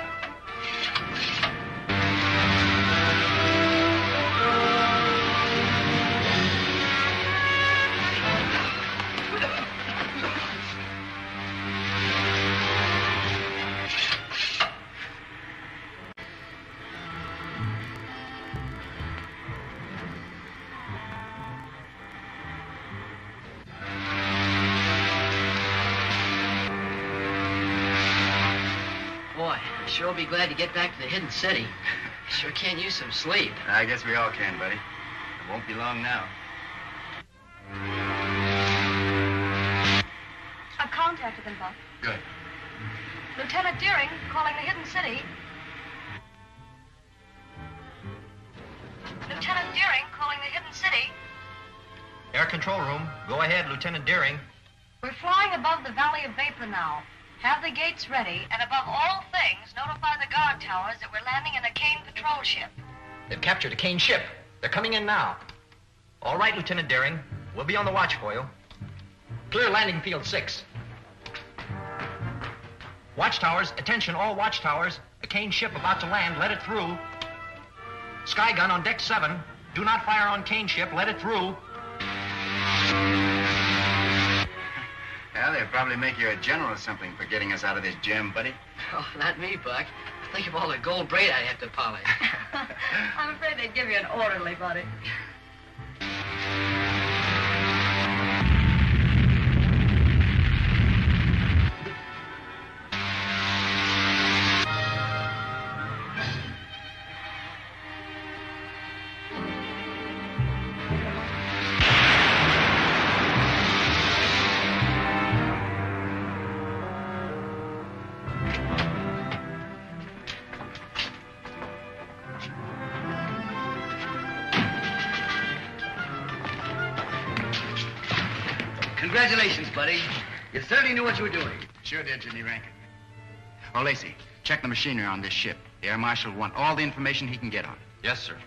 Boy, I sure will be glad to get back to the hidden city. Sure can use some sleep. I guess we all can, buddy. It won't be long now. contacted them, Buck. Good. Lieutenant Deering, calling the hidden city. Lieutenant Deering, calling the hidden city. Air control room. Go ahead, Lieutenant Deering. We're flying above the Valley of Vapor now. Have the gates ready, and above all things, notify the guard towers that we're landing in a Kane patrol ship. They've captured a Kane ship. They're coming in now. All right, Lieutenant Deering. We'll be on the watch for you. Clear landing field 6. Watchtowers, attention all watchtowers. A Kane ship about to land. Let it through. Sky gun on deck 7. Do not fire on Kane ship. Let it through. Well, they'll probably make you a general or something for getting us out of this jam, buddy. Oh, not me, Buck. Think of all the gold braid I'd have to polish. I'm afraid they'd give you an orderly, buddy. Congratulations, buddy. You certainly knew what you were doing. Sure did, Jimmy Rankin. Oh, Lacey, check the machinery on this ship. The air marshal will want all the information he can get on it. Yes, sir.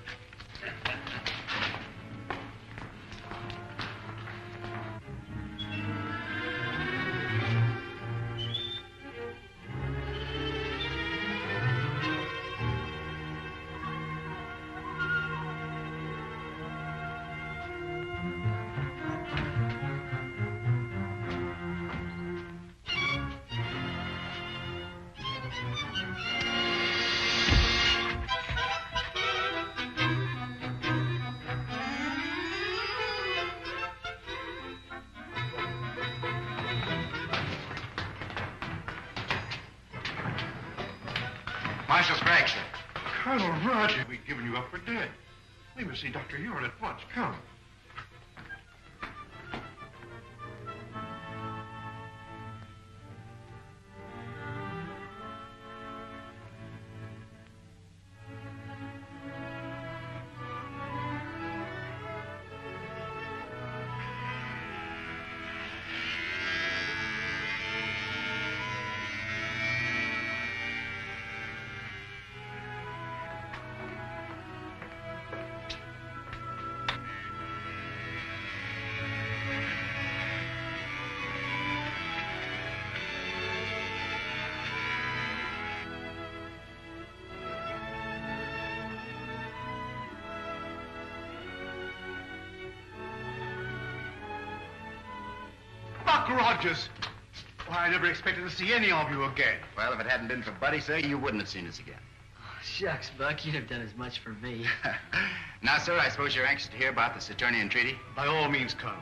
Marshal Sprague, sir. Colonel Roger, we've given you up for dead. We must see Dr. Ure at once. Come. Buck Rogers! Why, I never expected to see any of you again. Well, if it hadn't been for Buddy, sir, you wouldn't have seen us again. Shucks, Buck, you'd have done as much for me. Now, sir, I suppose you're anxious to hear about the Saturnian Treaty? By all means, Colonel.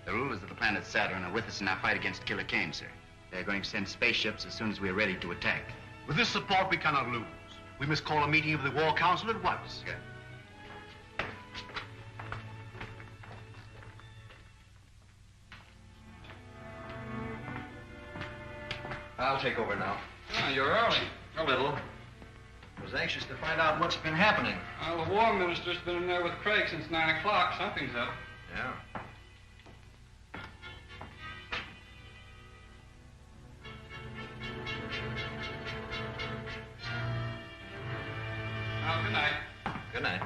The rulers of the planet Saturn are with us in our fight against Killer Kane, sir. They're going to send spaceships as soon as we're ready to attack. With this support, we cannot lose. We must call a meeting of the War Council at once. Good. I'll take over now. Oh, you're early. A little. Was anxious to find out what's been happening. Well, the war minister's been in there with Craig since 9 o'clock. Something's up. Yeah. Oh, good night. Good night.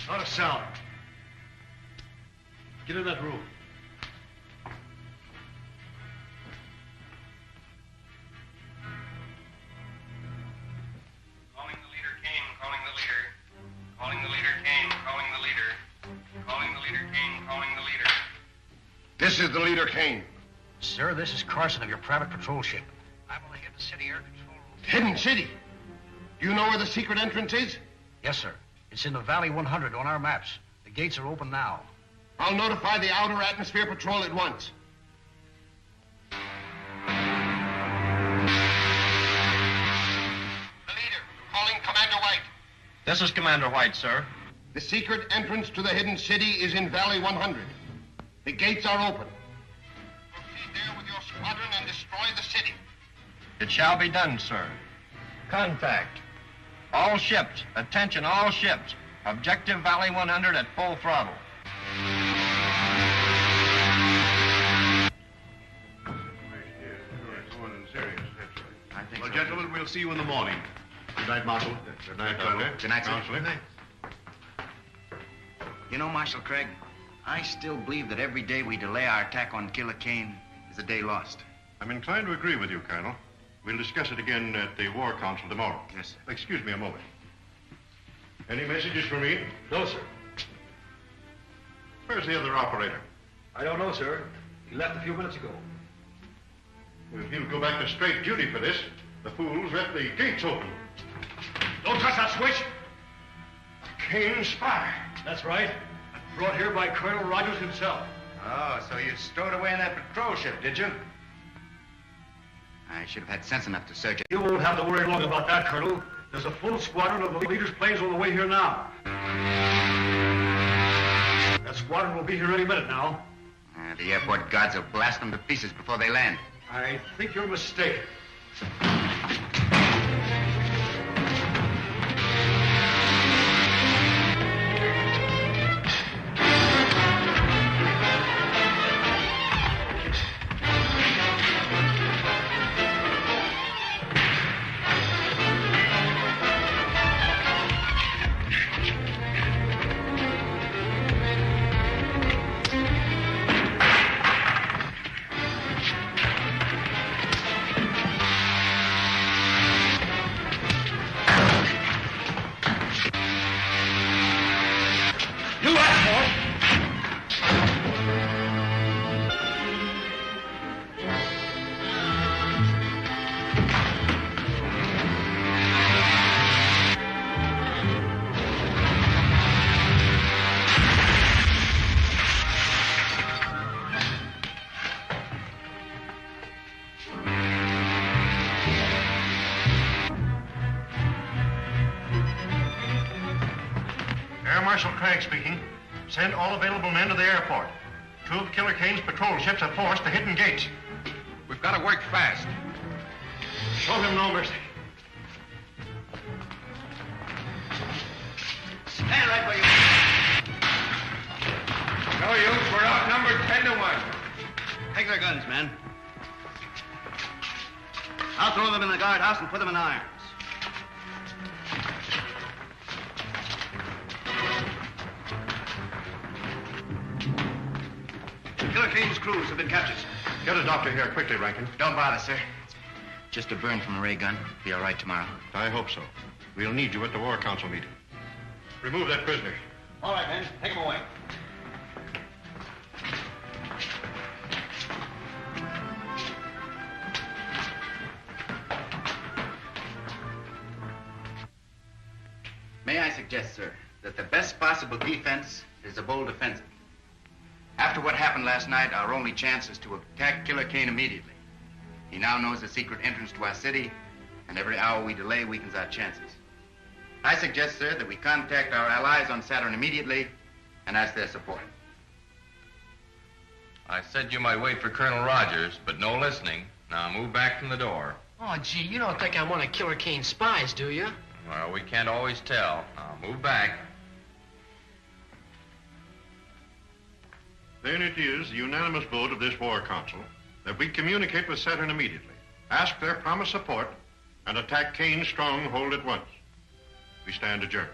Not a sound. Get in that room. Calling the leader, Kane. Calling the leader. Calling the leader, Kane. Calling the leader. Calling the leader, Kane. Calling the leader. This is the leader, Kane. Sir, this is Carson of your private patrol ship. I'm on the hidden city air control room. Hidden city? Do you know where the secret entrance is? Yes, sir. It's in the Valley 100 on our maps. The gates are open now. I'll notify the Outer Atmosphere Patrol at once. The leader, calling Commander White. This is Commander White, sir. The secret entrance to the hidden city is in Valley 100. The gates are open. Proceed there with your squadron and destroy the city. It shall be done, sir. Contact. All ships. Attention, all ships. Objective Valley 100 at full throttle. Well, gentlemen, we'll see you in the morning. Good night, Marshal. Good night, Colonel. Good night, sir. Counselor. Good night. You know, Marshal Craig, I still believe that every day we delay our attack on Killer Kane is a day lost. I'm inclined to agree with you, Colonel. We'll discuss it again at the War Council tomorrow. Yes, sir. Excuse me a moment. Any messages for me? No, sir. Where's the other operator? I don't know, sir. He left a few minutes ago. Well, he'll go back to straight duty for this. The fools left the gates open. Don't touch that switch. Kane spy. That's right. Brought here by Colonel Rogers himself. Oh, so you stowed away in that patrol ship, did you? I should have had sense enough to search it. You won't have to worry long about that, Colonel. There's a full squadron of the leader's planes on the way here now. That squadron will be here any minute now. The airport guards will blast them to pieces before they land. I think you're mistaken. Marshal Craig speaking. Send all available men to the airport. 2 of Killer Kane's patrol ships have forced the hidden gates. We've got to work fast. Show him no mercy. Stand right where you are. No use. We're outnumbered 10 to 1. Take their guns, men. I'll throw them in the guardhouse and put them in irons. Killer Kane's crews have been captured, sir. Get a doctor here quickly, Rankin. Don't bother, sir. Just a burn from a ray gun. Be all right tomorrow. I hope so. We'll need you at the War Council meeting. Remove that prisoner. All right, men. Take him away. May I suggest, sir, that the best possible defense is a bold offensive. After what happened last night, our only chance is to attack Killer Kane immediately. He now knows the secret entrance to our city, and every hour we delay weakens our chances. I suggest, sir, that we contact our allies on Saturn immediately and ask their support. I said you might wait for Colonel Rogers, but no listening. Now move back from the door. Oh, gee, you don't think I'm one of Killer Kane's spies, do you? Well, we can't always tell. Now move back. Then it is the unanimous vote of this War Council that we communicate with Saturn immediately, ask their promised support, and attack Kane's stronghold at once. We stand adjourned.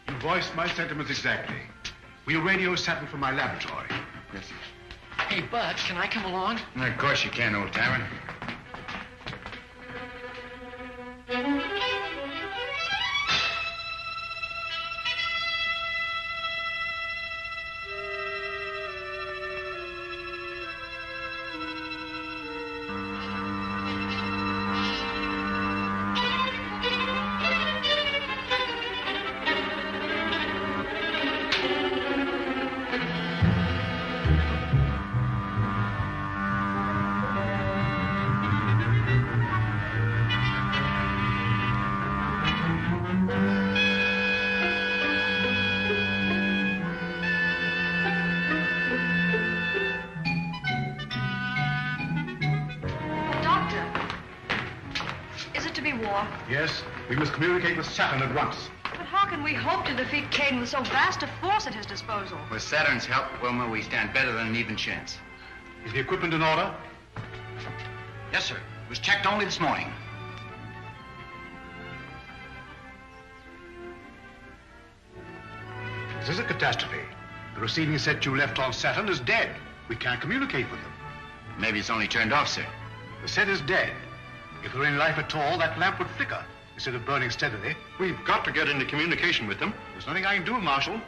You voiced my sentiments exactly. We'll radio Saturn from my laboratory. Yes, sir. Hey, Bud, can I come along? Of course you can, old timer. for. Yes, we must communicate with Saturn at once. But how can we hope to defeat Kane with so vast a force at his disposal? With Saturn's help, Wilma, we stand better than an even chance. Is the equipment in order? Yes, sir. It was checked only this morning. This is a catastrophe. The receiving set you left on Saturn is dead. We can't communicate with them. Maybe it's only turned off, sir. The set is dead. If there were any life at all, that lamp would flicker instead of burning steadily. We've got to get into communication with them. There's nothing I can do, Marshal.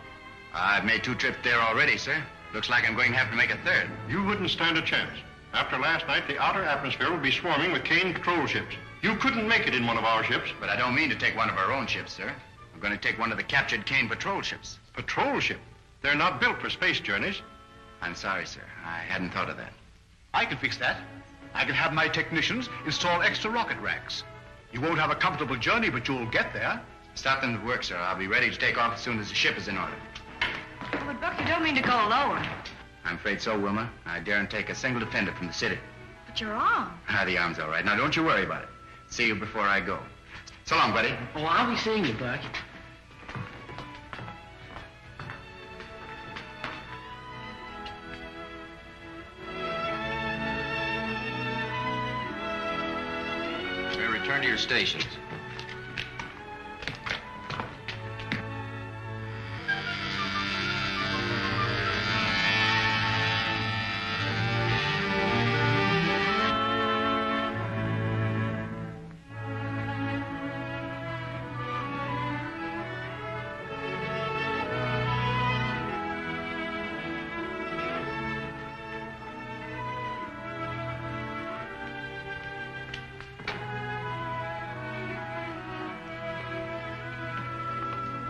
I've made 2 trips there already, sir. Looks like I'm going to have to make a 3rd. You wouldn't stand a chance. After last night, the outer atmosphere will be swarming with Kane patrol ships. You couldn't make it in one of our ships. But I don't mean to take one of our own ships, sir. I'm going to take one of the captured Kane patrol ships. Patrol ship? They're not built for space journeys. I'm sorry, sir. I hadn't thought of that. I can fix that. I can have my technicians install extra rocket racks. You won't have a comfortable journey, but you'll get there. Stop them at work, sir. I'll be ready to take off as soon as the ship is in order. But, Buck, you don't mean to go alone. I'm afraid so, Wilma. I daren't take a single defender from the city. But your arm. The arm's all right. Now, don't you worry about it. See you before I go. So long, buddy. Oh, I'll be seeing you, Buck. Return to your stations.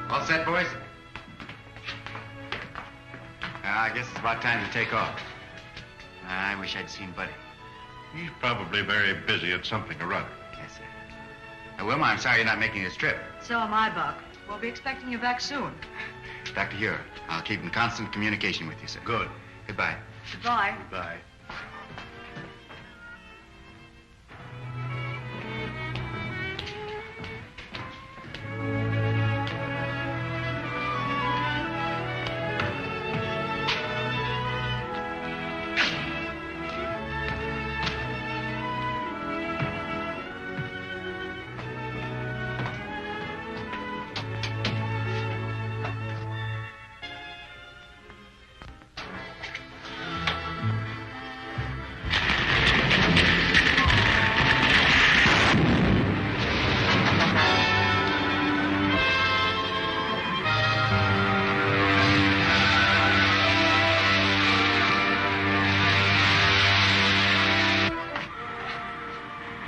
All set, boys? I guess it's about time to take off. I wish I'd seen Buddy. He's probably very busy at something or other. Yes, sir. Wilma, I'm sorry you're not making this trip. So am I, Buck. We'll be expecting you back soon. Dr. Huer, I'll keep in constant communication with you, sir. Good. Goodbye. Goodbye. Goodbye.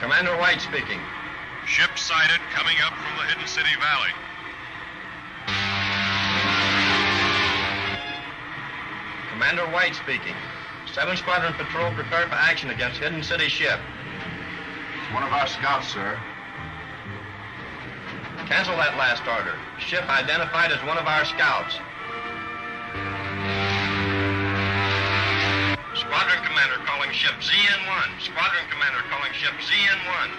Commander White speaking. Ship sighted coming up from the Hidden City Valley. Commander White speaking. 7 Squadron Patrol prepare for action against Hidden City ship. It's one of our scouts, sir. Cancel that last order. Ship identified as one of our scouts. Squadron Commander calling ship ZN1. Squadron Commander calling ship ZN1.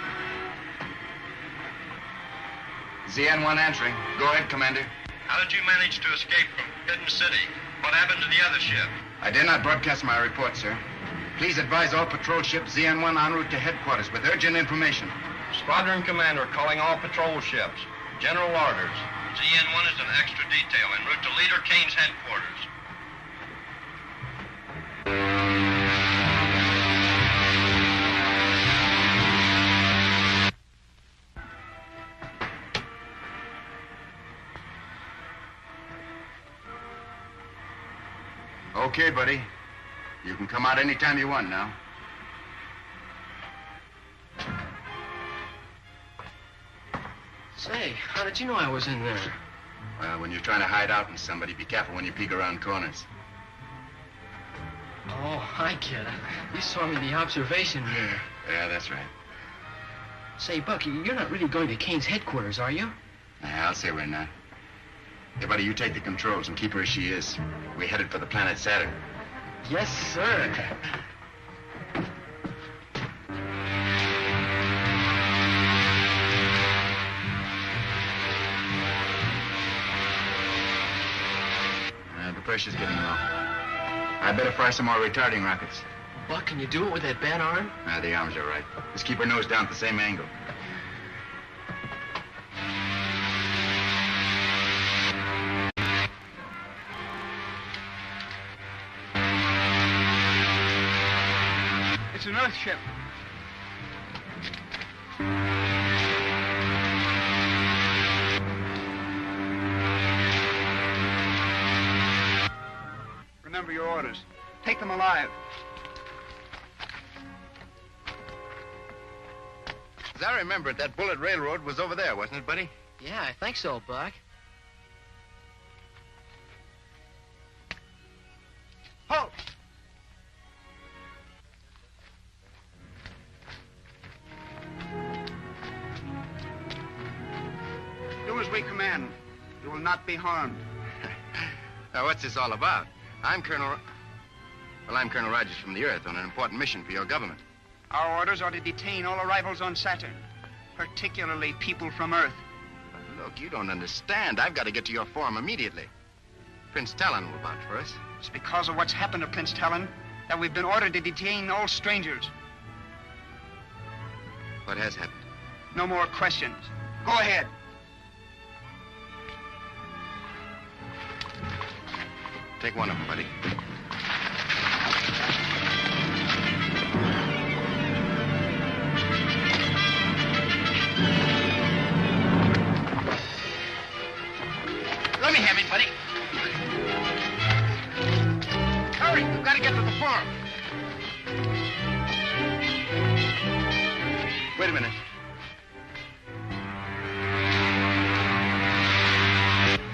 ZN1 answering. Go ahead, Commander. How did you manage to escape from Hidden City? What happened to the other ship? I did not broadcast my report, sir. Please advise all patrol ships ZN1 en route to headquarters with urgent information. Squadron Commander calling all patrol ships. General orders. ZN1 is an extra detail en route to Leader Kane's headquarters. Okay, buddy. You can come out anytime you want now. Say, how did you know I was in there? Well, when you're trying to hide out from somebody, be careful when you peek around corners. Oh, I get it. You saw me in the observation mirror. Yeah, that's right. Say, Bucky, you're not really going to Kane's headquarters, are you? I'll say we're not. Hey, buddy, you take the controls and keep her as she is. We're headed for the planet Saturn. Yes, sir. pressure's getting low. I better fire some more retarding rockets. Buck, can you do it with that bad arm? The arms are right. Just keep her nose down at the same angle. It's an Earth ship. Remember your orders. Take them alive. As I remember it, that bullet railroad was over there, wasn't it, buddy? Yeah, I think so, Buck. Halt! Do as we command. You will not be harmed. Now, what's this all about? I'm Colonel Rogers from the Earth on an important mission for your government. Our orders are to detain all arrivals on Saturn, particularly people from Earth. But look, you don't understand. I've got to get to your forum immediately. Prince Talon will vouch for us. It's because of what's happened to Prince Talon that we've been ordered to detain all strangers. What has happened? No more questions. Go ahead. Take one of them, buddy. Let me have it, buddy. Hurry, we've got to get to the farm. Wait a minute.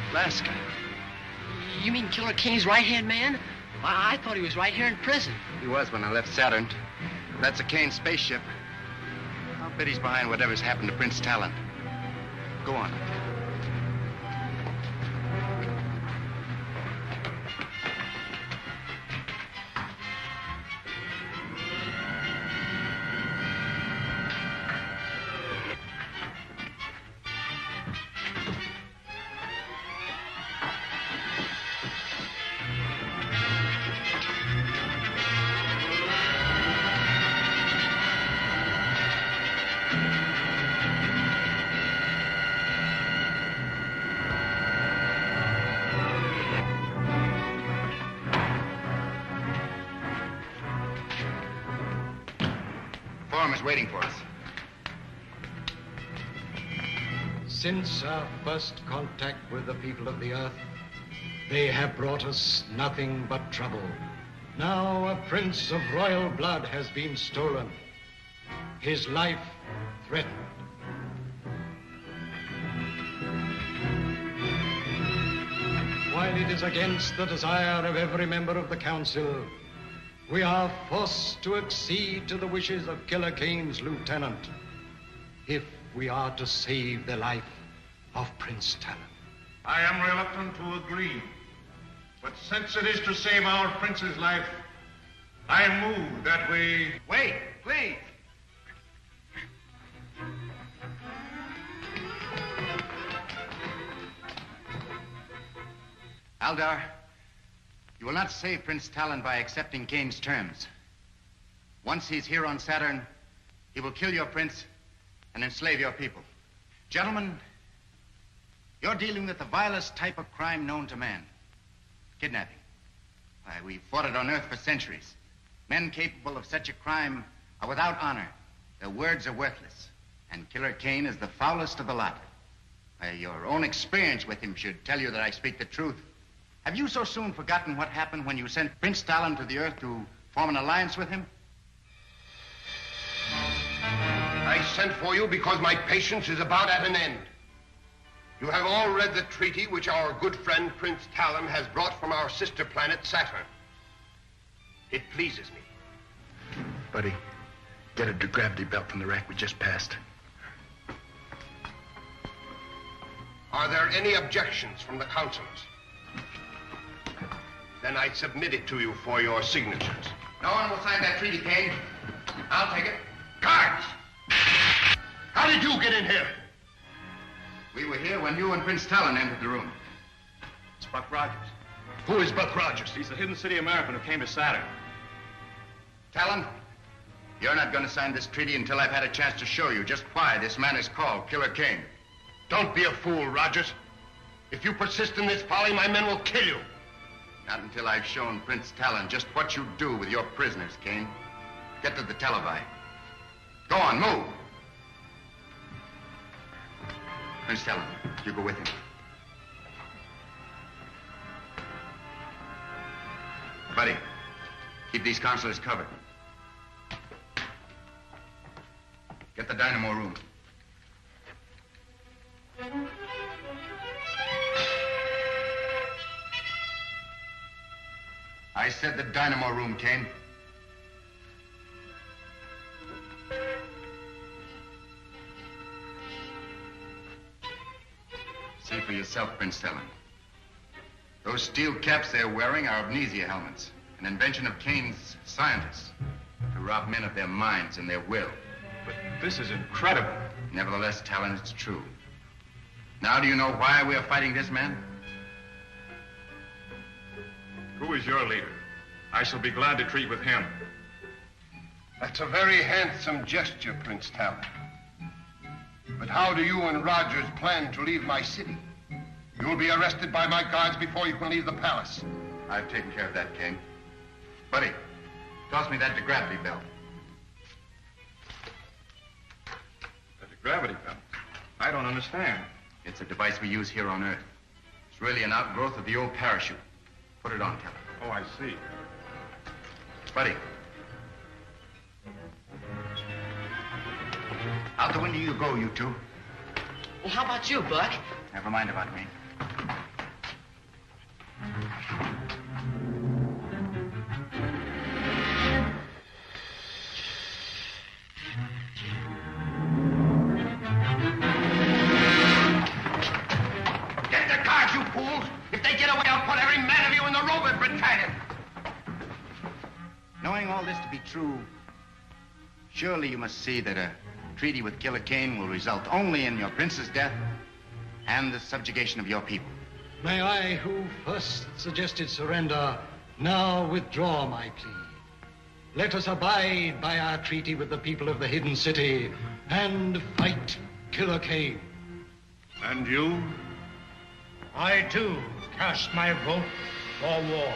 Alaska. You mean Killer Kane's right-hand man? I thought he was right here in prison. He was when I left Saturn. That's a Kane spaceship. I'll bet he's behind whatever's happened to Prince Talon. Go on. Is waiting for us. Since our first contact with the people of the Earth, they have brought us nothing but trouble. Now a prince of royal blood has been stolen, his life threatened. While it is against the desire of every member of the council, we are forced to accede to the wishes of Killer Kane's lieutenant if we are to save the life of Prince Talon. I am reluctant to agree, but since it is to save our prince's life, I move that we... Wait, please. Aldar, you will not save Prince Talon by accepting Kane's terms. Once he's here on Saturn, he will kill your prince and enslave your people. Gentlemen, you're dealing with the vilest type of crime known to man. Kidnapping. Why, we've fought it on Earth for centuries. Men capable of such a crime are without honor. Their words are worthless. And Killer Kane is the foulest of the lot. Why, your own experience with him should tell you that I speak the truth. Have you so soon forgotten what happened when you sent Prince Talon to the Earth to form an alliance with him? I sent for you because my patience is about at an end. You have all read the treaty which our good friend Prince Talon has brought from our sister planet Saturn. It pleases me. Buddy, get a gravity belt from the rack we just passed. Are there any objections from the councilors? Then I submit it to you for your signatures. No one will sign that treaty, Kane. I'll take it. Guards! How did you get in here? We were here when you and Prince Talon entered the room. It's Buck Rogers. Who is Buck Rogers? He's the hidden city American who came to Saturn. Talon, you're not going to sign this treaty until I've had a chance to show you just why this man is called Killer Kane. Don't be a fool, Rogers. If you persist in this folly, my men will kill you. Not until I've shown Prince Talon just what you do with your prisoners, Kane. Get to the televi. Go on, move. Prince Talon, you go with him. Buddy, keep these counselors covered. Get the dynamo room. I said the dynamo room, Kane. See for yourself, Prince Talon. Those steel caps they're wearing are amnesia helmets, an invention of Kane's scientists to rob men of their minds and their will. But this is incredible. Nevertheless, Talon, it's true. Now do you know why we are fighting this man? Who is your leader? I shall be glad to treat with him. That's a very handsome gesture, Prince Talon. But how do you and Rogers plan to leave my city? You'll be arrested by my guards before you can leave the palace. I've taken care of that, Kane. Buddy, toss me that gravity belt. The gravity belt? I don't understand. It's a device we use here on Earth. It's really an outgrowth of the old parachute. Put it on, Talon. Oh, I see. Buddy. Out the window you go, you two. Well, how about you, Buck? Never mind about me. Get the guards, you fools! If they get away, I'll put every man of you in the robot battalion! Knowing all this to be true, surely you must see that a treaty with Killer Kane will result only in your prince's death and the subjugation of your people. May I, who first suggested surrender, now withdraw my plea. Let us abide by our treaty with the people of the hidden city and fight Killer Kane. And you? I, too, cast my vote for war.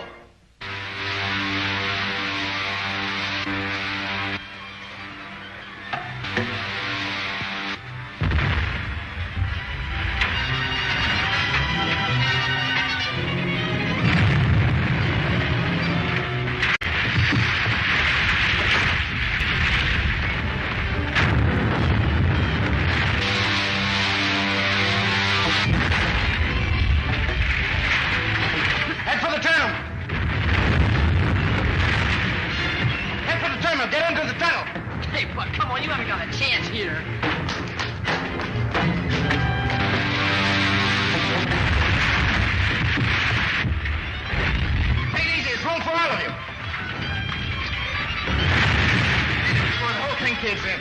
Head for the tunnel! Head for the tunnel! Get into the tunnel! Hey, Buck, come on, you haven't got a chance here. Take it easy, there's room for all of you. Before the whole thing caves in.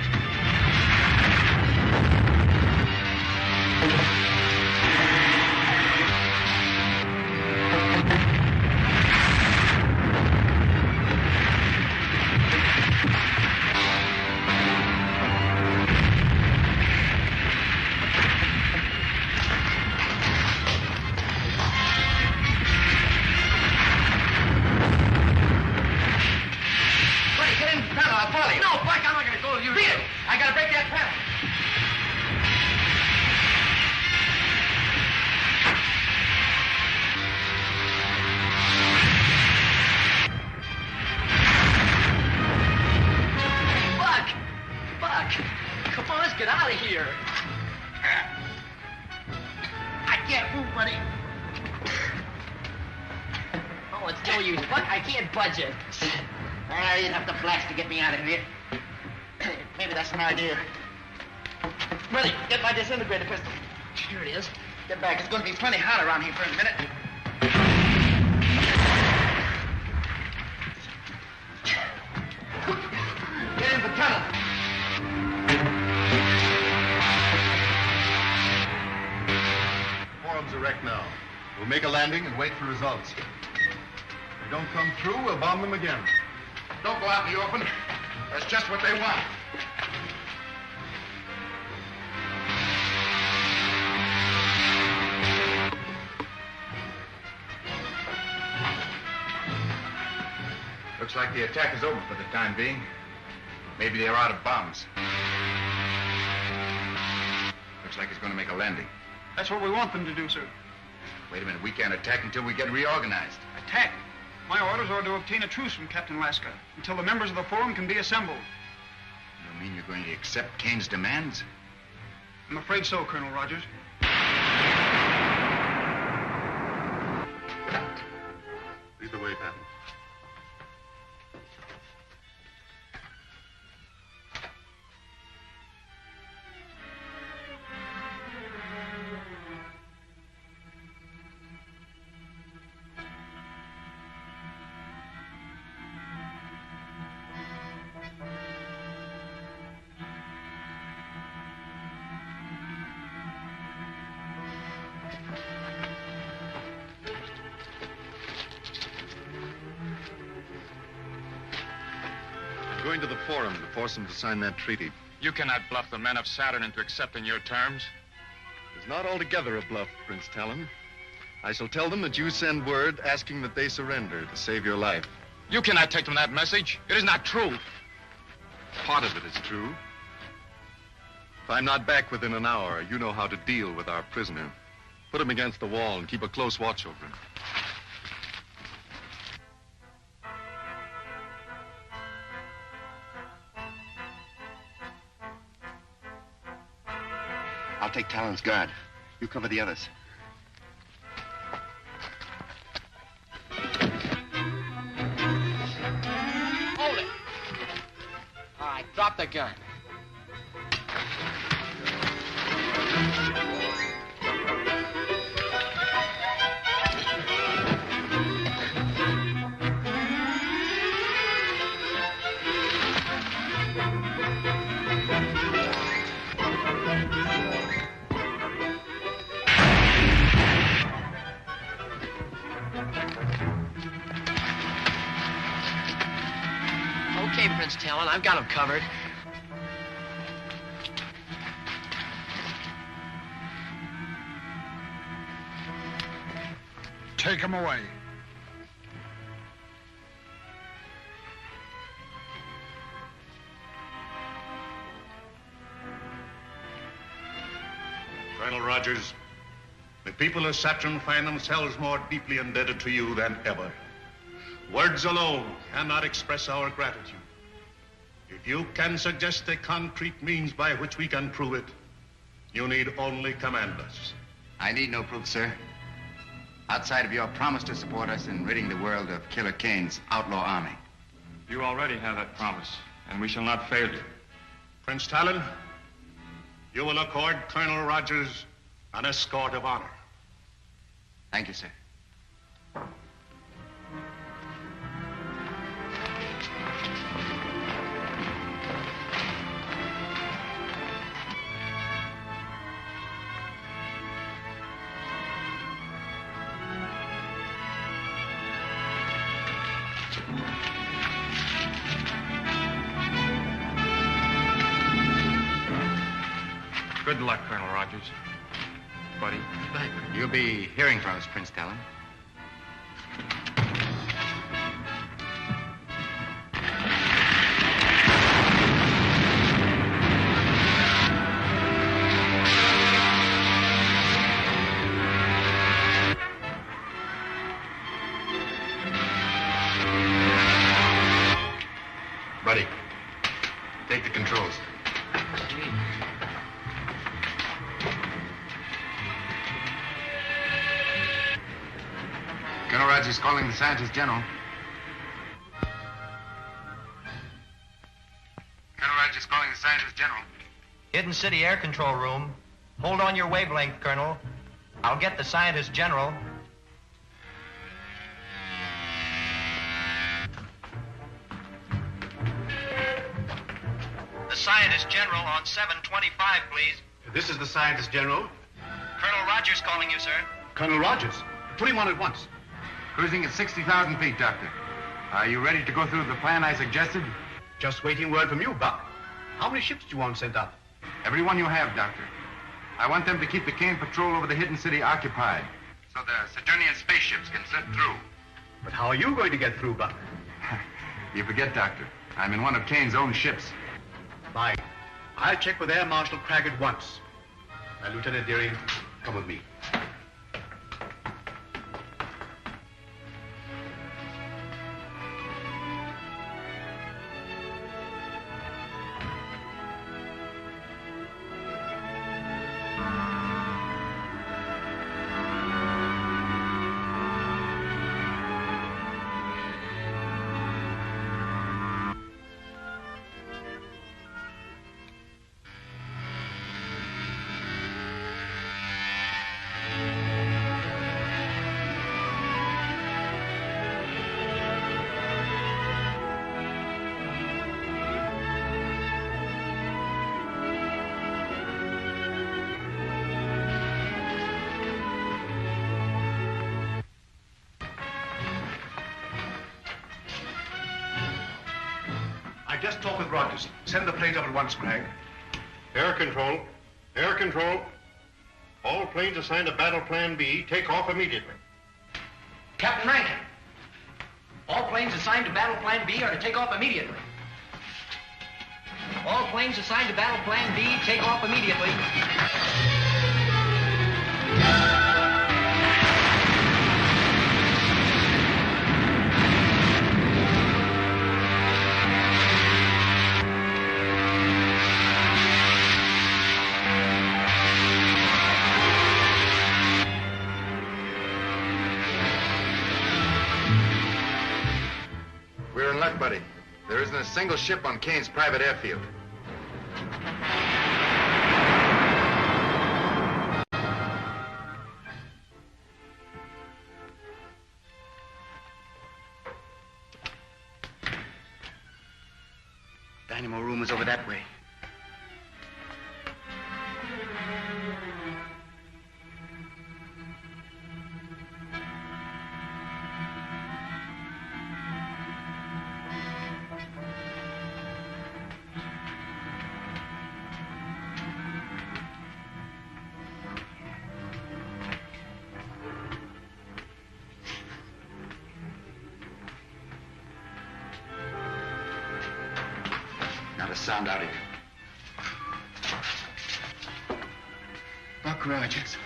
Buddy, get in the tunnel, I'll follow you. No, Buck, I'm not going to go with you. Beat it! I gotta break that panel. Buck! Buck! Come on, let's get out of here. I can't move, buddy. Oh, it's no use. Buck, I can't budge it. You'd have to blast to get me out of here. Maybe that's an idea. Buddy, get my disintegrator pistol. Here it is. Get back. It's going to be plenty hot around here for a minute. Get in the tunnel. Forum's erect now. We'll make a landing and wait for results. they don't come through, we'll bomb them again. Don't go out in the open. That's just what they want. Looks like the attack is over for the time being. Maybe they're out of bombs. Looks like he's going to make a landing. That's what we want them to do, sir. Wait a minute, we can't attack until we get reorganized. Attack? My orders are to obtain a truce from Captain Laska until the members of the Forum can be assembled. You mean you're going to accept Kane's demands? I'm afraid so, Colonel Rogers. Lead the way, Patton. Going to the Forum to force them to sign that treaty. You cannot bluff the men of Saturn into accepting your terms. It's not altogether a bluff, Prince Talon. I shall tell them that you send word asking that they surrender to save your life. You cannot take them that message. It is not true. Part of it is true. If I'm not back within an hour, you know how to deal with our prisoner. Put him against the wall and keep a close watch over him. I'll take Talon's guard. You cover the others. Hold it. All right, drop the gun. Okay, Prince Talon, I've got him covered. Take him away. Colonel Rogers, the people of Saturn find themselves more deeply indebted to you than ever. Words alone cannot express our gratitude. If you can suggest a concrete means by which we can prove it, you need only command us. I need no proof, sir. Outside of your promise to support us in ridding the world of Killer Kane's outlaw army. You already have that promise, and we shall not fail you. Prince Talon, you will accord Colonel Rogers an escort of honor. Thank you, sir. Good luck, Colonel Rogers. Buddy. Goodbye. You'll be hearing from us, Prince Talon. Buddy, take the controls. Colonel Rogers calling the Scientist General. Colonel Rogers calling the Scientist General. Hidden City Air Control Room. Hold on your wavelength, Colonel. I'll get the Scientist General. The Scientist General on 725, please. This is the Scientist General. Colonel Rogers calling you, sir. Colonel Rogers, put him on at once. Cruising at 60,000 feet, Doctor. Are you ready to go through the plan I suggested? Just waiting word from you, Buck. How many ships do you want sent up? Every one you have, Doctor. I want them to keep the Kane patrol over the hidden city occupied. So the Saturnian spaceships can slip through. But how are you going to get through, Buck? You forget, Doctor. I'm in one of Kane's own ships. Fine. I'll check with Air Marshal Cragg at once. Now, Lieutenant Deering, come with me. I just talked with Rogers. Send the planes up at once, Cragg. Air control. Air control. All planes assigned to Battle Plan B, take off immediately. Captain Rankin, all planes assigned to Battle Plan B are to take off immediately. All planes assigned to Battle Plan B, take off immediately. We're in luck, buddy. There isn't a single ship on Kane's private airfield. Dynamo room is over that way. Not a sound out here. Buck Rogers.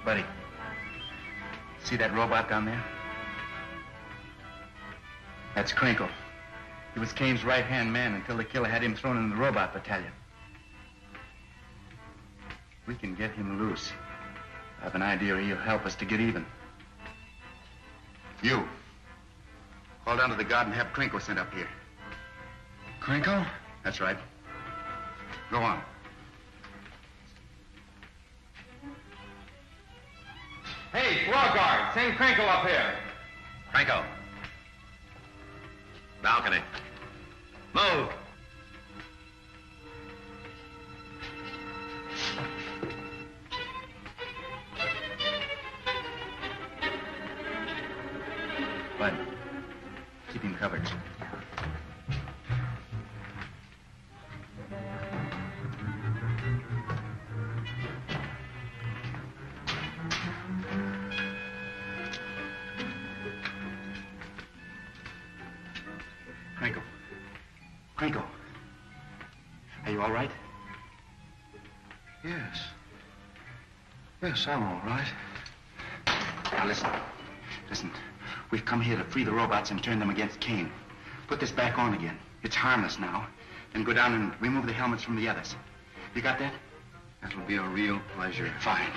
Buddy, see that robot down there? That's Krinkle. He was Kane's right-hand man until the killer had him thrown in the robot battalion. We can get him loose. I have an idea he'll help us to get even. You. Call down to the guard and have Krinkle sent up here. Krinkle? That's right. Go on. Hey, floor guard, send Krinkle up here. Franco. Balcony. Move. Bud, keep him covered. Krinkle. Krinkle. Are you all right? Yes. Yes, I'm all right. Now listen. Listen. We've come here to free the robots and turn them against Kane. Put this back on again. It's harmless now. Then go down and remove the helmets from the others. You got that? That'll be a real pleasure. Fine.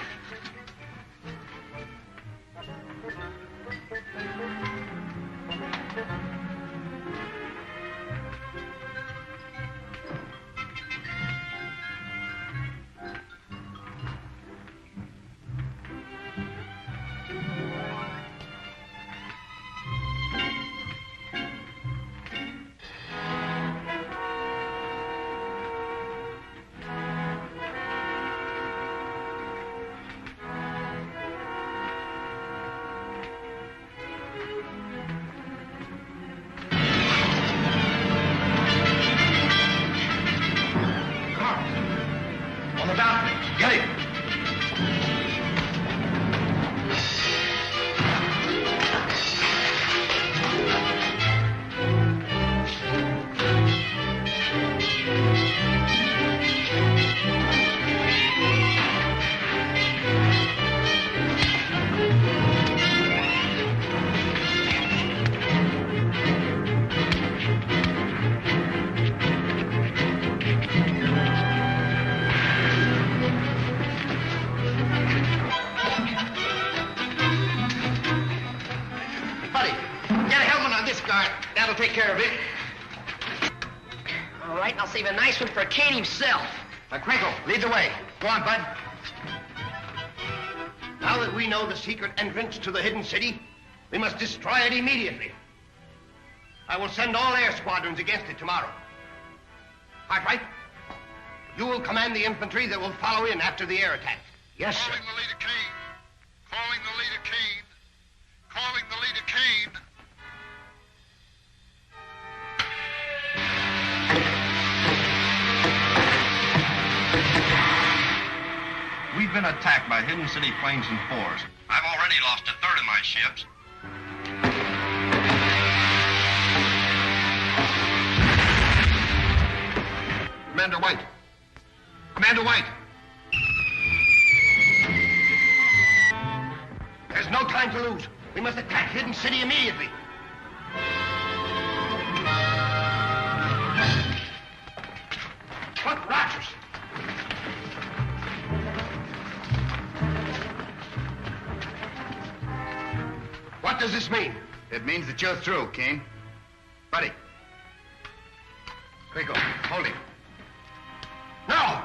this guard. That'll take care of it. All right, and I'll save a nice one for Kane himself. Crinkle, lead the way. Go on, Bud. Now that we know the secret entrance to the hidden city, we must destroy it immediately. I will send all air squadrons against it tomorrow. Cartwright, you will command the infantry that will follow in after the air attack. Yes, sir. Calling the leader Kane. Calling the leader Kane. Calling the leader Kane. We've been attacked by hidden city planes and force. I've already lost a third of my ships. Commander White. Commander White. There's no time to lose. We must attack Hidden City immediately. Look, Rogers. What does this mean? It means that you're through, Kane. Buddy. Crinkle, hold him. No!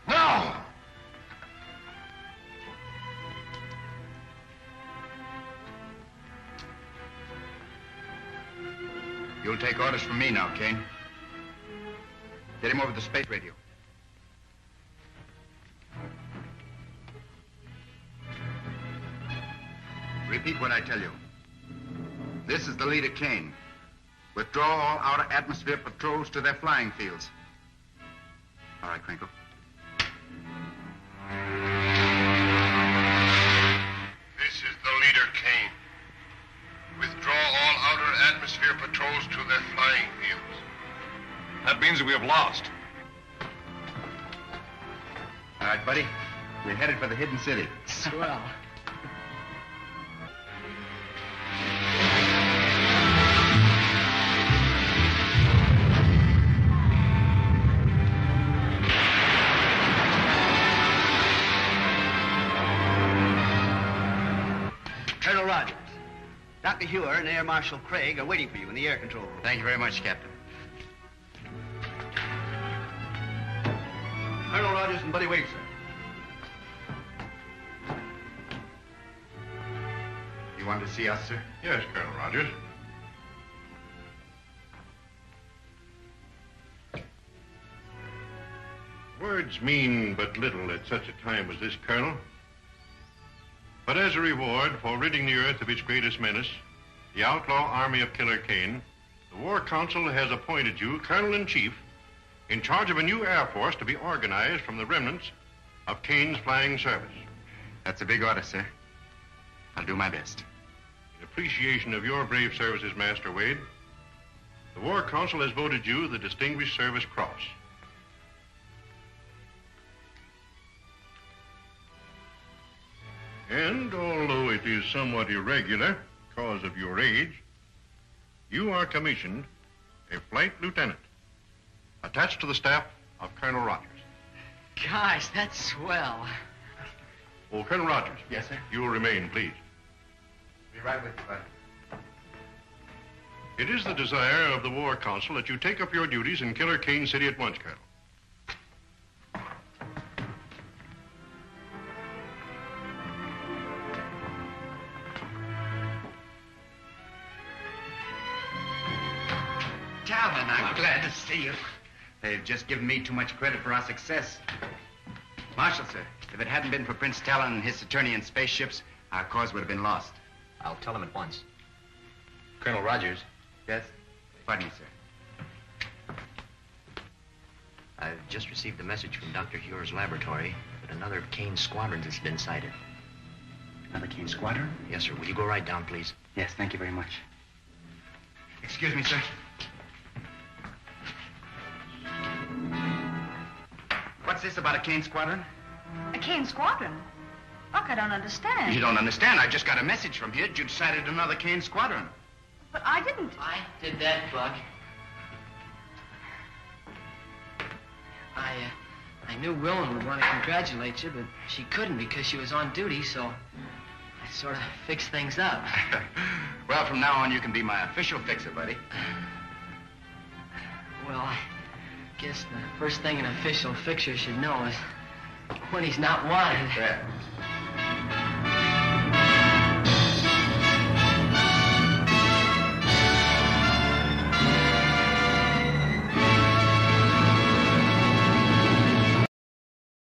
No! You'll take orders from me now, Kane. Get him over the space radio. Repeat what I tell you. This is the leader, Kane. Withdraw all outer atmosphere patrols to their flying fields. All right, Crinkle. This is the leader Kane. Withdraw all outer atmosphere patrols to their flying fields. That means that we have lost. All right, buddy. We're headed for the hidden city. Swell. Colonel Rogers, Dr. Hewer and Air Marshal Craig are waiting for you in the air control room. Thank you very much, Captain. Colonel Rogers and Buddy Wade, sir. You wanted to see us, sir? Yes, Colonel Rogers. Words mean but little at such a time as this, Colonel. But as a reward for ridding the Earth of its greatest menace, the outlaw army of Killer Kane, the War Council has appointed you Colonel-in-Chief in charge of a new Air Force to be organized from the remnants of Kane's flying service. That's a big order, sir. I'll do my best. In appreciation of your brave services, Master Wade, the War Council has voted you the Distinguished Service Cross. And although it is somewhat irregular because of your age, you are commissioned a flight lieutenant attached to the staff of Colonel Rogers. Gosh, that's swell. Oh, Colonel Rogers. Yes, sir? You will remain, please. Be right with you, buddy. It is the desire of the War Council that you take up your duties in Killer Kane City at once, Colonel. Calvin, I'm glad to see you. They've just given me too much credit for our success. Marshal, sir, if it hadn't been for Prince Talon and his Saturnian spaceships, our cause would have been lost. I'll tell him at once. Colonel Rogers. Yes? Pardon me, sir. I've just received a message from Dr. Hewer's laboratory that another of Kane's squadrons has been sighted. Another Kane squadron? Yes, sir. Will you go right down, please? Yes, thank you very much. Excuse me, sir. What's this about a Kane squadron? A Kane squadron? Buck, I don't understand. You don't understand. I just got a message from here that you'd sighted another Kane squadron. But I didn't. I did that, Buck. I knew Willen would want to congratulate you, but she couldn't because she was on duty, so sort of fix things up. Well, from now on, you can be my official fixer, buddy. Well, I guess the first thing an official fixer should know is when he's not wanted. Yeah.